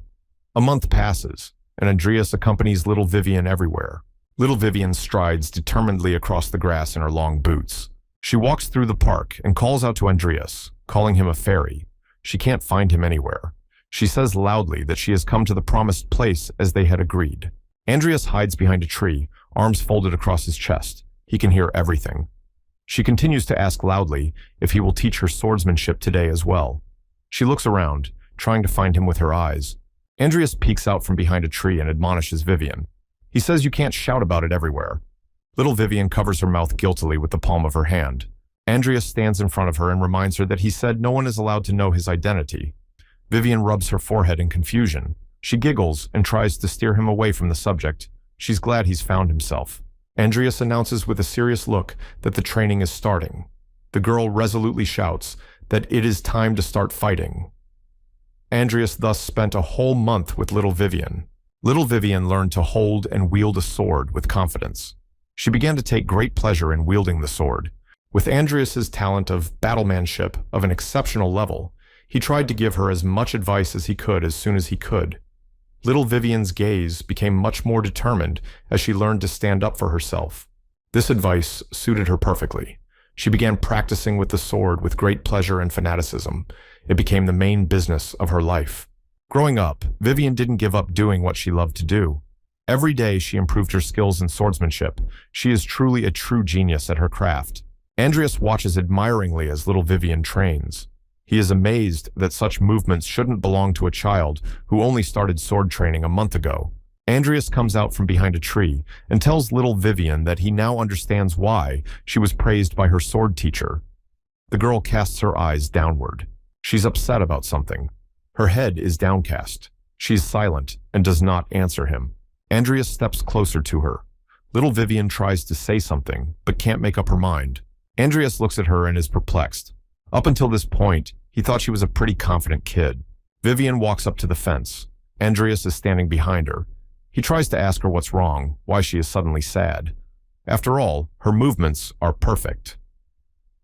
A month passes, and Andreas accompanies little Vivian everywhere. Little Vivian strides determinedly across the grass in her long boots. She walks through the park and calls out to Andreas, calling him a fairy. She can't find him anywhere. She says loudly that she has come to the promised place as they had agreed. Andreas hides behind a tree, arms folded across his chest. He can hear everything. She continues to ask loudly if he will teach her swordsmanship today as well. She looks around, trying to find him with her eyes. Andreas peeks out from behind a tree and admonishes Vivian. He says you can't shout about it everywhere. Little Vivian covers her mouth guiltily with the palm of her hand. Andreas stands in front of her and reminds her that he said no one is allowed to know his identity. Vivian rubs her forehead in confusion. She giggles and tries to steer him away from the subject. She's glad he's found himself. Andreas announces with a serious look that the training is starting. The girl resolutely shouts that it is time to start fighting. Andreas thus spent a whole month with little Vivian. Little Vivian learned to hold and wield a sword with confidence. She began to take great pleasure in wielding the sword. With Andreas's talent of battlemanship of an exceptional level, he tried to give her as much advice as he could as soon as he could. Little Vivian's gaze became much more determined as she learned to stand up for herself. This advice suited her perfectly. She began practicing with the sword with great pleasure and fanaticism. It became the main business of her life. Growing up, Vivian didn't give up doing what she loved to do. Every day she improved her skills in swordsmanship. She is truly a true genius at her craft. Andreas watches admiringly as little Vivian trains. He is amazed that such movements shouldn't belong to a child who only started sword training a month ago. Andreas comes out from behind a tree and tells little Vivian that he now understands why she was praised by her sword teacher. The girl casts her eyes downward. She's upset about something. Her head is downcast. She's silent and does not answer him. Andreas steps closer to her. Little Vivian tries to say something, but can't make up her mind. Andreas looks at her and is perplexed. Up until this point, he thought she was a pretty confident kid. Vivian walks up to the fence. Andreas is standing behind her. He tries to ask her what's wrong, why she is suddenly sad. After all, her movements are perfect.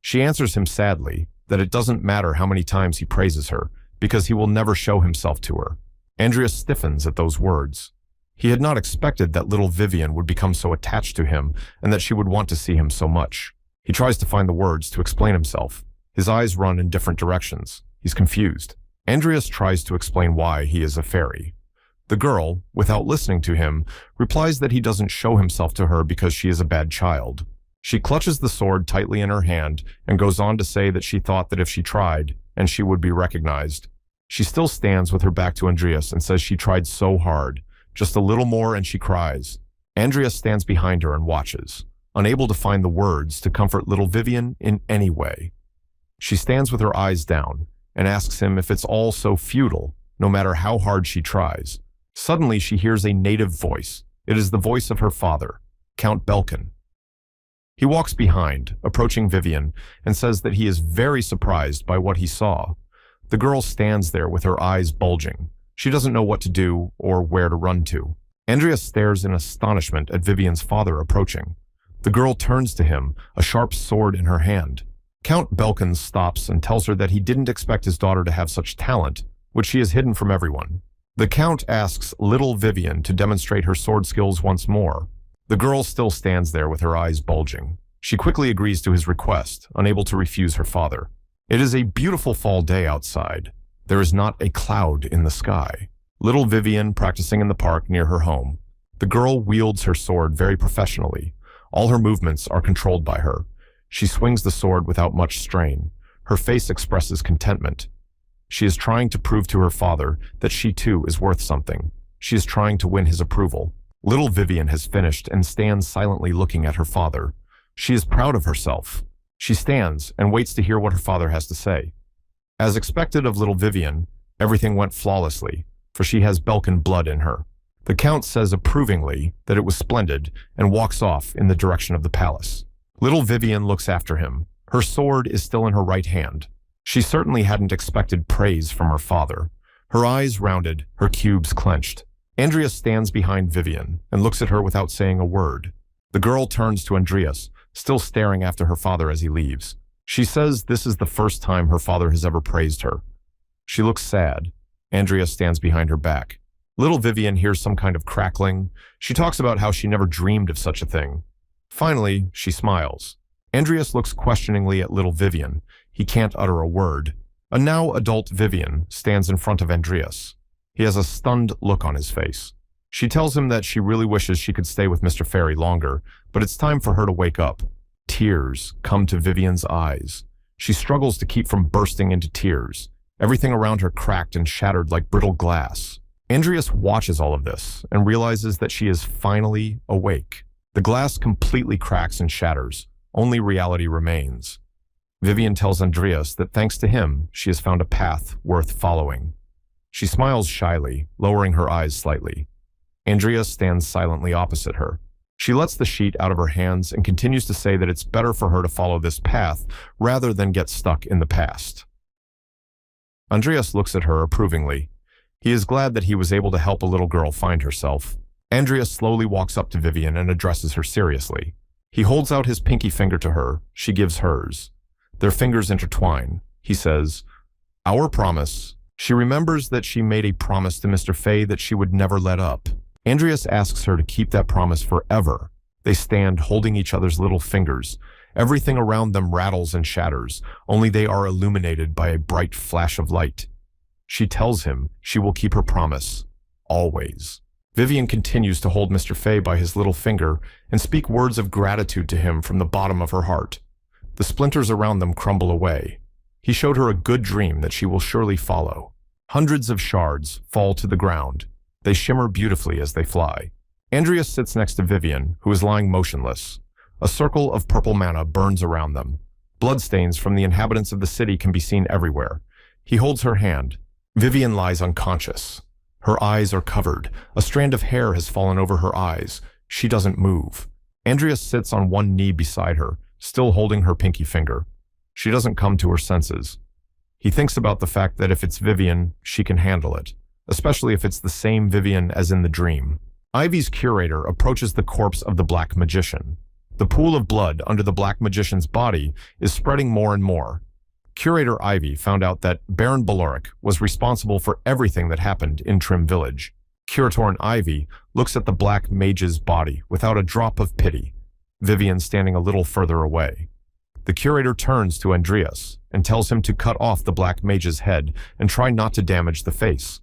She answers him sadly that it doesn't matter how many times he praises her, because he will never show himself to her. Andreas stiffens at those words. He had not expected that little Vivian would become so attached to him and that she would want to see him so much. He tries to find the words to explain himself. His eyes run in different directions. He's confused. Andreas tries to explain why he is a fairy. The girl, without listening to him, replies that he doesn't show himself to her because she is a bad child. She clutches the sword tightly in her hand and goes on to say that she thought that if she tried, and she would be recognized. She still stands with her back to Andreas and says she tried so hard. Just a little more and she cries. Andreas stands behind her and watches, unable to find the words to comfort little Vivian in any way. She stands with her eyes down and asks him if it's all so futile, no matter how hard she tries. Suddenly she hears a native voice. It is the voice of her father, Count Belkin. He walks behind, approaching Vivian, and says that he is very surprised by what he saw. The girl stands there with her eyes bulging. She doesn't know what to do or where to run to. Andreas stares in astonishment at Vivian's father approaching. The girl turns to him, a sharp sword in her hand. Count Belkin stops and tells her that he didn't expect his daughter to have such talent, which she has hidden from everyone. The Count asks little Vivian to demonstrate her sword skills once more. The girl still stands there with her eyes bulging. She quickly agrees to his request, unable to refuse her father. It is a beautiful fall day outside. There is not a cloud in the sky. Little Vivian practicing in the park near her home. The girl wields her sword very professionally. All her movements are controlled by her. She swings the sword without much strain. Her face expresses contentment. She is trying to prove to her father that she too is worth something. She is trying to win his approval. Little Vivian has finished and stands silently looking at her father. She is proud of herself. She stands and waits to hear what her father has to say. As expected of little Vivian, everything went flawlessly, for she has Belkin blood in her. The Count says approvingly that it was splendid and walks off in the direction of the palace. Little Vivian looks after him. Her sword is still in her right hand. She certainly hadn't expected praise from her father. Her eyes rounded, her cubes clenched. Andreas stands behind Vivian and looks at her without saying a word. The girl turns to Andreas, still staring after her father as he leaves. She says this is the first time her father has ever praised her. She looks sad. Andreas stands behind her back. Little Vivian hears some kind of crackling. She talks about how she never dreamed of such a thing. Finally, she smiles. Andreas looks questioningly at little Vivian. He can't utter a word. A now adult Vivian stands in front of Andreas. He has a stunned look on his face. She tells him that she really wishes she could stay with Mr. Fairy longer, but it's time for her to wake up. Tears come to Vivian's eyes. She struggles to keep from bursting into tears. Everything around her cracked and shattered like brittle glass. Andreas watches all of this and realizes that she is finally awake. The glass completely cracks and shatters. Only reality remains. Vivian tells Andreas that thanks to him, she has found a path worth following. She smiles shyly, lowering her eyes slightly. Andreas stands silently opposite her. She lets the sheet out of her hands and continues to say that it's better for her to follow this path rather than get stuck in the past. Andreas looks at her approvingly. He is glad that he was able to help a little girl find herself. Andreas slowly walks up to Vivian and addresses her seriously. He holds out his pinky finger to her. She gives hers. Their fingers intertwine. He says, "Our promise." She remembers that she made a promise to Mr. Fay that she would never let up. Andreas asks her to keep that promise forever. They stand holding each other's little fingers. Everything around them rattles and shatters, only they are illuminated by a bright flash of light. She tells him she will keep her promise. Always. Vivian continues to hold Mr. Fay by his little finger and speak words of gratitude to him from the bottom of her heart. The splinters around them crumble away. He showed her a good dream that she will surely follow. Hundreds of shards fall to the ground. They shimmer beautifully as they fly. Andreas sits next to Vivian, who is lying motionless. A circle of purple mana burns around them. Bloodstains from the inhabitants of the city can be seen everywhere. He holds her hand. Vivian lies unconscious. Her eyes are covered. A strand of hair has fallen over her eyes. She doesn't move. Andreas sits on one knee beside her, still holding her pinky finger. She doesn't come to her senses. He thinks about the fact that if it's Vivian, she can handle it, especially if it's the same Vivian as in the dream. Ivy's curator approaches the corpse of the Black Magician. The pool of blood under the Black Magician's body is spreading more and more. Curator Ivy found out that Baron Baloric was responsible for everything that happened in Trim Village. Curator Ivy looks at the Black Mage's body without a drop of pity, Vivian standing a little further away. The curator turns to Andreas and tells him to cut off the Black Mage's head and try not to damage the face.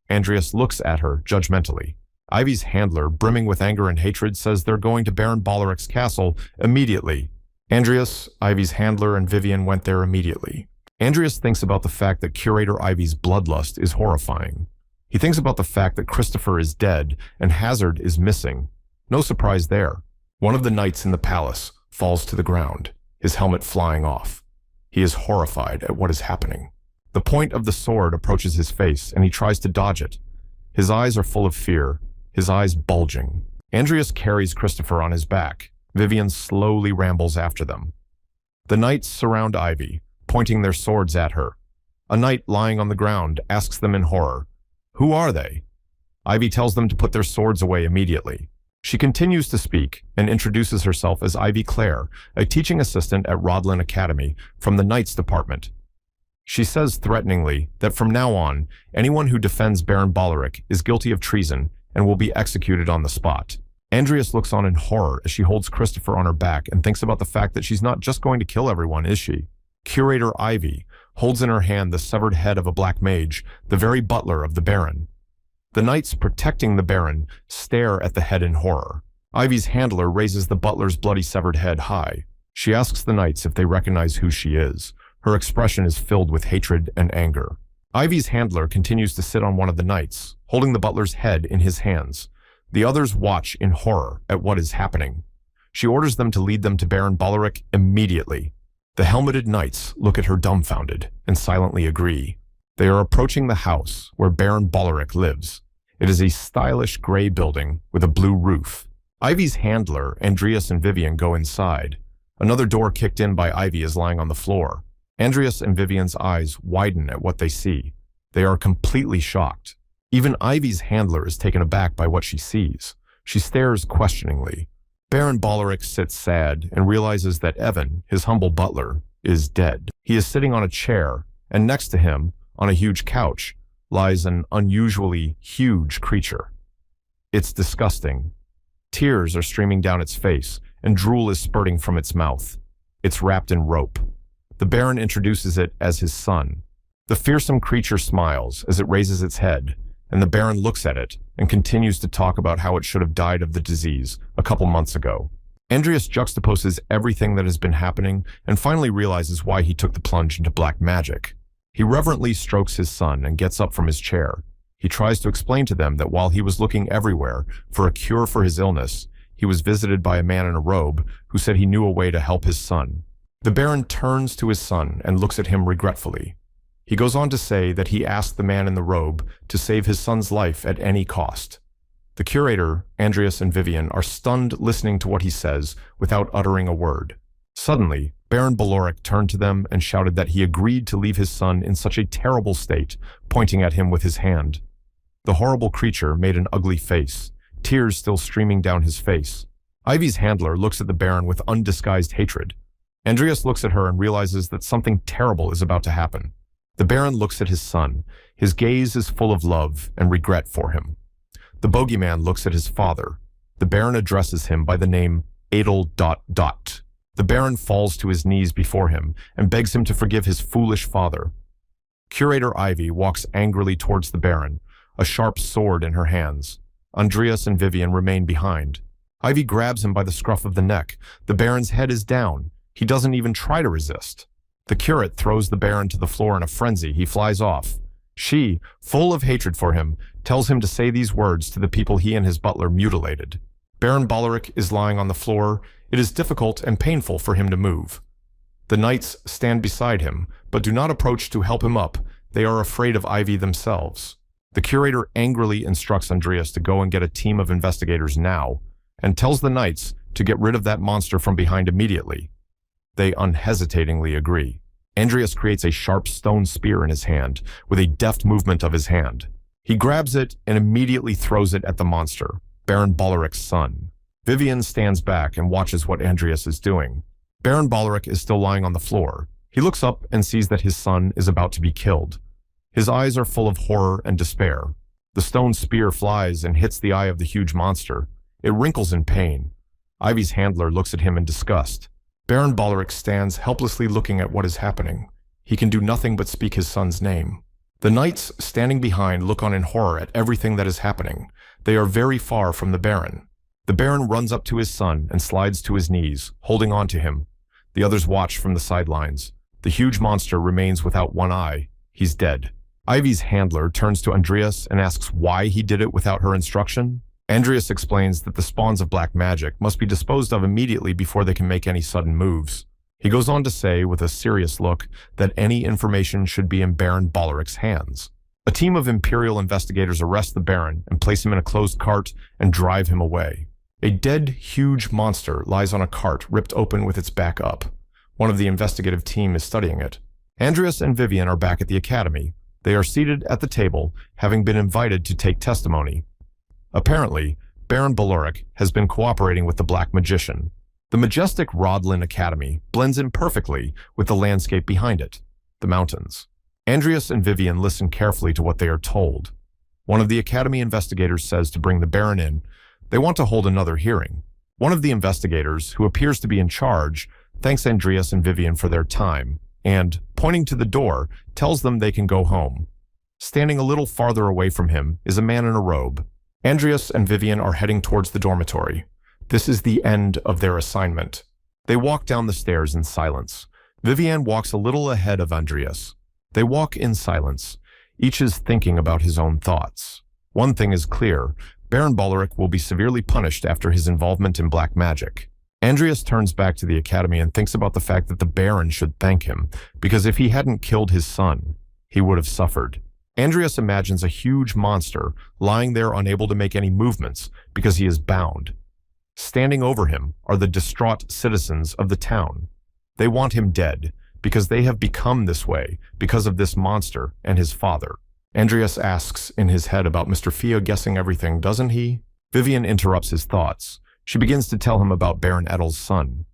Andreas looks at her judgmentally. Ivy's handler, brimming with anger and hatred, says they're going to Baron Balaric's castle immediately. Andreas, Ivy's handler, and Vivian went there immediately. Andreas thinks about the fact that Curator Ivy's bloodlust is horrifying. He thinks about the fact that Christopher is dead and Hazard is missing. No surprise there. One of the knights in the palace falls to the ground, his helmet flying off. He is horrified at what is happening. The point of the sword approaches his face, and he tries to dodge it. His eyes are full of fear, his eyes bulging. Andreas carries Christopher on his back. Vivian slowly rambles after them. The knights surround Ivy, pointing their swords at her. A knight lying on the ground asks them in horror, "Who are they?" Ivy tells them to put their swords away immediately. She continues to speak and introduces herself as Ivy Clare, a teaching assistant at Rodlin Academy from the Knights Department. She says threateningly that from now on, anyone who defends Baron Balaric is guilty of treason and will be executed on the spot. Andreas looks on in horror as she holds Christopher on her back and thinks about the fact that she's not just going to kill everyone, is she? Curator Ivy holds in her hand the severed head of a black mage, the very butler of the Baron. The knights protecting the Baron stare at the head in horror. Ivy's handler raises the butler's bloody severed head high. She asks the knights if they recognize who she is. Her expression is filled with hatred and anger. Ivy's handler continues to sit on one of the knights, holding the butler's head in his hands. The others watch in horror at what is happening. She orders them to lead them to Baron Balaric immediately. The helmeted knights look at her dumbfounded and silently agree. They are approaching the house where Baron Balaric lives. It is a stylish gray building with a blue roof. Ivy's handler, Andreas and Vivian, go inside. Another door kicked in by Ivy is lying on the floor. Andreas and Vivian's eyes widen at what they see. They are completely shocked. Even Ivy's handler is taken aback by what she sees. She stares questioningly. Baron Bolerick sits sad and realizes that Evan, his humble butler, is dead. He is sitting on a chair, and next to him, on a huge couch, lies an unusually huge creature. It's disgusting. Tears are streaming down its face, and drool is spurting from its mouth. It's wrapped in rope. The Baron introduces it as his son. The fearsome creature smiles as it raises its head, and the Baron looks at it and continues to talk about how it should have died of the disease a couple months ago. Andreas juxtaposes everything that has been happening and finally realizes why he took the plunge into black magic. He reverently strokes his son and gets up from his chair. He tries to explain to them that while he was looking everywhere for a cure for his illness, he was visited by a man in a robe who said he knew a way to help his son. The Baron turns to his son and looks at him regretfully. He goes on to say that he asked the man in the robe to save his son's life at any cost. The curator, Andreas, and Vivian are stunned listening to what he says without uttering a word. Suddenly, Baron Bolerick turned to them and shouted that he agreed to leave his son in such a terrible state, pointing at him with his hand. The horrible creature made an ugly face, tears still streaming down his face. Ivy's handler looks at the Baron with undisguised hatred. Andreas looks at her and realizes that something terrible is about to happen. The Baron looks at his son. His gaze is full of love and regret for him. The bogeyman looks at his father. The Baron addresses him by the name Adel ... The Baron falls to his knees before him and begs him to forgive his foolish father. Curator Ivy walks angrily towards the Baron, a sharp sword in her hands. Andreas and Vivian remain behind. Ivy grabs him by the scruff of the neck. The Baron's head is down. He doesn't even try to resist. The curate throws the Baron to the floor in a frenzy. He flies off. She, full of hatred for him, tells him to say these words to the people he and his butler mutilated. Baron Bolerick is lying on the floor. It is difficult and painful for him to move. The knights stand beside him, but do not approach to help him up. They are afraid of Ivy themselves. The curator angrily instructs Andreas to go and get a team of investigators now, and tells the knights to get rid of that monster from behind immediately. They unhesitatingly agree. Andreas creates a sharp stone spear in his hand, with a deft movement of his hand. He grabs it and immediately throws it at the monster, Baron Bolerick's son. Vivian stands back and watches what Andreas is doing. Baron Bolerick is still lying on the floor. He looks up and sees that his son is about to be killed. His eyes are full of horror and despair. The stone spear flies and hits the eye of the huge monster. It wrinkles in pain. Ivy's handler looks at him in disgust. Baron Bolerick stands helplessly looking at what is happening. He can do nothing but speak his son's name. The knights standing behind look on in horror at everything that is happening. They are very far from the Baron. The Baron runs up to his son and slides to his knees, holding on to him. The others watch from the sidelines. The huge monster remains without one eye. He's dead. Ivy's handler turns to Andreas and asks why he did it without her instruction. Andreas explains that the spawns of black magic must be disposed of immediately before they can make any sudden moves. He goes on to say, with a serious look, that any information should be in Baron Bolerick's hands. A team of Imperial investigators arrest the Baron and place him in a closed cart and drive him away. A dead, huge monster lies on a cart ripped open with its back up. One of the investigative team is studying it. Andreas and Vivian are back at the academy. They are seated at the table, having been invited to take testimony. Apparently, Baron Bolerick has been cooperating with the Black Magician. The majestic Rodlin Academy blends in perfectly with the landscape behind it, the mountains. Andreas and Vivian listen carefully to what they are told. One of the Academy investigators says to bring the Baron in. They want to hold another hearing. One of the investigators, who appears to be in charge, thanks Andreas and Vivian for their time, and, pointing to the door, tells them they can go home. Standing a little farther away from him is a man in a robe. Andreas and Vivian are heading towards the dormitory. This is the end of their assignment. They walk down the stairs in silence. Vivian walks a little ahead of Andreas. They walk in silence. Each is thinking about his own thoughts. One thing is clear. Baron Bolerick will be severely punished after his involvement in black magic. Andreas turns back to the academy and thinks about the fact that the Baron should thank him, because if he hadn't killed his son, he would have suffered. Andreas imagines a huge monster lying there unable to make any movements because he is bound. Standing over him are the distraught citizens of the town. They want him dead, because they have become this way because of this monster and his father. Andreas asks in his head about Mr. Fia guessing everything, doesn't he? Vivian interrupts his thoughts. She begins to tell him about Baron Edel's son.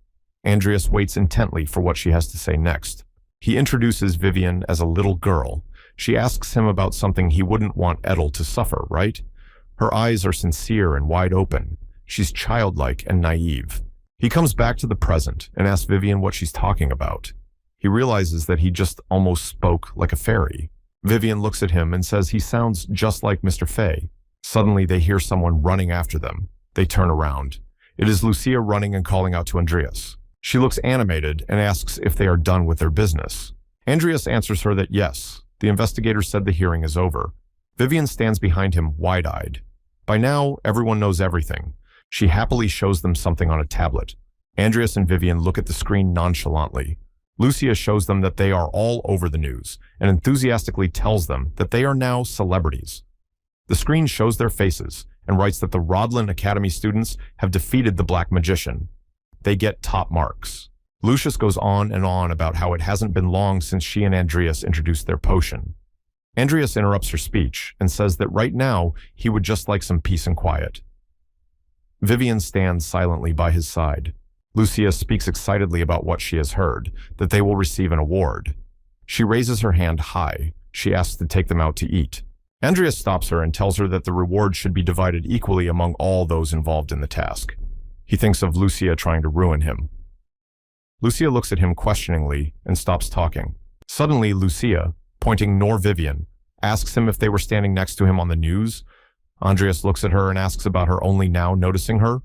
Andreas waits intently for what she has to say next. He introduces Vivian as a little girl. She asks him about something he wouldn't want Edel to suffer, right? Her eyes are sincere and wide open. She's childlike and naive. He comes back to the present and asks Vivian what she's talking about. He realizes that he just almost spoke like a fairy. Vivian looks at him and says he sounds just like Mr. Fay. Suddenly they hear someone running after them. They turn around. It is Lucia running and calling out to Andreas. She looks animated and asks if they are done with their business. Andreas answers her that yes, the investigator said the hearing is over. Vivian stands behind him wide-eyed. By now, everyone knows everything. She happily shows them something on a tablet. Andreas and Vivian look at the screen nonchalantly. Lucia shows them that they are all over the news and enthusiastically tells them that they are now celebrities. The screen shows their faces and writes that the Rodlin Academy students have defeated the Black Magician. They get top marks. Lucius goes on and on about how it hasn't been long since she and Andreas introduced their potion. Andreas interrupts her speech and says that right now he would just like some peace and quiet. Vivian stands silently by his side. Lucia speaks excitedly about what she has heard, that they will receive an award. She raises her hand high. She asks to take them out to eat. Andreas stops her and tells her that the reward should be divided equally among all those involved in the task. He thinks of Lucia trying to ruin him. Lucia looks at him questioningly and stops talking. Suddenly, Lucia, pointing nor Vivian, asks him if they were standing next to him on the news. Andreas looks at her and asks about her only now noticing her.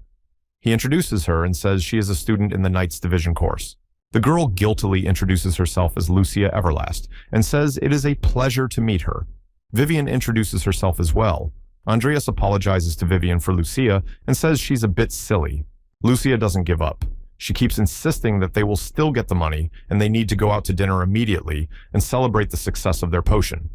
He introduces her and says she is a student in the Knights Division course. The girl guiltily introduces herself as Lucia Everlast and says it is a pleasure to meet her. Vivian introduces herself as well. Andreas apologizes to Vivian for Lucia and says she's a bit silly. Lucia doesn't give up. She keeps insisting that they will still get the money and they need to go out to dinner immediately and celebrate the success of their potion.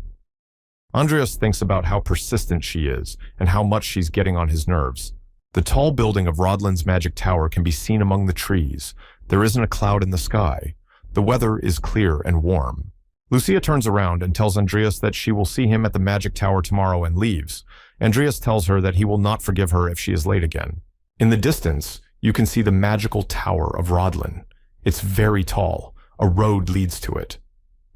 Andreas thinks about how persistent she is and how much she's getting on his nerves. The tall building of Rodlin's magic tower can be seen among the trees. There isn't a cloud in the sky. The weather is clear and warm. Lucia turns around and tells Andreas that she will see him at the magic tower tomorrow and leaves. Andreas tells her that he will not forgive her if she is late again. In the distance, you can see the magical tower of Rodlin. It's very tall. A road leads to it.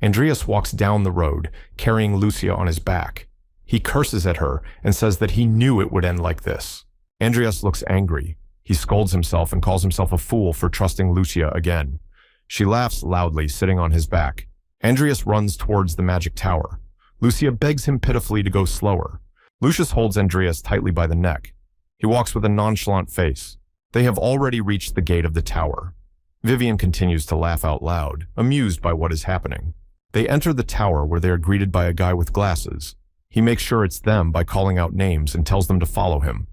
Andreas walks down the road, carrying Lucia on his back. He curses at her and says that he knew it would end like this. Andreas looks angry. He scolds himself and calls himself a fool for trusting Lucia again. She laughs loudly, sitting on his back. Andreas runs towards the magic tower. Lucia begs him pitifully to go slower. Lucius holds Andreas tightly by the neck. He walks with a nonchalant face. They have already reached the gate of the tower. Vivian continues to laugh out loud, amused by what is happening. They enter the tower where they are greeted by a guy with glasses. He makes sure it's them by calling out names and tells them to follow him.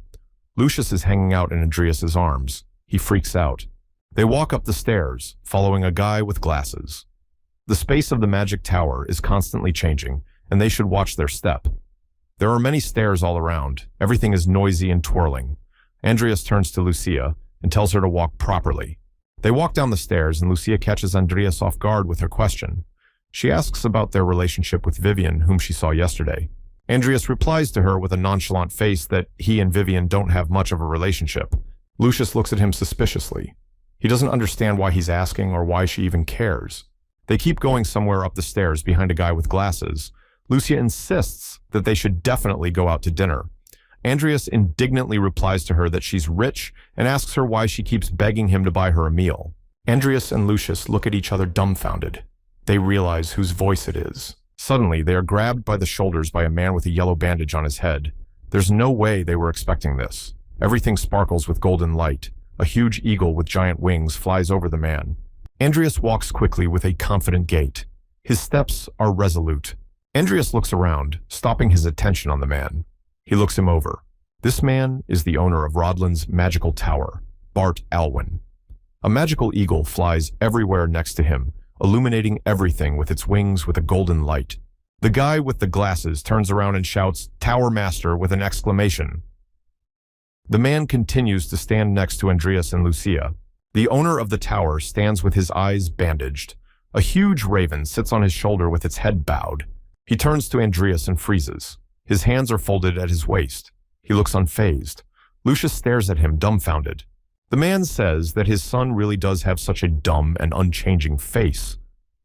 Lucius is hanging out in Andreas's arms. He freaks out. They walk up the stairs, following a guy with glasses. The space of the magic tower is constantly changing, and they should watch their step. There are many stairs all around. Everything is noisy and twirling. Andreas turns to Lucia and tells her to walk properly. They walk down the stairs, and Lucia catches Andreas off guard with her question. She asks about their relationship with Vivian, whom she saw yesterday. Andreas replies to her with a nonchalant face that he and Vivian don't have much of a relationship. Lucius looks at him suspiciously. He doesn't understand why he's asking or why she even cares. They keep going somewhere up the stairs behind a guy with glasses. Lucia insists that they should definitely go out to dinner. Andreas indignantly replies to her that she's rich and asks her why she keeps begging him to buy her a meal. Andreas and Lucius look at each other dumbfounded. They realize whose voice it is. Suddenly, they are grabbed by the shoulders by a man with a yellow bandage on his head. There's no way they were expecting this. Everything sparkles with golden light. A huge eagle with giant wings flies over the man. Andreas walks quickly with a confident gait. His steps are resolute. Andreas looks around, stopping his attention on the man. He looks him over. This man is the owner of Rodlin's magical tower, Bart Alwyn. A magical eagle flies everywhere next to him, illuminating everything with its wings with a golden light. The guy with the glasses turns around and shouts, "Tower Master," with an exclamation. The man continues to stand next to Andreas and Lucia. The owner of the tower stands with his eyes bandaged. A huge raven sits on his shoulder with its head bowed. He turns to Andreas and freezes. His hands are folded at his waist. He looks unfazed. Lucius stares at him, dumbfounded. The man says that his son really does have such a dumb and unchanging face.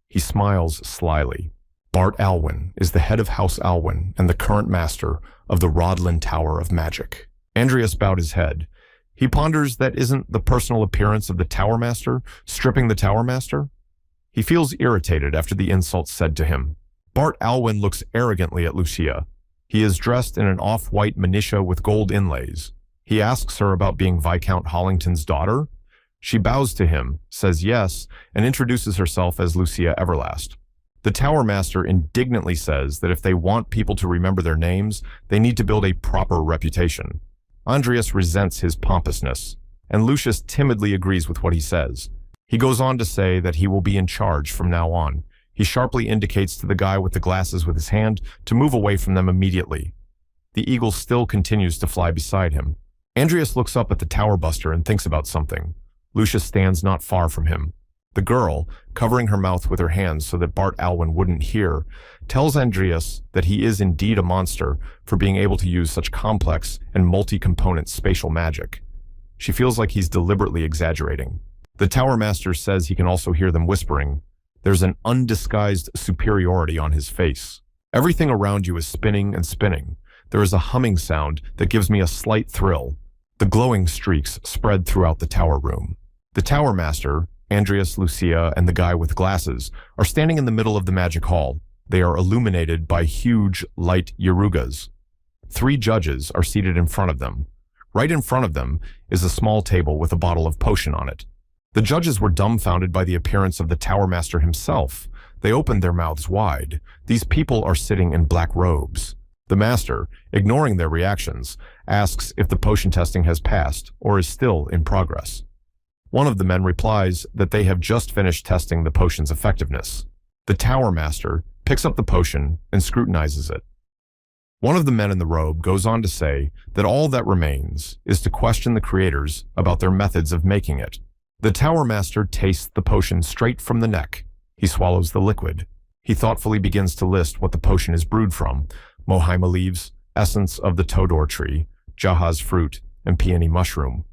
He smiles slyly. Bart Alwyn is the head of House Alwyn and the current master of the Rodlin Tower of Magic. Andreas bowed his head. He ponders that isn't the personal appearance of the Tower Master stripping the Tower Master? He feels irritated after the insults said to him. Bart Alwyn looks arrogantly at Lucia. He is dressed in an off-white manitia with gold inlays. He asks her about being Viscount Hollington's daughter. She bows to him, says yes, and introduces herself as Lucia Everlast. The Tower Master indignantly says that if they want people to remember their names, they need to build a proper reputation. Andreas resents his pompousness, and Lucius timidly agrees with what he says. He goes on to say that he will be in charge from now on. He sharply indicates to the guy with the glasses with his hand to move away from them immediately. The eagle still continues to fly beside him. Andreas looks up at the tower buster and thinks about something. Lucius stands not far from him. The girl, covering her mouth with her hands so that Bart Alwyn wouldn't hear, tells Andreas that he is indeed a monster for being able to use such complex and multi-component spatial magic. She feels like he's deliberately exaggerating. The Tower Master says he can also hear them whispering. There's an undisguised superiority on his face. Everything around you is spinning and spinning. There is a humming sound that gives me a slight thrill. The glowing streaks spread throughout the tower room. The Tower Master, Andreas, Lucia, and the guy with glasses are standing in the middle of the magic hall. They are illuminated by huge, light yarugas. 3 judges are seated in front of them. Right in front of them is a small table with a bottle of potion on it. The judges were dumbfounded by the appearance of the Tower Master himself. They opened their mouths wide. These people are sitting in black robes. The Master, ignoring their reactions, asks if the potion testing has passed or is still in progress. One of the men replies that they have just finished testing the potion's effectiveness. The Tower Master picks up the potion and scrutinizes it. One of the men in the robe goes on to say that all that remains is to question the creators about their methods of making it. The Tower Master tastes the potion straight from the neck. He swallows the liquid. He thoughtfully begins to list what the potion is brewed from: mohaima leaves, essence of the todor tree, jahaz fruit, and peony mushroom.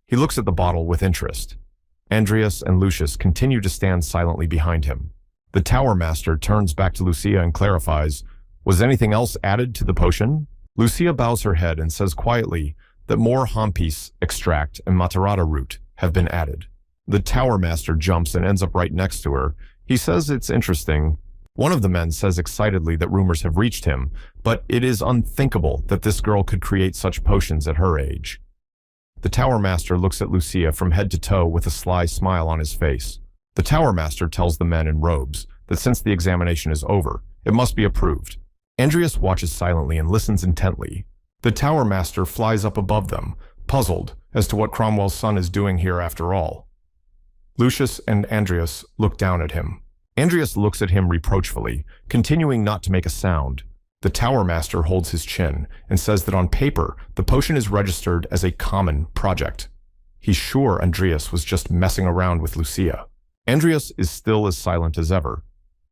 He looks at the bottle with interest. Andreas and Lucius continue to stand silently behind him. The Tower Master turns back to Lucia and clarifies, "Was anything else added to the potion?" Lucia bows her head and says quietly that more hampis extract and matarata root have been added. The Tower Master jumps and ends up right next to her. He says it's interesting. One of the men says excitedly that rumors have reached him, but it is unthinkable that this girl could create such potions at her age. The Tower Master looks at Lucia from head to toe with a sly smile on his face. The Tower Master tells the men in robes that since the examination is over, it must be approved. Andreas watches silently and listens intently. The Tower Master flies up above them, puzzled as to what Cromwell's son is doing here after all. Lucius and Andreas look down at him. Andreas looks at him reproachfully, continuing not to make a sound. The Tower Master holds his chin and says that on paper, the potion is registered as a common project. He's sure Andreas was just messing around with Lucia. Andreas is still as silent as ever.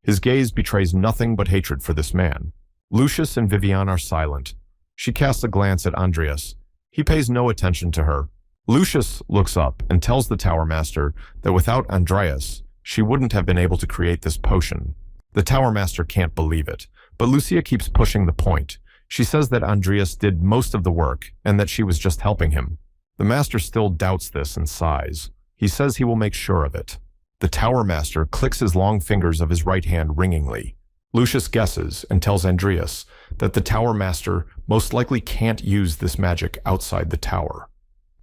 His gaze betrays nothing but hatred for this man. Lucius and Vivian are silent. She casts a glance at Andreas. He pays no attention to her. Lucius looks up and tells the Tower Master that without Andreas, she wouldn't have been able to create this potion. The Tower Master can't believe it, but Lucia keeps pushing the point. She says that Andreas did most of the work and that she was just helping him. The Master still doubts this and sighs. He says he will make sure of it. The Tower Master clicks his long fingers of his right hand ringingly. Lucius guesses and tells Andreas that the Tower Master most likely can't use this magic outside the tower.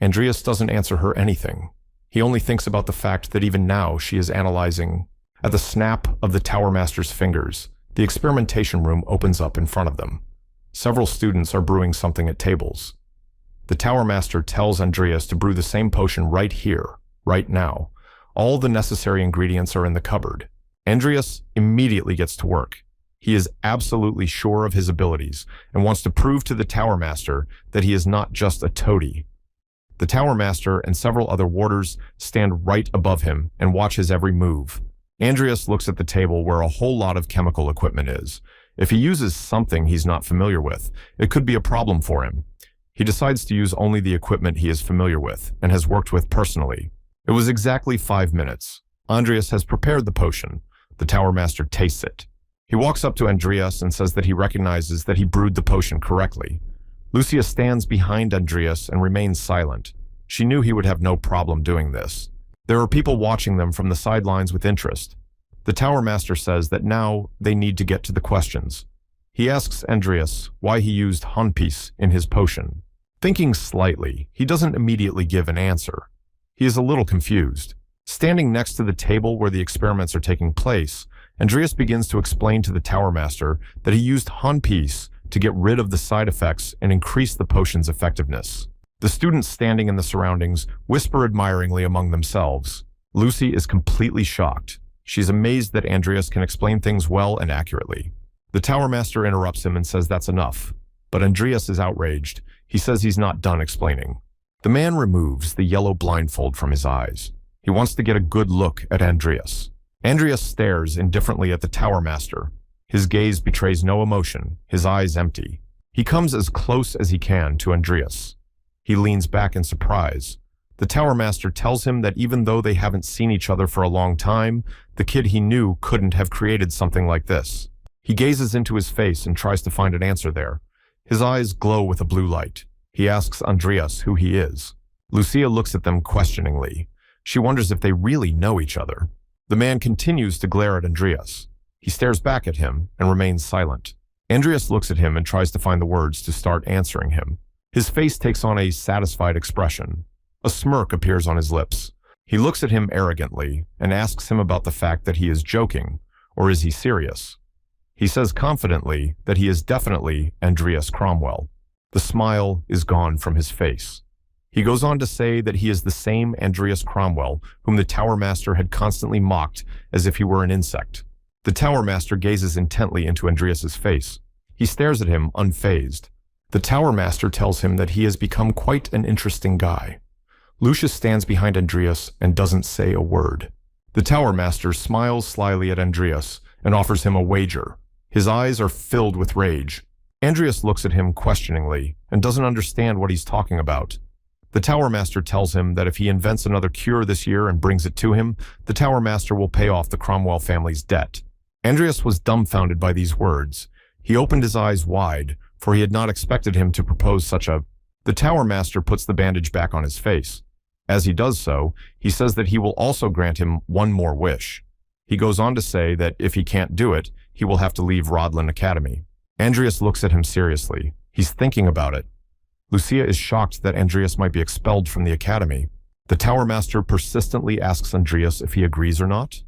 Andreas doesn't answer her anything. He only thinks about the fact that even now she is analyzing. At the snap of the Tower Master's fingers, the experimentation room opens up in front of them. Several students are brewing something at tables. The Tower Master tells Andreas to brew the same potion right here, right now. All the necessary ingredients are in the cupboard. Andreas immediately gets to work. He is absolutely sure of his abilities and wants to prove to the Tower Master that he is not just a toady. The Tower Master and several other warders stand right above him and watch his every move. Andreas looks at the table where a whole lot of chemical equipment is. If he uses something he's not familiar with, it could be a problem for him. He decides to use only the equipment he is familiar with and has worked with personally. It was exactly 5 minutes. Andreas has prepared the potion. The Tower Master tastes it. He walks up to Andreas and says that he recognizes that he brewed the potion correctly. Lucia stands behind Andreas and remains silent. She knew he would have no problem doing this. There are people watching them from the sidelines with interest. The Tower Master says that now they need to get to the questions. He asks Andreas why he used handpiece in his potion. Thinking slightly, he doesn't immediately give an answer. He is a little confused. Standing next to the table where the experiments are taking place, Andreas begins to explain to the Tower Master that he used handpiece to get rid of the side effects and increase the potion's effectiveness. The students standing in the surroundings whisper admiringly among themselves. Lucy is completely shocked. She's amazed that Andreas can explain things well and accurately. The Tower Master interrupts him and says that's enough. But Andreas is outraged. He says he's not done explaining. The man removes the yellow blindfold from his eyes. He wants to get a good look at Andreas. Andreas stares indifferently at the Tower Master. His gaze betrays no emotion, his eyes empty. He comes as close as he can to Andreas. He leans back in surprise. The Tower Master tells him that even though they haven't seen each other for a long time, the kid he knew couldn't have created something like this. He gazes into his face and tries to find an answer there. His eyes glow with a blue light. He asks Andreas who he is. Lucia looks at them questioningly. She wonders if they really know each other. The man continues to glare at Andreas. He stares back at him and remains silent. Andreas looks at him and tries to find the words to start answering him. His face takes on a satisfied expression. A smirk appears on his lips. He looks at him arrogantly and asks him about the fact that he is joking, or is he serious? He says confidently that he is definitely Andreas Cromwell. The smile is gone from his face. He goes on to say that he is the same Andreas Cromwell whom the Tower Master had constantly mocked as if he were an insect. The Tower Master gazes intently into Andreas's face. He stares at him unfazed. The Tower Master tells him that he has become quite an interesting guy. Lucius stands behind Andreas and doesn't say a word. The Tower Master smiles slyly at Andreas and offers him a wager. His eyes are filled with rage. Andreas looks at him questioningly and doesn't understand what he's talking about. The Tower Master tells him that if he invents another cure this year and brings it to him, the Tower Master will pay off the Cromwell family's debt. Andreas was dumbfounded by these words. He opened his eyes wide, for he had not expected him to propose such a... The Tower Master puts the bandage back on his face. As he does so, he says that he will also grant him one more wish. He goes on to say that if he can't do it, he will have to leave Rodlin Academy. Andreas looks at him seriously. He's thinking about it. Lucia is shocked that Andreas might be expelled from the academy. The Tower Master persistently asks Andreas if he agrees or not.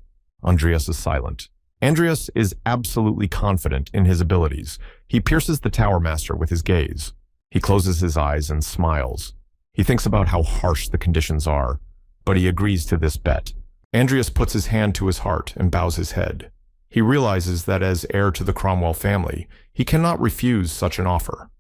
Andreas is silent. Andreas is absolutely confident in his abilities. He pierces the Tower Master with his gaze. He closes his eyes and smiles. He thinks about how harsh the conditions are, but he agrees to this bet. Andreas puts his hand to his heart and bows his head. He realizes that as heir to the Cromwell family, he cannot refuse such an offer.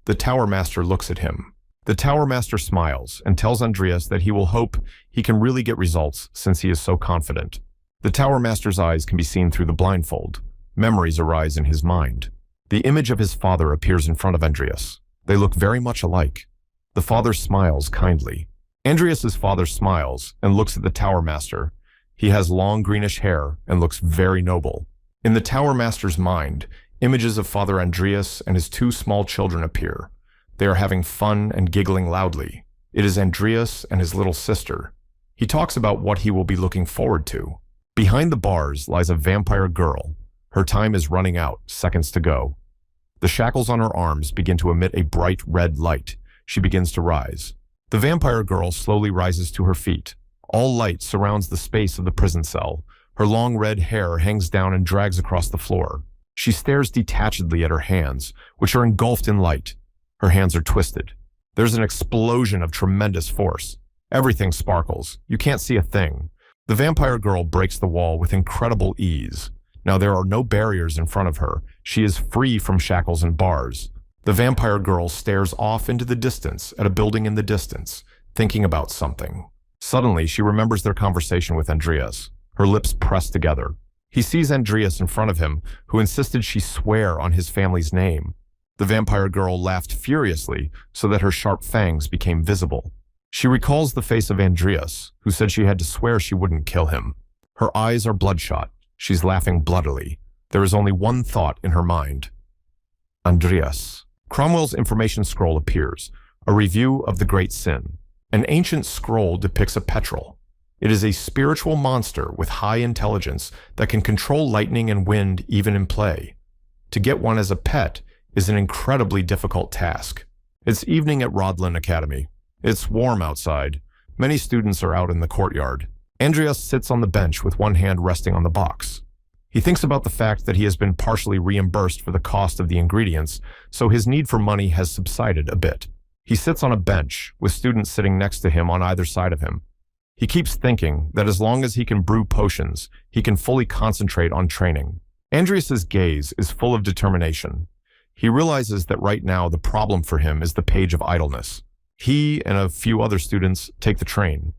The Tower Master looks at him. The Tower Master smiles and tells Andreas that he will hope he can really get results since he is so confident. The Tower Master's eyes can be seen through the blindfold. Memories arise in his mind. The image of his father appears in front of Andreas. They look very much alike. The father smiles kindly. Andreas's father smiles and looks at the Tower Master. He has long greenish hair and looks very noble. In the Tower Master's mind, images of Father Andreas and his two small children appear. They are having fun and giggling loudly. It is Andreas and his little sister. He talks about what he will be looking forward to. Behind the bars lies a vampire girl. Her time is running out, seconds to go. The shackles on her arms begin to emit a bright red light. She begins to rise. The vampire girl slowly rises to her feet. All light surrounds the space of the prison cell. Her long red hair hangs down and drags across the floor. She stares detachedly at her hands, which are engulfed in light. Her hands are twisted. There's an explosion of tremendous force. Everything sparkles. You can't see a thing. The vampire girl breaks the wall with incredible ease. Now there are no barriers in front of her. She is free from shackles and bars. The vampire girl stares off into the distance at a building in the distance, thinking about something. Suddenly, she remembers their conversation with Andreas. Her lips press together. He sees Andreas in front of him, who insisted she swear on his family's name. The vampire girl laughed furiously so that her sharp fangs became visible. She recalls the face of Andreas, who said she had to swear she wouldn't kill him. Her eyes are bloodshot. She's laughing bloodily. There is only one thought in her mind. Andreas. Cromwell's information scroll appears, a review of the Great Sin. An ancient scroll depicts a petrel. It is a spiritual monster with high intelligence that can control lightning and wind even in play. To get one as a pet is an incredibly difficult task. It's evening at Rodlin Academy. It's warm outside. Many students are out in the courtyard. Andreas sits on the bench with one hand resting on the box. He thinks about the fact that he has been partially reimbursed for the cost of the ingredients, so his need for money has subsided a bit. He sits on a bench, with students sitting next to him on either side of him. He keeps thinking that as long as he can brew potions, he can fully concentrate on training. Andreas's gaze is full of determination. He realizes that right now the problem for him is the page of idleness. He and a few other students take the train.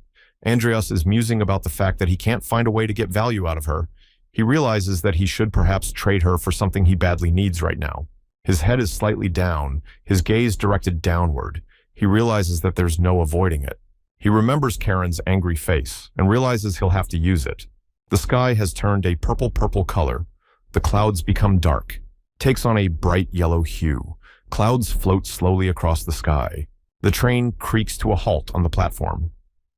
Andreas is musing about the fact that he can't find a way to get value out of her. He realizes that he should perhaps trade her for something he badly needs right now. His head is slightly down, his gaze directed downward. He realizes that there's no avoiding it. He remembers Karen's angry face and realizes he'll have to use it. The sky has turned a purple color. The clouds become dark. Takes on a bright yellow hue. Clouds float slowly across the sky. The train creaks to a halt on the platform.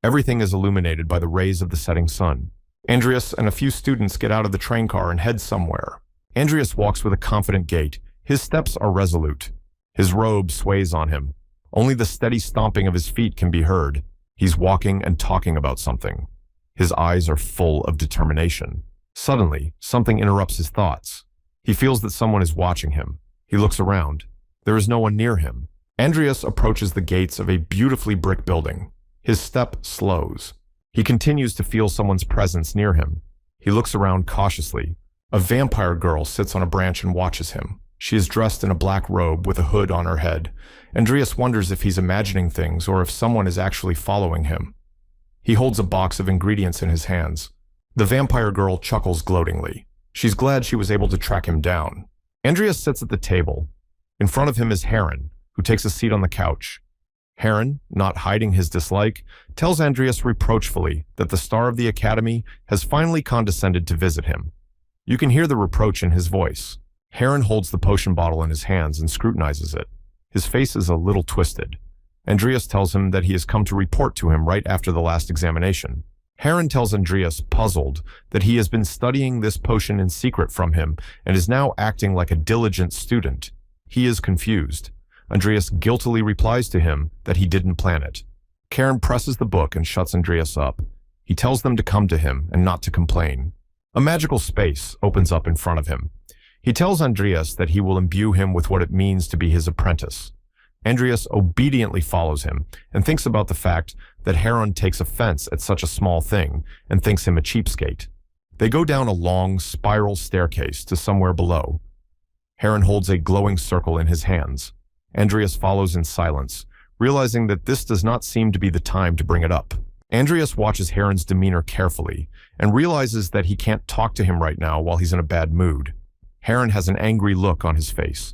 Everything is illuminated by the rays of the setting sun. Andreas and a few students get out of the train car and head somewhere. Andreas walks with a confident gait. His steps are resolute. His robe sways on him. Only the steady stomping of his feet can be heard. He's walking and talking about something. His eyes are full of determination. Suddenly, something interrupts his thoughts. He feels that someone is watching him. He looks around. There is no one near him. Andreas approaches the gates of a beautifully brick building. His step slows. He continues to feel someone's presence near him. He looks around cautiously. A vampire girl sits on a branch and watches him. She is dressed in a black robe with a hood on her head. Andreas wonders if he's imagining things or if someone is actually following him. He holds a box of ingredients in his hands. The vampire girl chuckles gloatingly. She's glad she was able to track him down. Andreas sits at the table. In front of him is Heron, who takes a seat on the couch. Heron, not hiding his dislike, tells Andreas reproachfully that the star of the academy has finally condescended to visit him. You can hear the reproach in his voice. Heron holds the potion bottle in his hands and scrutinizes it. His face is a little twisted. Andreas tells him that he has come to report to him right after the last examination. Heron tells Andreas, puzzled, that he has been studying this potion in secret from him and is now acting like a diligent student. He is confused. Andreas guiltily replies to him that he didn't plan it. Karen presses the book and shuts Andreas up. He tells them to come to him and not to complain. A magical space opens up in front of him. He tells Andreas that he will imbue him with what it means to be his apprentice. Andreas obediently follows him and thinks about the fact that Heron takes offense at such a small thing and thinks him a cheapskate. They go down a long, spiral staircase to somewhere below. Heron holds a glowing circle in his hands. Andreas follows in silence, realizing that this does not seem to be the time to bring it up. Andreas watches Heron's demeanor carefully and realizes that he can't talk to him right now while he's in a bad mood. Heron has an angry look on his face.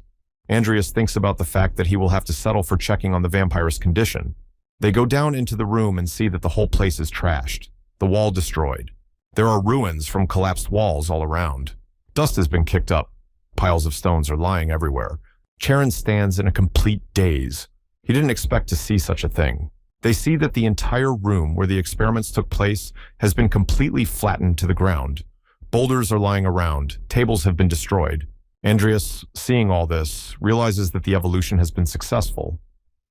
Andreas thinks about the fact that he will have to settle for checking on the vampirist's condition. They go down into the room and see that the whole place is trashed, the wall destroyed. There are ruins from collapsed walls all around. Dust has been kicked up. Piles of stones are lying everywhere. Charon stands in a complete daze. He didn't expect to see such a thing. They see that the entire room where the experiments took place has been completely flattened to the ground. Boulders are lying around. Tables have been destroyed. Andreas, seeing all this, realizes that the evolution has been successful.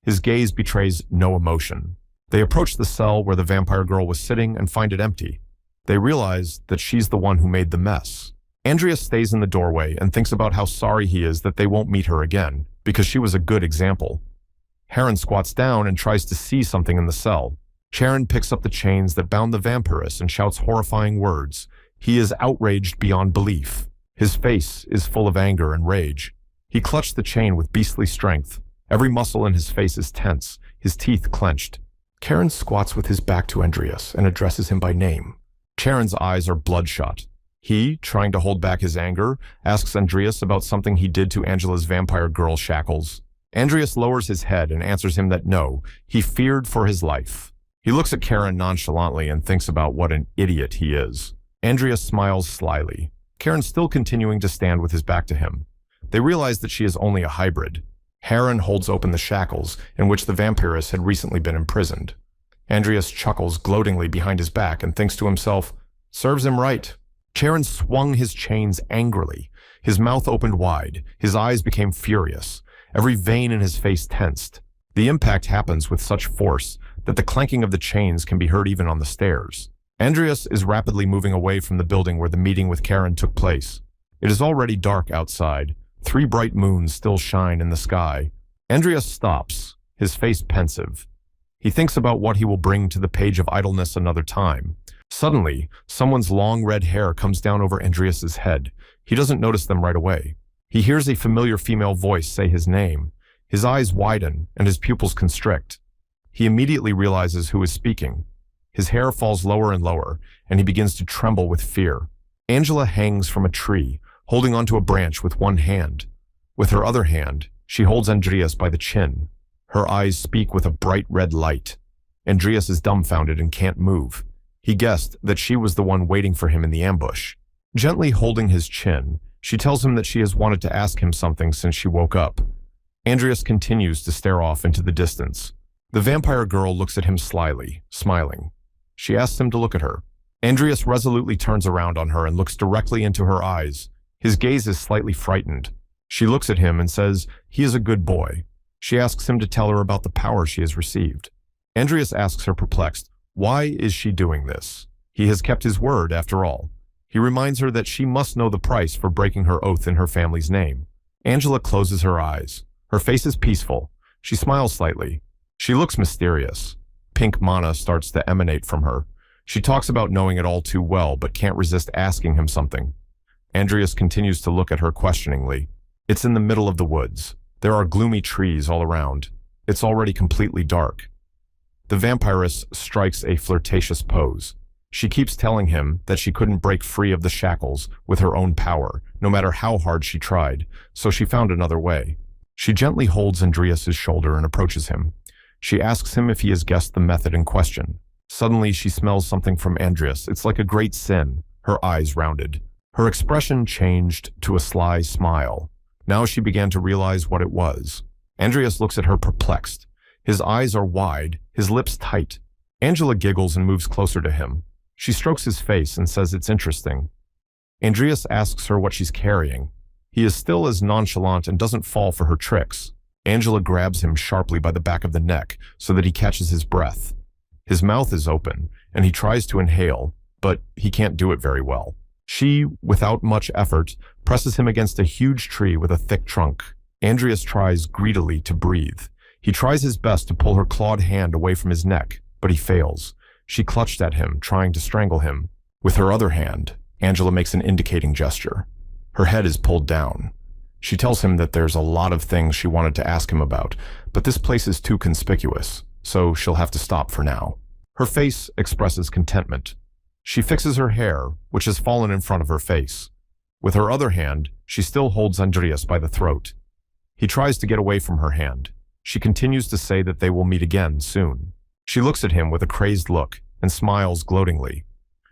His gaze betrays no emotion. They approach the cell where the vampire girl was sitting and find it empty. They realize that she's the one who made the mess. Andreas stays in the doorway and thinks about how sorry he is that they won't meet her again, because she was a good example. Heron squats down and tries to see something in the cell. Charon picks up the chains that bound the vampirist and shouts horrifying words. He is outraged beyond belief. His face is full of anger and rage. He clutched the chain with beastly strength. Every muscle in his face is tense, his teeth clenched. Charon squats with his back to Andreas and addresses him by name. Charon's eyes are bloodshot. He, trying to hold back his anger, asks Andreas about something he did to Angela's vampire girl shackles. Andreas lowers his head and answers him that no, he feared for his life. He looks at Charon nonchalantly and thinks about what an idiot he is. Andreas smiles slyly. Charon still continuing to stand with his back to him. They realize that she is only a hybrid. Charon holds open the shackles in which the vampiress had recently been imprisoned. Andreas chuckles gloatingly behind his back and thinks to himself, serves him right. Charon swung his chains angrily. His mouth opened wide. His eyes became furious. Every vein in his face tensed. The impact happens with such force that the clanking of the chains can be heard even on the stairs. Andreas is rapidly moving away from the building where the meeting with Charon took place. It is already dark outside. 3 bright moons still shine in the sky. Andreas stops, his face pensive. He thinks about what he will bring to the page of idleness another time. Suddenly, someone's long red hair comes down over Andreas's head. He doesn't notice them right away. He hears a familiar female voice say his name. His eyes widen and his pupils constrict. He immediately realizes who is speaking. His hair falls lower and lower, and he begins to tremble with fear. Angela hangs from a tree, holding onto a branch with one hand. With her other hand, she holds Andreas by the chin. Her eyes speak with a bright red light. Andreas is dumbfounded and can't move. He guessed that she was the one waiting for him in the ambush. Gently holding his chin, she tells him that she has wanted to ask him something since she woke up. Andreas continues to stare off into the distance. The vampire girl looks at him slyly, smiling. She asks him to look at her. Andreas resolutely turns around on her and looks directly into her eyes. His gaze is slightly frightened. She looks at him and says he is a good boy. She asks him to tell her about the power she has received. Andreas asks her perplexed, why is she doing this? He has kept his word, after all. He reminds her that she must know the price for breaking her oath in her family's name. Angela closes her eyes. Her face is peaceful. She smiles slightly. She looks mysterious. Pink mana starts to emanate from her. She talks about knowing it all too well, but can't resist asking him something. Andreas continues to look at her questioningly. It's in the middle of the woods. There are gloomy trees all around. It's already completely dark. The vampiress strikes a flirtatious pose. She keeps telling him that she couldn't break free of the shackles with her own power, no matter how hard she tried, so she found another way. She gently holds Andreas's shoulder and approaches him. She asks him if he has guessed the method in question. Suddenly, she smells something from Andreas. It's like a great sin. Her eyes rounded. Her expression changed to a sly smile. Now she began to realize what it was. Andreas looks at her perplexed. His eyes are wide, his lips tight. Angela giggles and moves closer to him. She strokes his face and says it's interesting. Andreas asks her what she's carrying. He is still as nonchalant and doesn't fall for her tricks. Angela grabs him sharply by the back of the neck so that he catches his breath. His mouth is open, and he tries to inhale, but he can't do it very well. She, without much effort, presses him against a huge tree with a thick trunk. Andreas tries greedily to breathe. He tries his best to pull her clawed hand away from his neck, but he fails. She clutched at him, trying to strangle him. With her other hand, Angela makes an indicating gesture. Her head is pulled down. She tells him that there's a lot of things she wanted to ask him about, but this place is too conspicuous, so she'll have to stop for now. Her face expresses contentment. She fixes her hair, which has fallen in front of her face. With her other hand, she still holds Andreas by the throat. He tries to get away from her hand. She continues to say that they will meet again soon. She looks at him with a crazed look and smiles gloatingly.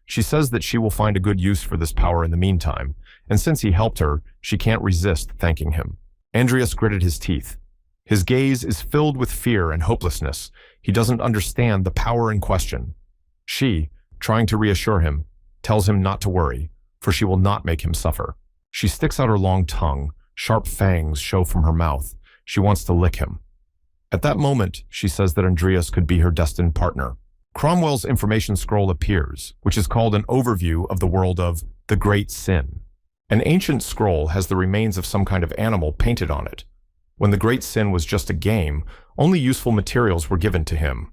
She says that she will find a good use for this power in the meantime, and since he helped her, she can't resist thanking him. Andreas gritted his teeth. His gaze is filled with fear and hopelessness. He doesn't understand the power in question. She, trying to reassure him, tells him not to worry, for she will not make him suffer. She sticks out her long tongue. Sharp fangs show from her mouth. She wants to lick him. At that moment, she says that Andreas could be her destined partner. Cromwell's information scroll appears, which is called an overview of the world of the Great Sin. An ancient scroll has the remains of some kind of animal painted on it. When the Great Sin was just a game, only useful materials were given to him.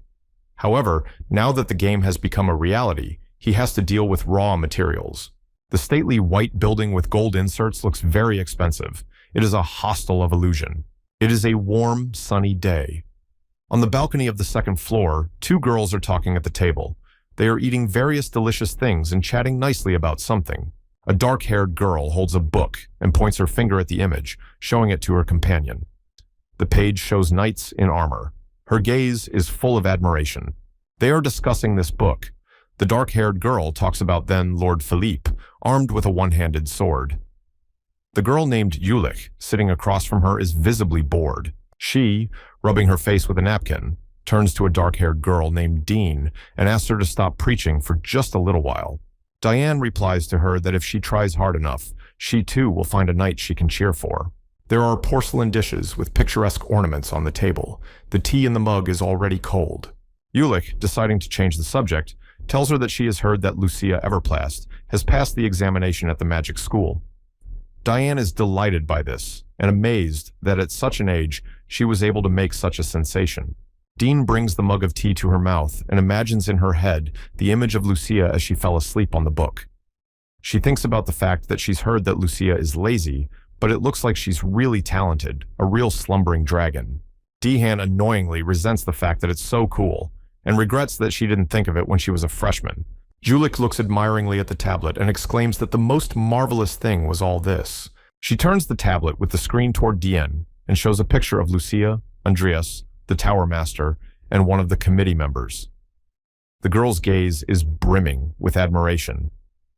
However, now that the game has become a reality, he has to deal with raw materials. The stately white building with gold inserts looks very expensive. It is a hostel of illusion. It is a warm, sunny day. On the balcony of the second floor, two girls are talking at the table. They are eating various delicious things and chatting nicely about something. A dark-haired girl holds a book and points her finger at the image, showing it to her companion. The page shows knights in armor. Her gaze is full of admiration. They are discussing this book. The dark-haired girl talks about then Lord Philippe, armed with a one-handed sword. The girl named Ulich, sitting across from her, is visibly bored. She, rubbing her face with a napkin, turns to a dark-haired girl named Dean and asks her to stop preaching for just a little while. Diane replies to her that if she tries hard enough, she too will find a knight she can cheer for. There are porcelain dishes with picturesque ornaments on the table. The tea in the mug is already cold. Ulich, deciding to change the subject, tells her that she has heard that Lucia Everplast has passed the examination at the magic school. Diane is delighted by this and amazed that at such an age she was able to make such a sensation. Dean brings the mug of tea to her mouth and imagines in her head the image of Lucia as she fell asleep on the book. She thinks about the fact that she's heard that Lucia is lazy, but it looks like she's really talented, a real slumbering dragon. Dehan annoyingly resents the fact that it's so cool and regrets that she didn't think of it when she was a freshman. Julik looks admiringly at the tablet and exclaims that the most marvelous thing was all this. She turns the tablet with the screen toward Dien and shows a picture of Lucia, Andreas, the Tower Master, and one of the committee members. The girl's gaze is brimming with admiration.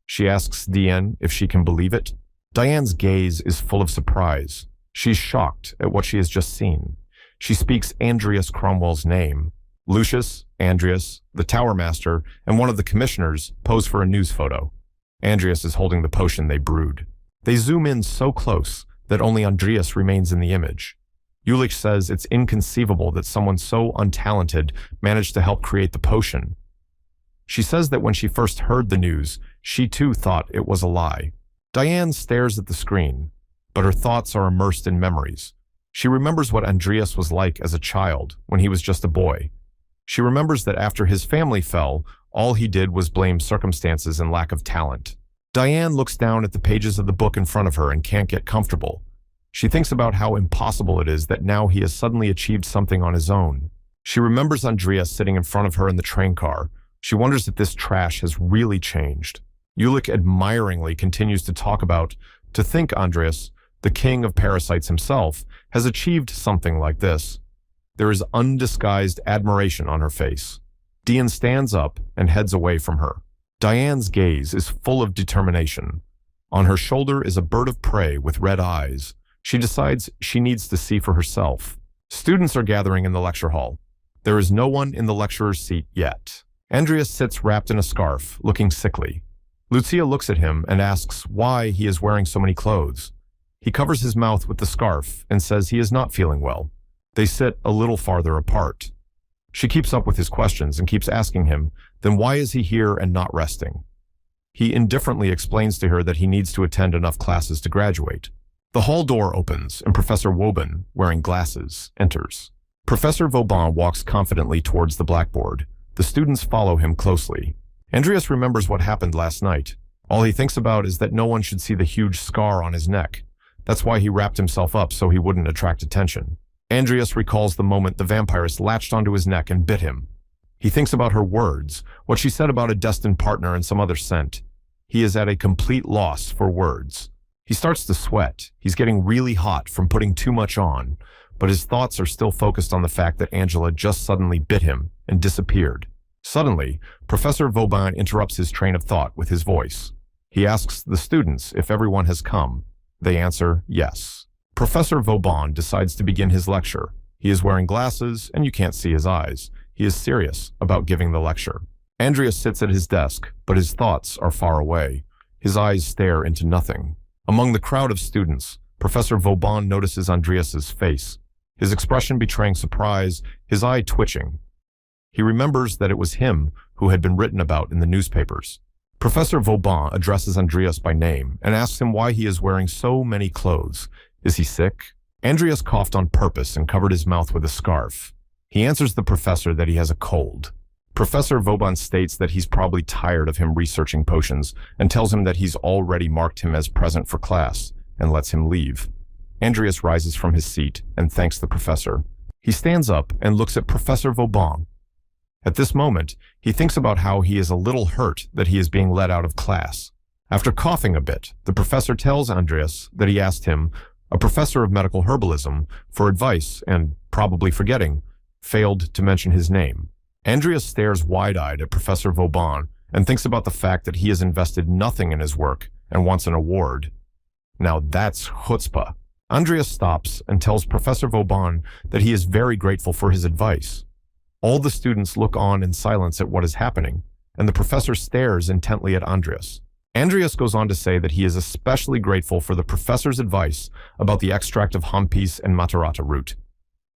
She asks Dien if she can believe it. Diane's gaze is full of surprise. She's shocked at what she has just seen. She speaks Andreas Cromwell's name. Lucius, Andreas, the Tower Master, and one of the commissioners pose for a news photo. Andreas is holding the potion they brewed. They zoom in so close that only Andreas remains in the image. Ulich says it's inconceivable that someone so untalented managed to help create the potion. She says that when she first heard the news, she too thought it was a lie. Diane stares at the screen, but her thoughts are immersed in memories. She remembers what Andreas was like as a child when he was just a boy. She remembers that after his family fell, all he did was blame circumstances and lack of talent. Diane looks down at the pages of the book in front of her and can't get comfortable. She thinks about how impossible it is that now he has suddenly achieved something on his own. She remembers Andreas sitting in front of her in the train car. She wonders if this trash has really changed. Ulich admiringly continues to talk about, to think Andreas, the king of parasites himself, has achieved something like this. There is undisguised admiration on her face. Dian stands up and heads away from her. Diane's gaze is full of determination. On her shoulder is a bird of prey with red eyes. She decides she needs to see for herself. Students are gathering in the lecture hall. There is no one in the lecturer's seat yet. Andreas sits wrapped in a scarf, looking sickly. Lucia looks at him and asks why he is wearing so many clothes. He covers his mouth with the scarf and says he is not feeling well. They sit a little farther apart. She keeps up with his questions and keeps asking him, then why is he here and not resting? He indifferently explains to her that he needs to attend enough classes to graduate. The hall door opens and Professor Woban, wearing glasses, enters. Professor Vauban walks confidently towards the blackboard. The students follow him closely. Andreas remembers what happened last night. All he thinks about is that no one should see the huge scar on his neck. That's why he wrapped himself up so he wouldn't attract attention. Andreas recalls the moment the vampiress latched onto his neck and bit him. He thinks about her words, what she said about a destined partner and some other scent. He is at a complete loss for words. He starts to sweat. He's getting really hot from putting too much on, but his thoughts are still focused on the fact that Angela just suddenly bit him and disappeared. Suddenly, Professor Vauban interrupts his train of thought with his voice. He asks the students if everyone has come. They answer yes. Professor Vauban decides to begin his lecture. He is wearing glasses, and you can't see his eyes. He is serious about giving the lecture. Andreas sits at his desk, but his thoughts are far away. His eyes stare into nothing. Among the crowd of students, Professor Vauban notices Andreas's face, his expression betraying surprise, his eye twitching. He remembers that it was him who had been written about in the newspapers. Professor Vauban addresses Andreas by name and asks him why he is wearing so many clothes. Is he sick? Andreas coughed on purpose and covered his mouth with a scarf. He answers the professor that he has a cold. Professor Vauban states that he's probably tired of him researching potions and tells him that he's already marked him as present for class and lets him leave. Andreas rises from his seat and thanks the professor. He stands up and looks at Professor Vauban. At this moment, he thinks about how he is a little hurt that he is being let out of class. After coughing a bit, the professor tells Andreas that he asked him, a professor of medical herbalism, for advice and, probably forgetting, failed to mention his name. Andreas stares wide-eyed at Professor Vauban and thinks about the fact that he has invested nothing in his work and wants an award. Now that's chutzpah. Andreas stops and tells Professor Vauban that he is very grateful for his advice. All the students look on in silence at what is happening, and the professor stares intently at Andreas. Andreas goes on to say that he is especially grateful for the professor's advice about the extract of hampis and matarata root.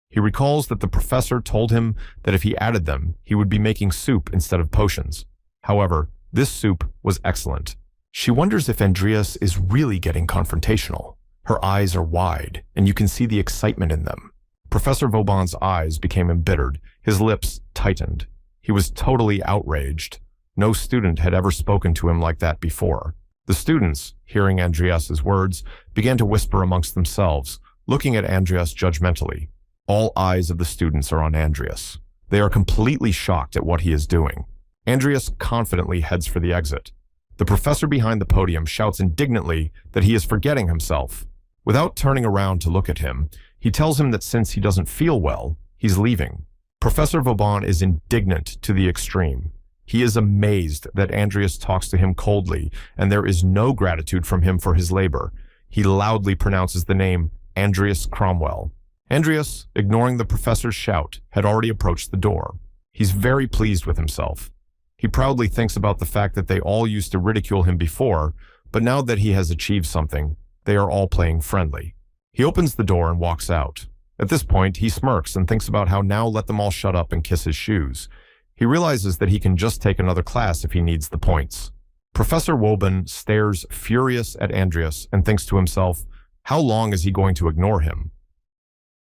He recalls that the professor told him that if he added them, he would be making soup instead of potions. However, this soup was excellent. She wonders if Andreas is really getting confrontational. Her eyes are wide, and you can see the excitement in them. Professor Vauban's eyes became embittered. His lips tightened. He was totally outraged. No student had ever spoken to him like that before. The students, hearing Andreas's words, began to whisper amongst themselves, looking at Andreas judgmentally. All eyes of the students are on Andreas. They are completely shocked at what he is doing. Andreas confidently heads for the exit. The professor behind the podium shouts indignantly that he is forgetting himself. Without turning around to look at him, he tells him that since he doesn't feel well, he's leaving. Professor Vauban is indignant to the extreme. He is amazed that Andreas talks to him coldly, and there is no gratitude from him for his labor. He loudly pronounces the name Andreas Cromwell. Andreas, ignoring the professor's shout, had already approached the door. He's very pleased with himself. He proudly thinks about the fact that they all used to ridicule him before, but now that he has achieved something, they are all playing friendly. He opens the door and walks out. At this point, he smirks and thinks about how now let them all shut up and kiss his shoes. He realizes that he can just take another class if he needs the points. Professor Woban stares furious at Andreas and thinks to himself, how long is he going to ignore him?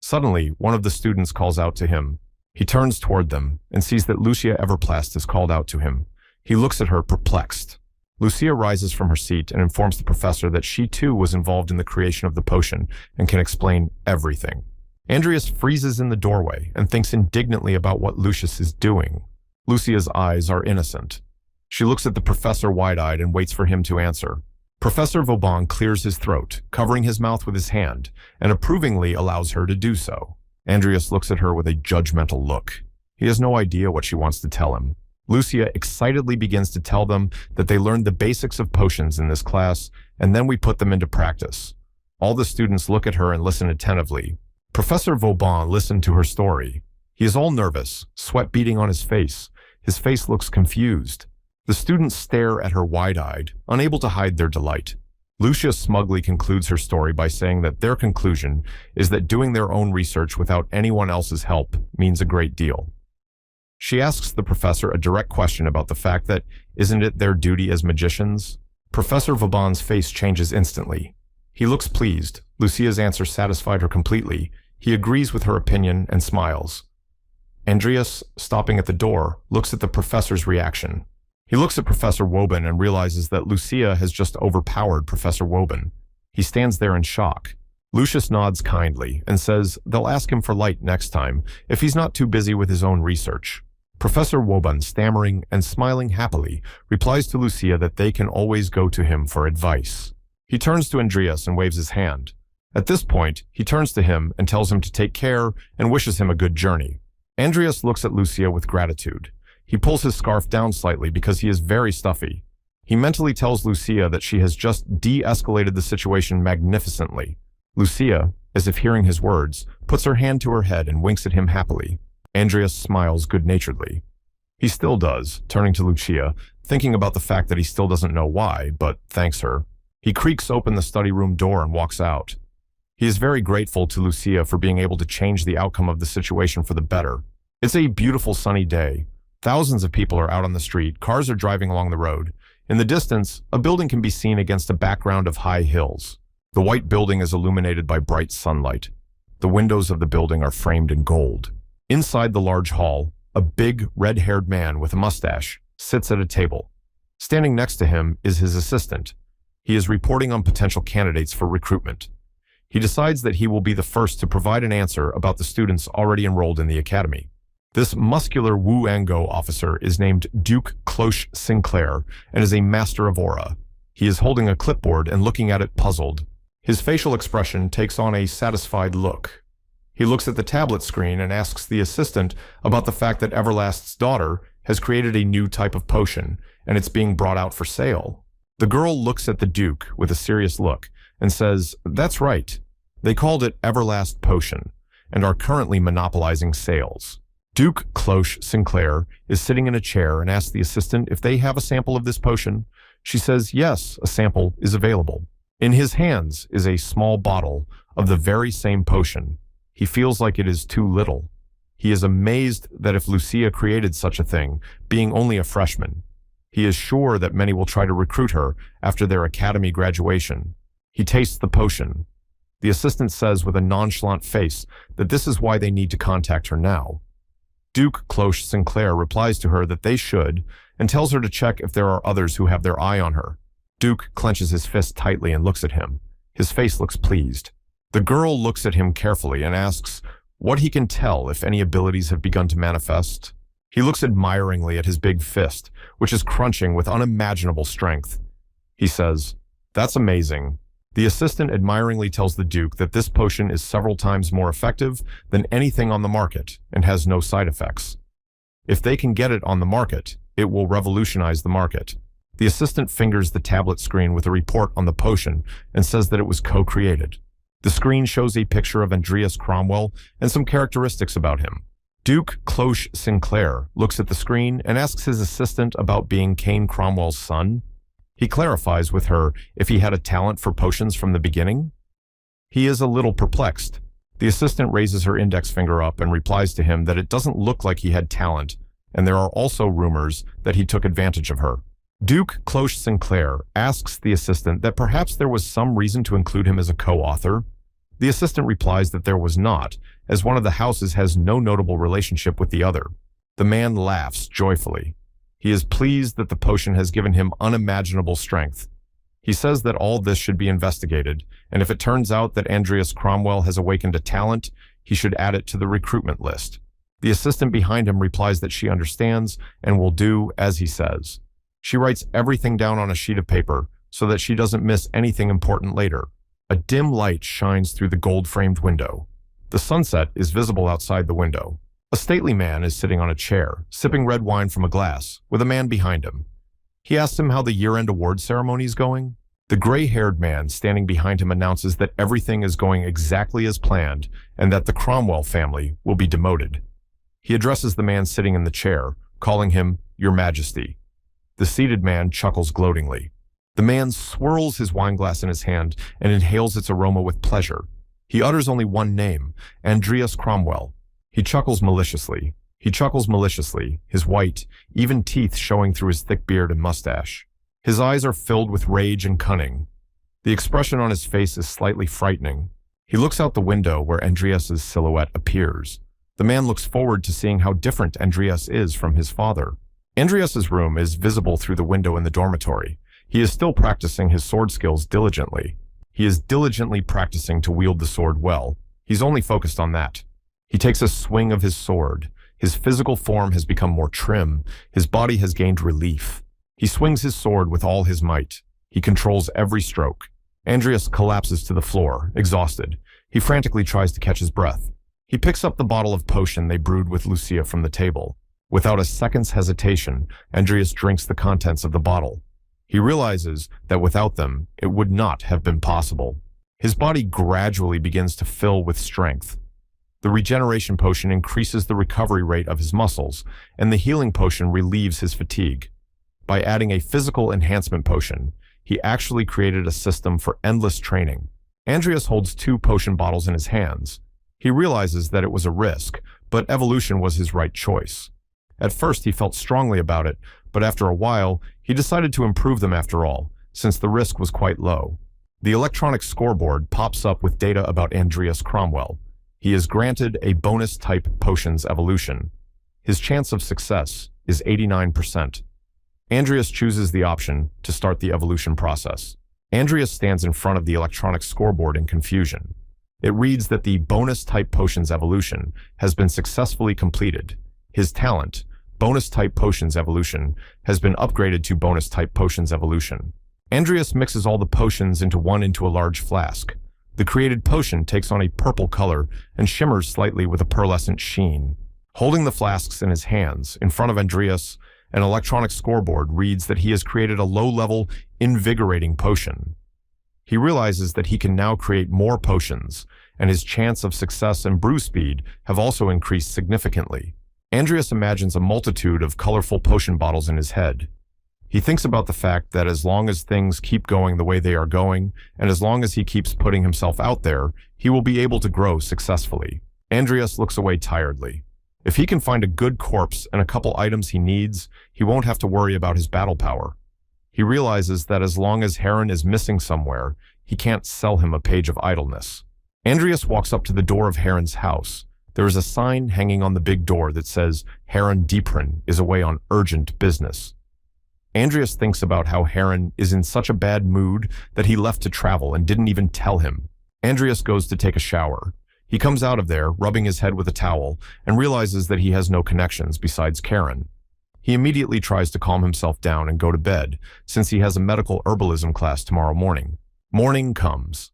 Suddenly, one of the students calls out to him. He turns toward them and sees that Lucia Everplast has called out to him. He looks at her perplexed. Lucia rises from her seat and informs the professor that she too was involved in the creation of the potion and can explain everything. Andreas freezes in the doorway and thinks indignantly about what Lucius is doing. Lucia's eyes are innocent. She looks at the professor wide-eyed and waits for him to answer. Professor Vauban clears his throat, covering his mouth with his hand, and approvingly allows her to do so. Andreas looks at her with a judgmental look. He has no idea what she wants to tell him. Lucia excitedly begins to tell them that they learned the basics of potions in this class, and then we put them into practice. All the students look at her and listen attentively. Professor Vauban listened to her story. He is all nervous, sweat beading on his face. His face looks confused. The students stare at her wide-eyed, unable to hide their delight. Lucia smugly concludes her story by saying that their conclusion is that doing their own research without anyone else's help means a great deal. She asks the professor a direct question about the fact that, isn't it their duty as magicians? Professor Vauban's face changes instantly. He looks pleased. Lucia's answer satisfied her completely. He agrees with her opinion and smiles. Andreas, stopping at the door, looks at the professor's reaction. He looks at Professor Woban and realizes that Lucia has just overpowered Professor Woban. He stands there in shock. Lucius nods kindly and says they'll ask him for light next time if he's not too busy with his own research. Professor Woban, stammering and smiling happily, replies to Lucia that they can always go to him for advice. He turns to Andreas and waves his hand. At this point, he turns to him and tells him to take care and wishes him a good journey. Andreas looks at Lucia with gratitude. He pulls his scarf down slightly because he is very stuffy. He mentally tells Lucia that she has just de-escalated the situation magnificently. Lucia, as if hearing his words, puts her hand to her head and winks at him happily. Andreas smiles good-naturedly. He still does, turning to Lucia, thinking about the fact that he still doesn't know why, but thanks her. He creaks open the study room door and walks out. He is very grateful to Lucia for being able to change the outcome of the situation for the better. It's a beautiful sunny day. Thousands of people are out on the street. Cars are driving along the road. In the distance, a building can be seen against a background of high hills. The white building is illuminated by bright sunlight. The windows of the building are framed in gold. Inside the large hall, A big, red-haired man with a mustache sits at a table. Standing next to him is his assistant. He is reporting on potential candidates for recruitment. He decides that he will be the first to provide an answer about the students already enrolled in the academy. This muscular Wu-Ango officer is named Duke Cloche Sinclair and is a master of aura. He is holding a clipboard and looking at it puzzled. His facial expression takes on a satisfied look. He looks at the tablet screen and asks the assistant about the fact that Everlast's daughter has created a new type of potion and it's being brought out for sale. The girl looks at the Duke with a serious look and says, "That's right. They called it Everlast Potion and are currently monopolizing sales." Duke Cloche Sinclair is sitting in a chair and asks the assistant if they have a sample of this potion. She says yes, a sample is available. In his hands is a small bottle of the very same potion. He feels like it is too little. He is amazed that if Lucia created such a thing, being only a freshman. He is sure that many will try to recruit her after their academy graduation. He tastes the potion. The assistant says with a nonchalant face that this is why they need to contact her now. Duke Cloche Sinclair replies to her that they should and tells her to check if there are others who have their eye on her. Duke clenches his fist tightly and looks at him. His face looks pleased. The girl looks at him carefully and asks what he can tell if any abilities have begun to manifest. He looks admiringly at his big fist, which is crunching with unimaginable strength. He says, "That's amazing." The assistant admiringly tells the Duke that this potion is several times more effective than anything on the market and has no side effects. If they can get it on the market, it will revolutionize the market. The assistant fingers the tablet screen with a report on the potion and says that it was co-created. The screen shows a picture of Andreas Cromwell and some characteristics about him. Duke Cloche Sinclair looks at the screen and asks his assistant about being Kane Cromwell's son. He clarifies with her if he had a talent for potions from the beginning. He is a little perplexed. The assistant raises her index finger up and replies to him that it doesn't look like he had talent, and there are also rumors that he took advantage of her. Duke Cloche Sinclair asks the assistant that perhaps there was some reason to include him as a co-author. The assistant replies that there was not, as one of the houses has no notable relationship with the other. The man laughs joyfully. He is pleased that the potion has given him unimaginable strength. He says that all this should be investigated, and if it turns out that Andreas Cromwell has awakened a talent, he should add it to the recruitment list. The assistant behind him replies that she understands and will do as he says. She writes everything down on a sheet of paper so that she doesn't miss anything important later. A dim light shines through the gold-framed window. The sunset is visible outside the window. A stately man is sitting on a chair, sipping red wine from a glass, with a man behind him. He asks him how the year-end award ceremony is going. The gray-haired man standing behind him announces that everything is going exactly as planned and that the Cromwell family will be demoted. He addresses the man sitting in the chair, calling him Your Majesty. The seated man chuckles gloatingly. The man swirls his wineglass in his hand and inhales its aroma with pleasure. He utters only one name, Andreas Cromwell. He chuckles maliciously, his white, even teeth showing through his thick beard and mustache. His eyes are filled with rage and cunning. The expression on his face is slightly frightening. He looks out the window where Andreas's silhouette appears. The man looks forward to seeing how different Andreas is from his father. Andreas's room is visible through the window in the dormitory. He is still practicing his sword skills diligently. He is diligently practicing to wield the sword well. He's only focused on that. He takes a swing of his sword. His physical form has become more trim. His body has gained relief. He swings his sword with all his might. He controls every stroke. Andreas collapses to the floor, exhausted. He frantically tries to catch his breath. He picks up the bottle of potion they brewed with Lucia from the table. Without a second's hesitation, Andreas drinks the contents of the bottle. He realizes that without them, it would not have been possible. His body gradually begins to fill with strength. The regeneration potion increases the recovery rate of his muscles, and the healing potion relieves his fatigue. By adding a physical enhancement potion, he actually created a system for endless training. Andreas holds 2 potion bottles in his hands. He realizes that it was a risk, but evolution was his right choice. At first, he felt strongly about it, but after a while, he decided to improve them after all, since the risk was quite low. The electronic scoreboard pops up with data about Andreas Cromwell. He is granted a bonus-type potions evolution. His chance of success is 89%. Andreas chooses the option to start the evolution process. Andreas stands in front of the electronic scoreboard in confusion. It reads that the bonus type potions evolution has been successfully completed. His talent, bonus type potions evolution, has been upgraded to bonus type potions evolution. Andreas mixes all the potions into a large flask. The created potion takes on a purple color and shimmers slightly with a pearlescent sheen. Holding the flasks in his hands, in front of Andreas, an electronic scoreboard reads that he has created a low-level, invigorating potion. He realizes that he can now create more potions, and his chance of success and brew speed have also increased significantly. Andreas imagines a multitude of colorful potion bottles in his head. He thinks about the fact that as long as things keep going the way they are going, and as long as he keeps putting himself out there, he will be able to grow successfully. Andreas looks away tiredly. If he can find a good corpse and a couple items he needs, he won't have to worry about his battle power. He realizes that as long as Heron is missing somewhere, he can't sell him a page of idleness. Andreas walks up to the door of Heron's house. There is a sign hanging on the big door that says Heron Deeprin is away on urgent business. Andreas thinks about how Heron is in such a bad mood that he left to travel and didn't even tell him. Andreas goes to take a shower. He comes out of there, rubbing his head with a towel, and realizes that he has no connections besides Karen. He immediately tries to calm himself down and go to bed, since he has a medical herbalism class tomorrow morning. Morning comes.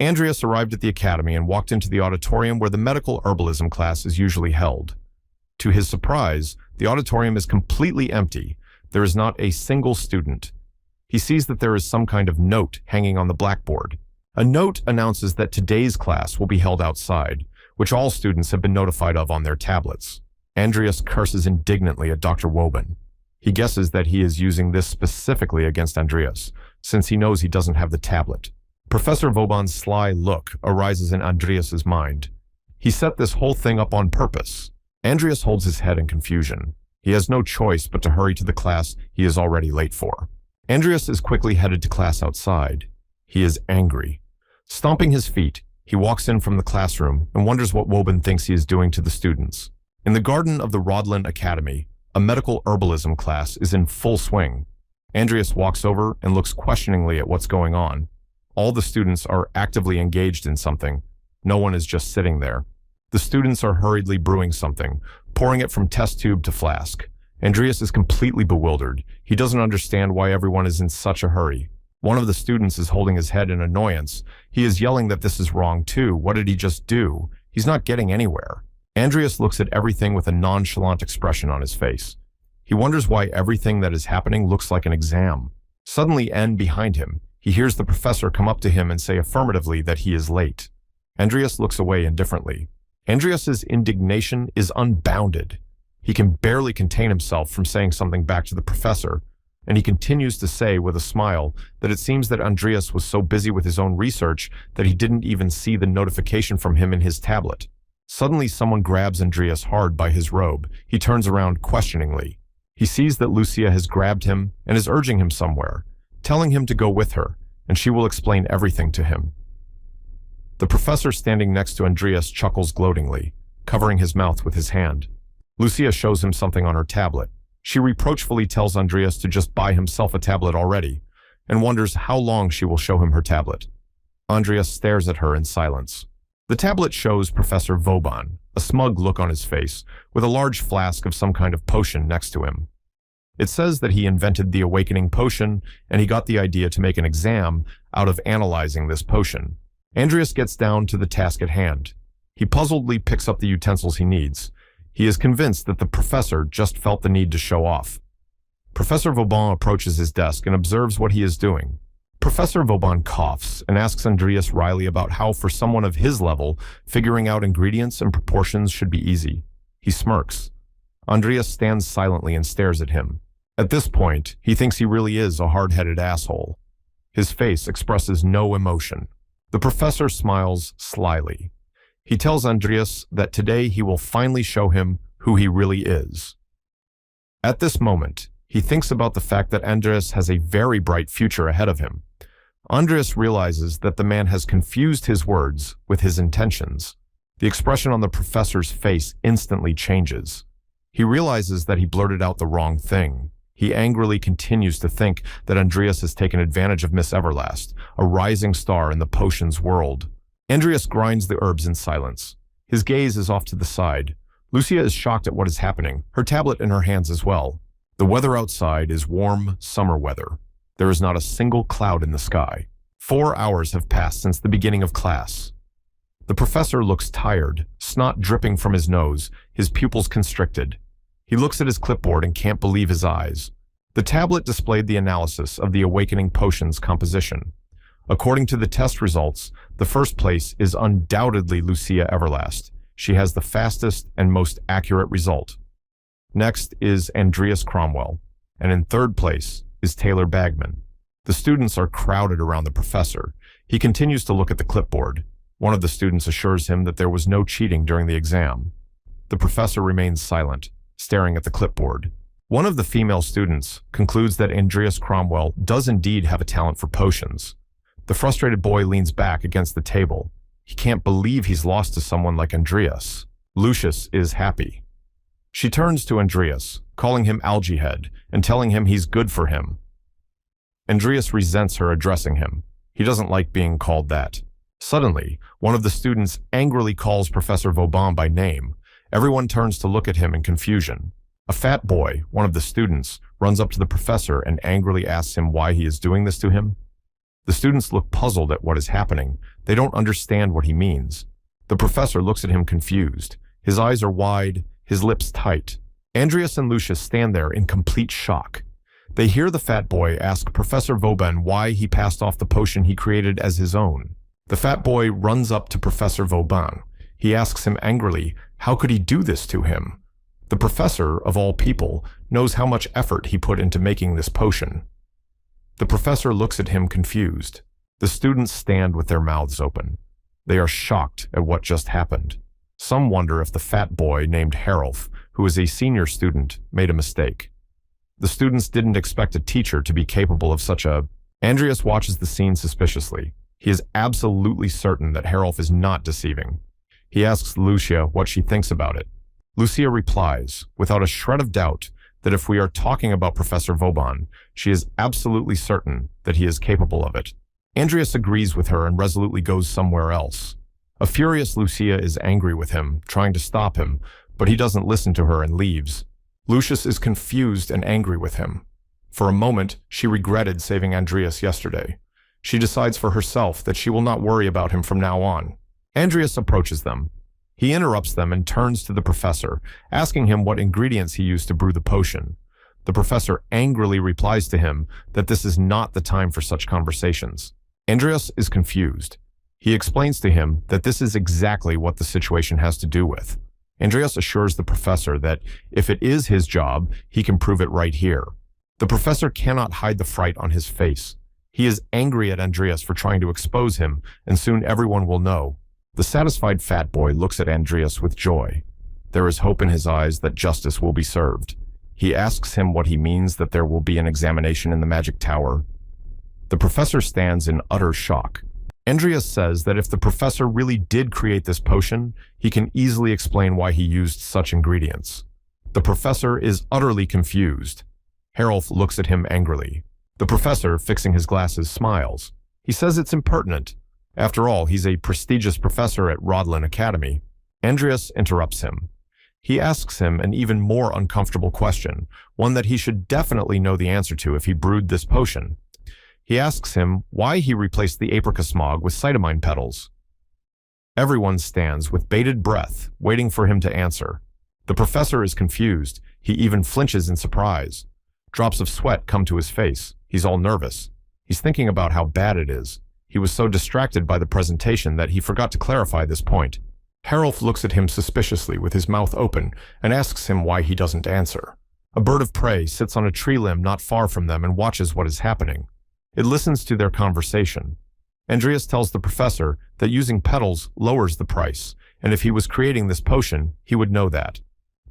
Andreas arrived at the academy and walked into the auditorium where the medical herbalism class is usually held. To his surprise, the auditorium is completely empty. There is not a single student. He sees that there is some kind of note hanging on the blackboard. A note announces that today's class will be held outside, which all students have been notified of on their tablets. Andreas curses indignantly at Dr. Woban. He guesses that he is using this specifically against Andreas, since he knows he doesn't have the tablet. Professor Woban's sly look arises in Andreas's mind. He set this whole thing up on purpose. Andreas holds his head in confusion. He has no choice but to hurry to the class he is already late for. Andreas is quickly headed to class outside. He is angry. Stomping his feet, he walks in from the classroom and wonders what Woban thinks he is doing to the students. In the garden of the Rodlin Academy, a medical herbalism class is in full swing. Andreas walks over and looks questioningly at what's going on. All the students are actively engaged in something. No one is just sitting there. The students are hurriedly brewing something, pouring it from test tube to flask. Andreas is completely bewildered. He doesn't understand why everyone is in such a hurry. One of the students is holding his head in annoyance. He is yelling that this is wrong too. What did he just do? He's not getting anywhere. Andreas looks at everything with a nonchalant expression on his face. He wonders why everything that is happening looks like an exam. Suddenly, behind him, he hears the professor come up to him and say affirmatively that he is late. Andreas looks away indifferently. Andreas's indignation is unbounded. He can barely contain himself from saying something back to the professor, and he continues to say with a smile that it seems that Andreas was so busy with his own research that he didn't even see the notification from him in his tablet. Suddenly, someone grabs Andreas hard by his robe. He turns around questioningly. He sees that Lucia has grabbed him and is urging him somewhere, telling him to go with her, and she will explain everything to him. The professor standing next to Andreas chuckles gloatingly, covering his mouth with his hand. Lucia shows him something on her tablet. She reproachfully tells Andreas to just buy himself a tablet already, and wonders how long she will show him her tablet. Andreas stares at her in silence. The tablet shows Professor Woban, a smug look on his face, with a large flask of some kind of potion next to him. It says that he invented the awakening potion, and he got the idea to make an exam out of analyzing this potion. Andreas gets down to the task at hand. He puzzledly picks up the utensils he needs. He is convinced that the professor just felt the need to show off. Professor Vauban approaches his desk and observes what he is doing. Professor Vauban coughs and asks Andreas wryly about how, for someone of his level, figuring out ingredients and proportions should be easy. He smirks. Andreas stands silently and stares at him. At this point, he thinks he really is a hard-headed asshole. His face expresses no emotion. The professor smiles slyly. He tells Andreas that today he will finally show him who he really is. At this moment, he thinks about the fact that Andreas has a very bright future ahead of him. Andreas realizes that the man has confused his words with his intentions. The expression on the professor's face instantly changes. He realizes that he blurted out the wrong thing. He angrily continues to think that Andreas has taken advantage of Miss Everlast, a rising star in the potions world. Andreas grinds the herbs in silence. His gaze is off to the side. Lucia is shocked at what is happening, her tablet in her hands as well. The weather outside is warm summer weather. There is not a single cloud in the sky. 4 hours have passed since the beginning of class. The professor looks tired, snot dripping from his nose, his pupils constricted. He looks at his clipboard and can't believe his eyes. The tablet displayed the analysis of the awakening potion's composition. According to the test results, the first place is undoubtedly Lucia Everlast. She has the fastest and most accurate result. Next is Andreas Cromwell, and in third place is Taylor Bagman. The students are crowded around the professor. He continues to look at the clipboard. One of the students assures him that there was no cheating during the exam. The professor remains silent, staring at the clipboard. One of the female students concludes that Andreas Cromwell does indeed have a talent for potions. The frustrated boy leans back against the table. He can't believe he's lost to someone like Andreas. Lucius is happy. She turns to Andreas, calling him algae head and telling him he's good for him. Andreas resents her addressing him. He doesn't like being called that. Suddenly, one of the students angrily calls Professor Vauban by name. Everyone turns to look at him in confusion. A fat boy, one of the students, runs up to the professor and angrily asks him why he is doing this to him. The students look puzzled at what is happening. They don't understand what he means. The professor looks at him confused. His eyes are wide, his lips tight. Andreas and Lucius stand there in complete shock. They hear the fat boy ask Professor Vauban why he passed off the potion he created as his own. The fat boy runs up to Professor Vauban. He asks him angrily, how could he do this to him? The professor, of all people, knows how much effort he put into making this potion. The professor looks at him confused. The students stand with their mouths open. They are shocked at what just happened. Some wonder if the fat boy named Harolf, who is a senior student, made a mistake. The students didn't expect a teacher to be capable of such a... Andreas watches the scene suspiciously. He is absolutely certain that Harolf is not deceiving. He asks Lucia what she thinks about it. Lucia replies, without a shred of doubt, that if we are talking about Professor Vauban, she is absolutely certain that he is capable of it. Andreas agrees with her and resolutely goes somewhere else. A furious Lucia is angry with him, trying to stop him, but he doesn't listen to her and leaves. Lucius is confused and angry with him. For a moment, she regretted saving Andreas yesterday. She decides for herself that she will not worry about him from now on. Andreas approaches them. He interrupts them and turns to the professor, asking him what ingredients he used to brew the potion. The professor angrily replies to him that this is not the time for such conversations. Andreas is confused. He explains to him that this is exactly what the situation has to do with. Andreas assures the professor that if it is his job, he can prove it right here. The professor cannot hide the fright on his face. He is angry at Andreas for trying to expose him, and soon everyone will know. The satisfied fat boy looks at Andreas with joy. There is hope in his eyes that justice will be served. He asks him what he means that there will be an examination in the magic tower. The professor stands in utter shock. Andreas says that if the professor really did create this potion, he can easily explain why he used such ingredients. The professor is utterly confused. Harolf looks at him angrily. The professor, fixing his glasses, smiles. He says it's impertinent. After all, he's a prestigious professor at Rodlin Academy. Andreas interrupts him. He asks him an even more uncomfortable question, one that he should definitely know the answer to if he brewed this potion. He asks him why he replaced the apricot smog with cytomine petals. Everyone stands with bated breath, waiting for him to answer. The professor is confused. He even flinches in surprise. Drops of sweat come to his face. He's all nervous. He's thinking about how bad it is. He was so distracted by the presentation that he forgot to clarify this point. Harolf looks at him suspiciously with his mouth open and asks him why he doesn't answer. A bird of prey sits on a tree limb not far from them and watches what is happening. It listens to their conversation. Andreas tells the professor that using petals lowers the price, and if he was creating this potion, he would know that.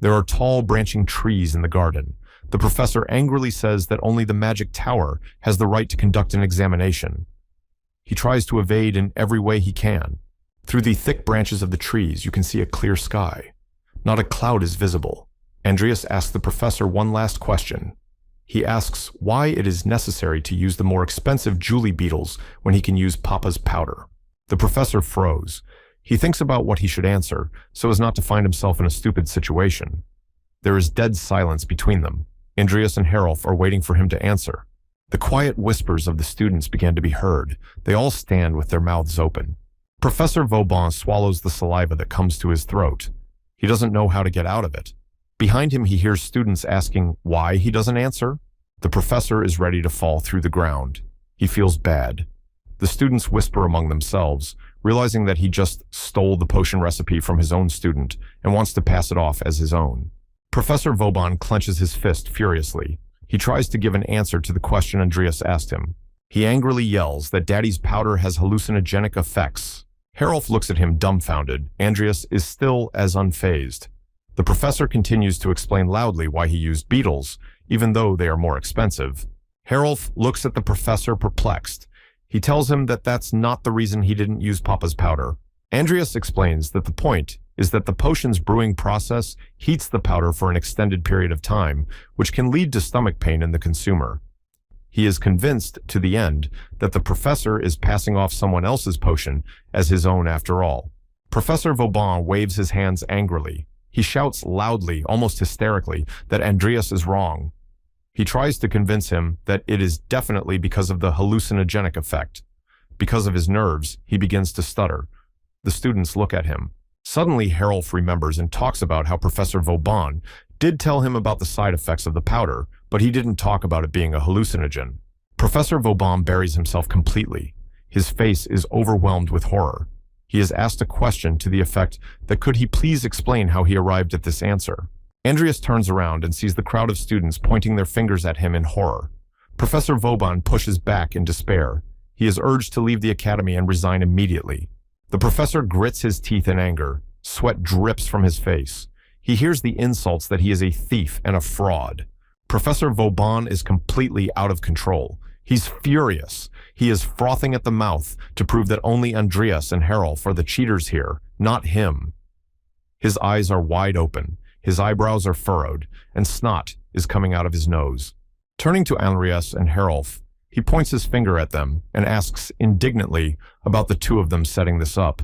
There are tall branching trees in the garden. The professor angrily says that only the magic tower has the right to conduct an examination. He tries to evade in every way he can. Through the thick branches of the trees, you can see a clear sky. Not a cloud is visible. Andreas asks the professor one last question. He asks why it is necessary to use the more expensive Julie beetles when he can use Papa's powder. The professor froze. He thinks about what he should answer, so as not to find himself in a stupid situation. There is dead silence between them. Andreas and Herolf are waiting for him to answer. The quiet whispers of the students began to be heard. They all stand with their mouths open. Professor Vauban swallows the saliva that comes to his throat. He doesn't know how to get out of it. Behind him, he hears students asking why he doesn't answer. The professor is ready to fall through the ground. He feels bad. The students whisper among themselves, realizing that he just stole the potion recipe from his own student and wants to pass it off as his own. Professor Vauban clenches his fist furiously. He tries to give an answer to the question Andreas asked him. He angrily yells that Daddy's powder has hallucinogenic effects. Herolf looks at him dumbfounded. Andreas is still as unfazed. The professor continues to explain loudly why he used beetles, even though they are more expensive. Herolf looks at the professor perplexed. He tells him that that's not the reason he didn't use Papa's powder. Andreas explains that the point is that the potion's brewing process heats the powder for an extended period of time, which can lead to stomach pain in the consumer. He is convinced, to the end, that the professor is passing off someone else's potion as his own after all. Professor Vauban waves his hands angrily. He shouts loudly, almost hysterically, that Andreas is wrong. He tries to convince him that it is definitely because of the hallucinogenic effect. Because of his nerves, he begins to stutter. The students look at him. Suddenly, Herolf remembers and talks about how Professor Vauban did tell him about the side effects of the powder, but he didn't talk about it being a hallucinogen. Professor Vauban buries himself completely. His face is overwhelmed with horror. He is asked a question to the effect that could he please explain how he arrived at this answer. Andreas turns around and sees the crowd of students pointing their fingers at him in horror. Professor Vauban pushes back in despair. He is urged to leave the academy and resign immediately. The professor grits his teeth in anger. Sweat drips from his face. He hears the insults that he is a thief and a fraud. Professor Vauban is completely out of control. He's furious. He is frothing at the mouth to prove that only Andreas and Herolf are the cheaters here, not him. His eyes are wide open. His eyebrows are furrowed, and snot is coming out of his nose. Turning to Andreas and Herolf, he points his finger at them and asks indignantly about the two of them setting this up.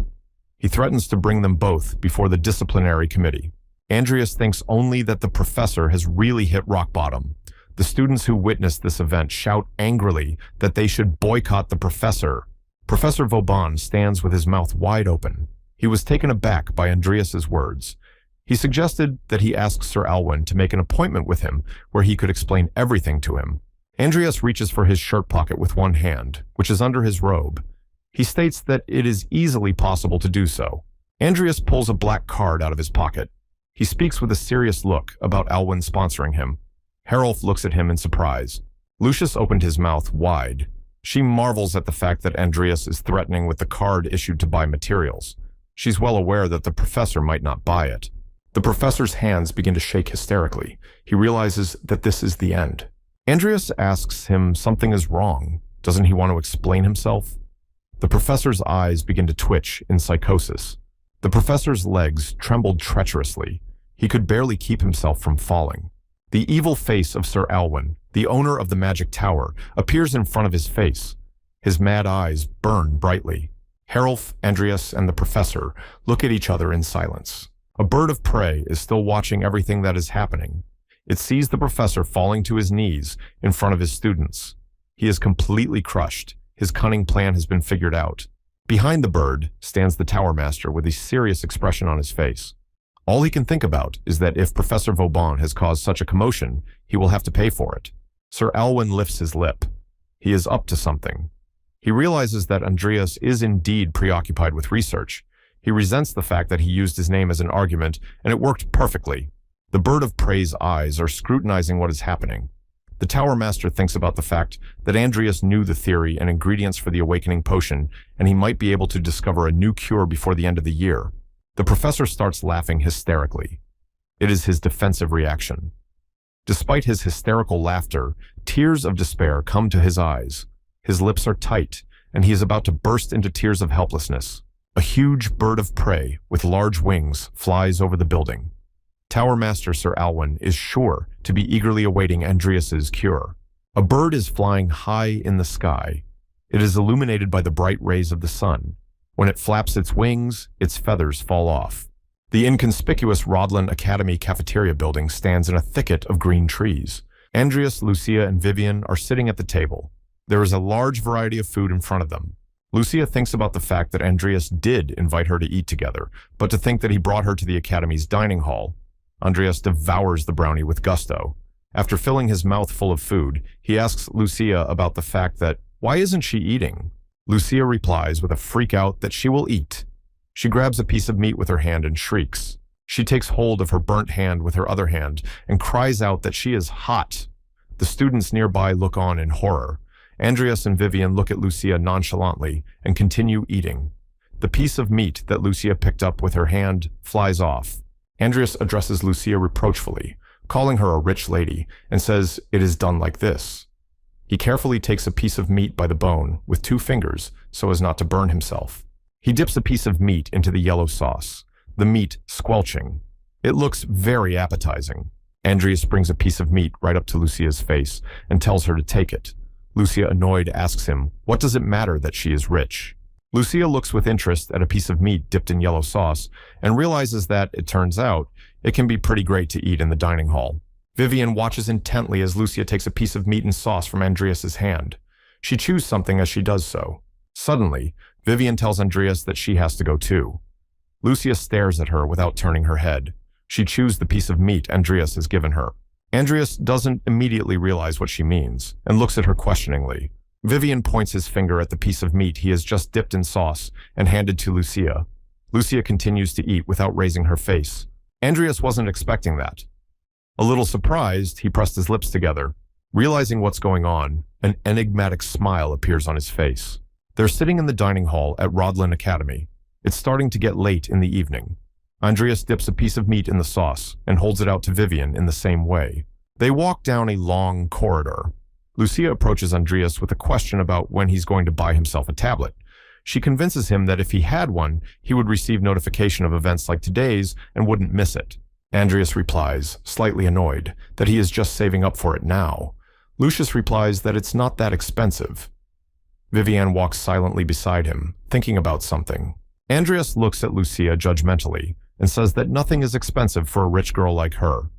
He threatens to bring them both before the disciplinary committee. Andreas thinks only that the professor has really hit rock bottom. The students who witnessed this event shout angrily that they should boycott the professor. Professor Vauban stands with his mouth wide open. He was taken aback by Andreas's words. He suggested that he ask Sir Alwyn to make an appointment with him where he could explain everything to him. Andreas reaches for his shirt pocket with one hand, which is under his robe. He states that it is easily possible to do so. Andreas pulls a black card out of his pocket. He speaks with a serious look about Alwyn sponsoring him. Herolf looks at him in surprise. Lucius opened his mouth wide. She marvels at the fact that Andreas is threatening with the card issued to buy materials. She's well aware that the professor might not buy it. The professor's hands begin to shake hysterically. He realizes that this is the end. Andreas asks him something is wrong. Doesn't he want to explain himself? The professor's eyes begin to twitch in psychosis. The professor's legs trembled treacherously. He could barely keep himself from falling. The evil face of Sir Alwyn, the owner of the magic tower, appears in front of his face. His mad eyes burn brightly. Herolf, Andreas, and the professor look at each other in silence. A bird of prey is still watching everything that is happening. It sees the professor falling to his knees in front of his students. He is completely crushed. His cunning plan has been figured out. Behind the bird stands the tower master with a serious expression on his face. All he can think about is that if Professor Vauban has caused such a commotion, he will have to pay for it. Sir Alwyn lifts his lip. He is up to something. He realizes that Andreas is indeed preoccupied with research. He resents the fact that he used his name as an argument, and it worked perfectly. The bird of prey's eyes are scrutinizing what is happening. The tower master thinks about the fact that Andreas knew the theory and ingredients for the awakening potion, and he might be able to discover a new cure before the end of the year. The professor starts laughing hysterically. It is his defensive reaction. Despite his hysterical laughter, tears of despair come to his eyes. His lips are tight, and he is about to burst into tears of helplessness. A huge bird of prey with large wings flies over the building. Tower Master Sir Alwyn is sure to be eagerly awaiting Andreas's cure. A bird is flying high in the sky. It is illuminated by the bright rays of the sun. When it flaps its wings, its feathers fall off. The inconspicuous Rodland Academy cafeteria building stands in a thicket of green trees. Andreas, Lucia, and Vivian are sitting at the table. There is a large variety of food in front of them. Lucia thinks about the fact that Andreas did invite her to eat together, but to think that he brought her to the Academy's dining hall. Andreas devours the brownie with gusto. After filling his mouth full of food, he asks Lucia about the fact that, why isn't she eating? Lucia replies with a freak out that she will eat. She grabs a piece of meat with her hand and shrieks. She takes hold of her burnt hand with her other hand and cries out that she is hot. The students nearby look on in horror. Andreas and Vivian look at Lucia nonchalantly and continue eating. The piece of meat that Lucia picked up with her hand flies off. Andreas addresses Lucia reproachfully, calling her a rich lady, and says it is done like this. He carefully takes a piece of meat by the bone with 2 fingers so as not to burn himself. He dips a piece of meat into the yellow sauce, the meat squelching. It looks very appetizing. Andreas brings a piece of meat right up to Lucia's face and tells her to take it. Lucia, annoyed, asks him, what does it matter that she is rich? Lucia looks with interest at a piece of meat dipped in yellow sauce and realizes that, it turns out, it can be pretty great to eat in the dining hall. Vivian watches intently as Lucia takes a piece of meat and sauce from Andreas's hand. She chews something as she does so. Suddenly, Vivian tells Andreas that she has to go too. Lucia stares at her without turning her head. She chews the piece of meat Andreas has given her. Andreas doesn't immediately realize what she means and looks at her questioningly. Vivian points his finger at the piece of meat he has just dipped in sauce and handed to Lucia. Lucia continues to eat without raising her face. Andreas wasn't expecting that. A little surprised, he pressed his lips together. Realizing what's going on, an enigmatic smile appears on his face. They're sitting in the dining hall at Rodland Academy. It's starting to get late in the evening. Andreas dips a piece of meat in the sauce and holds it out to Vivian in the same way. They walk down a long corridor. Lucia approaches Andreas with a question about when he's going to buy himself a tablet. She convinces him that if he had one, he would receive notification of events like today's and wouldn't miss it. Andreas replies, slightly annoyed, that he is just saving up for it now. Lucius replies that it's not that expensive. Vivian walks silently beside him, thinking about something. Andreas looks at Lucia judgmentally and says that nothing is expensive for a rich girl like her.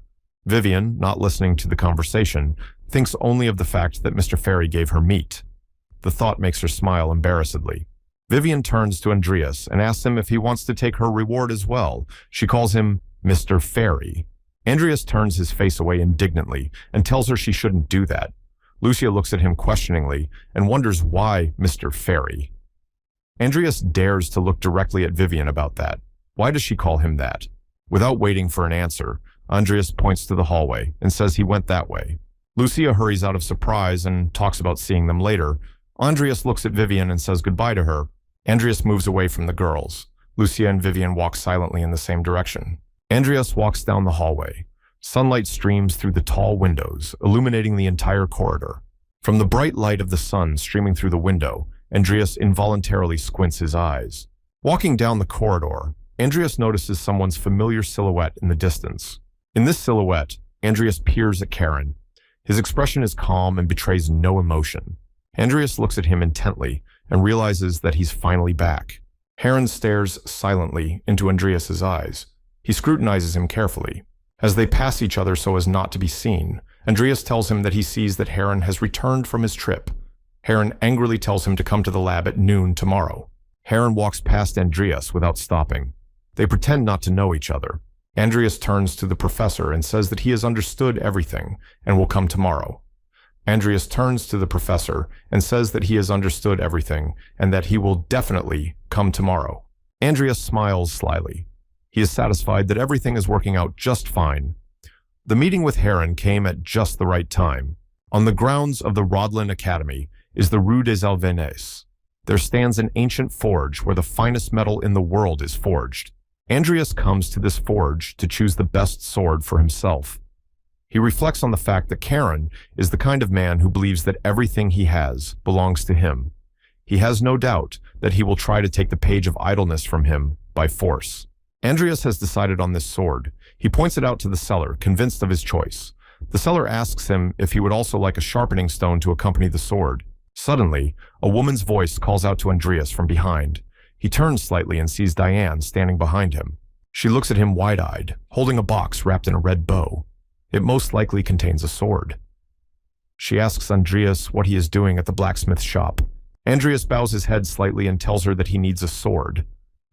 Vivian, not listening to the conversation, thinks only of the fact that Mr. Fairy gave her meat. The thought makes her smile embarrassedly. Vivian turns to Andreas and asks him if he wants to take her reward as well. She calls him Mr. Fairy. Andreas turns his face away indignantly and tells her she shouldn't do that. Lucia looks at him questioningly and wonders why Mr. Fairy. Andreas dares to look directly at Vivian about that. Why does she call him that? Without waiting for an answer, Andreas points to the hallway and says he went that way. Lucia hurries out of surprise and talks about seeing them later. Andreas looks at Vivian and says goodbye to her. Andreas moves away from the girls. Lucia and Vivian walk silently in the same direction. Andreas walks down the hallway. Sunlight streams through the tall windows, illuminating the entire corridor. From the bright light of the sun streaming through the window, Andreas involuntarily squints his eyes. Walking down the corridor, Andreas notices someone's familiar silhouette in the distance. In this silhouette, Andreas peers at Karen. His expression is calm and betrays no emotion. Andreas looks at him intently and realizes that he's finally back. Heron stares silently into Andreas's eyes. He scrutinizes him carefully. As they pass each other so as not to be seen, Andreas tells him that he sees that Heron has returned from his trip. Heron angrily tells him to come to the lab at noon tomorrow. Heron walks past Andreas without stopping. They pretend not to know each other. Andreas turns to the professor and says that he has understood everything and will come tomorrow. Andreas turns to the professor and says that he has understood everything and that he will definitely come tomorrow. Andreas smiles slyly. He is satisfied that everything is working out just fine. The meeting with Heron came at just the right time. On the grounds of the Rodland Academy is the Rue des Alvenes. There stands an ancient forge where the finest metal in the world is forged. Andreas comes to this forge to choose the best sword for himself. He reflects on the fact that Karen is the kind of man who believes that everything he has belongs to him. He has no doubt that he will try to take the page of idleness from him by force. Andreas has decided on this sword. He points it out to the seller, convinced of his choice. The seller asks him if he would also like a sharpening stone to accompany the sword. Suddenly, a woman's voice calls out to Andreas from behind. He turns slightly and sees Diane standing behind him. She looks at him wide-eyed, holding a box wrapped in a red bow. It most likely contains a sword. She asks Andreas what he is doing at the blacksmith shop. Andreas bows his head slightly and tells her that he needs a sword.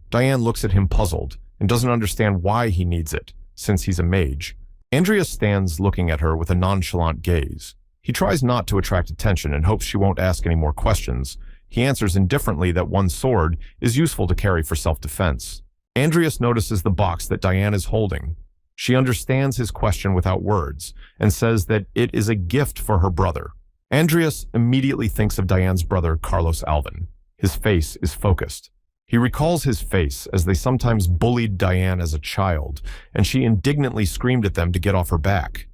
Diane looks at him puzzled and doesn't understand why he needs it, since he's a mage. Andreas stands looking at her with a nonchalant gaze. He tries not to attract attention and hopes she won't ask any more questions. He answers indifferently that one sword is useful to carry for self-defense. Andreas notices the box that Diane is holding. She understands his question without words and says that it is a gift for her brother. Andreas immediately thinks of Diane's brother, Carlos Alvin. His face is focused. He recalls his face as they sometimes bullied Diane as a child, and she indignantly screamed at them to get off her back.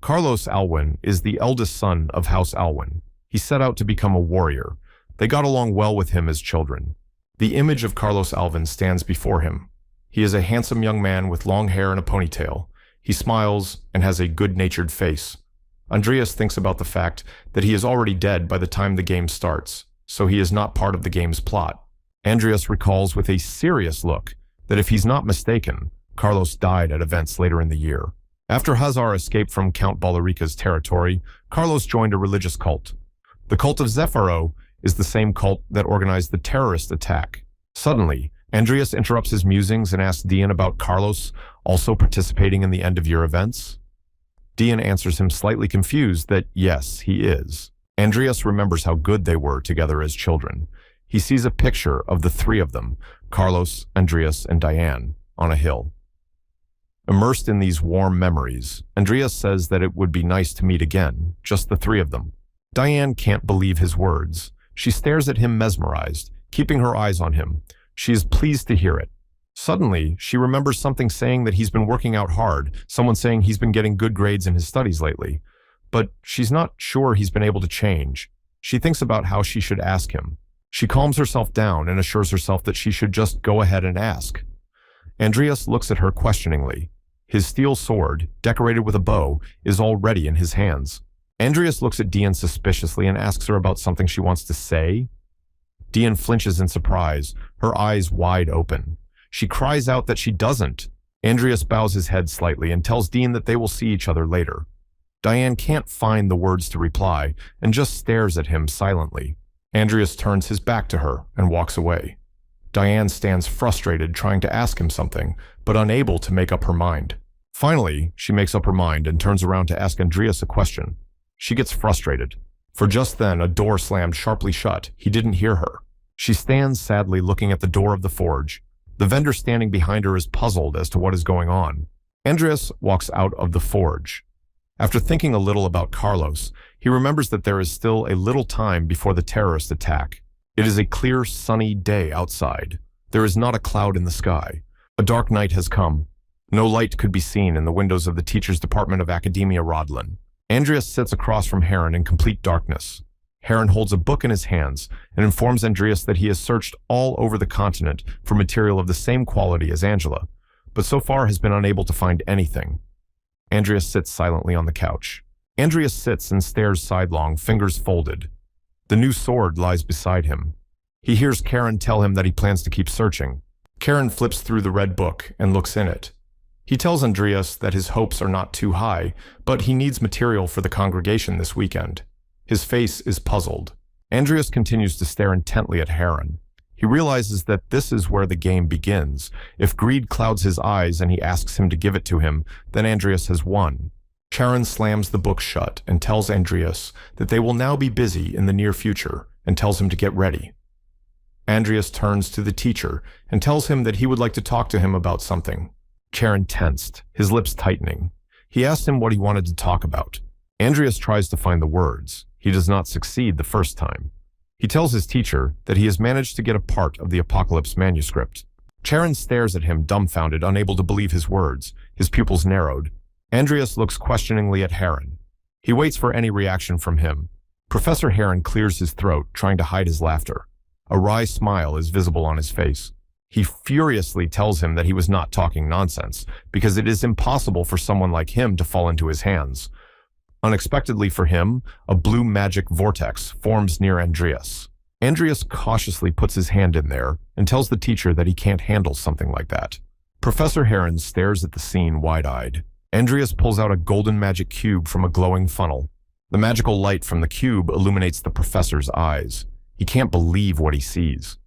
Carlos Alvin is the eldest son of House Alvin. He set out to become a warrior. They got along well with him as children. The image of Carlos Alvin stands before him. He is a handsome young man with long hair and a ponytail. He smiles and has a good-natured face. Andreas thinks about the fact that he is already dead by the time the game starts, so he is not part of the game's plot. Andreas recalls with a serious look that if he's not mistaken, Carlos died at events later in the year. After Hazar escaped from Count Ballarica's territory, Carlos joined a religious cult. The cult of Zephyro is the same cult that organized the terrorist attack. Suddenly, Andreas interrupts his musings and asks Dian about Carlos also participating in the end-of-year events. Dian answers him slightly confused that yes, he is. Andreas remembers how good they were together as children. He sees a picture of the three of them, Carlos, Andreas, and Diane, on a hill. Immersed in these warm memories, Andreas says that it would be nice to meet again, just the three of them. Diane can't believe his words. She stares at him mesmerized, keeping her eyes on him. She is pleased to hear it. Suddenly, she remembers something saying that he's been working out hard, someone saying he's been getting good grades in his studies lately. But she's not sure he's been able to change. She thinks about how she should ask him. She calms herself down and assures herself that she should just go ahead and ask. Andreas looks at her questioningly. His steel sword, decorated with a bow, is already in his hands. Andreas looks at Dian suspiciously and asks her about something she wants to say. Dian flinches in surprise, her eyes wide open. She cries out that she doesn't. Andreas bows his head slightly and tells Dian that they will see each other later. Diane can't find the words to reply and just stares at him silently. Andreas turns his back to her and walks away. Diane stands frustrated, trying to ask him something, but unable to make up her mind. Finally, she makes up her mind and turns around to ask Andreas a question. She gets frustrated. For just then, a door slammed sharply shut. He didn't hear her. She stands sadly looking at the door of the forge. The vendor standing behind her is puzzled as to what is going on. Andreas walks out of the forge. After thinking a little about Carlos, he remembers that there is still a little time before the terrorist attack. It is a clear, sunny day outside. There is not a cloud in the sky. A dark night has come. No light could be seen in the windows of the teacher's department of Academia Rodlin. Andreas sits across from Heron in complete darkness. Heron holds a book in his hands and informs Andreas that he has searched all over the continent for material of the same quality as Angela, but so far has been unable to find anything. Andreas sits silently on the couch. Andreas sits and stares sidelong, fingers folded. The new sword lies beside him. He hears Karen tell him that he plans to keep searching. Karen flips through the red book and looks in it. He tells Andreas that his hopes are not too high, but he needs material for the congregation this weekend. His face is puzzled. Andreas continues to stare intently at Heron. He realizes that this is where the game begins. If greed clouds his eyes and he asks him to give it to him, then Andreas has won. Karen slams the book shut and tells Andreas that they will now be busy in the near future and tells him to get ready. Andreas turns to the teacher and tells him that he would like to talk to him about something. Karen tensed, his lips tightening. He asked him what he wanted to talk about. Andreas tries to find the words. He does not succeed the first time. He tells his teacher that he has managed to get a part of the Apocalypse manuscript. Charon stares at him dumbfounded, unable to believe his words. His pupils narrowed. Andreas looks questioningly at Heron. He waits for any reaction from him. Professor Heron clears his throat, trying to hide his laughter. A wry smile is visible on his face. He furiously tells him that he was not talking nonsense, because it is impossible for someone like him to fall into his hands. Unexpectedly for him, a blue magic vortex forms near Andreas. Andreas cautiously puts his hand in there and tells the teacher that he can't handle something like that. Professor Heron stares at the scene wide-eyed. Andreas pulls out a golden magic cube from a glowing funnel. The magical light from the cube illuminates the professor's eyes. He can't believe what he sees.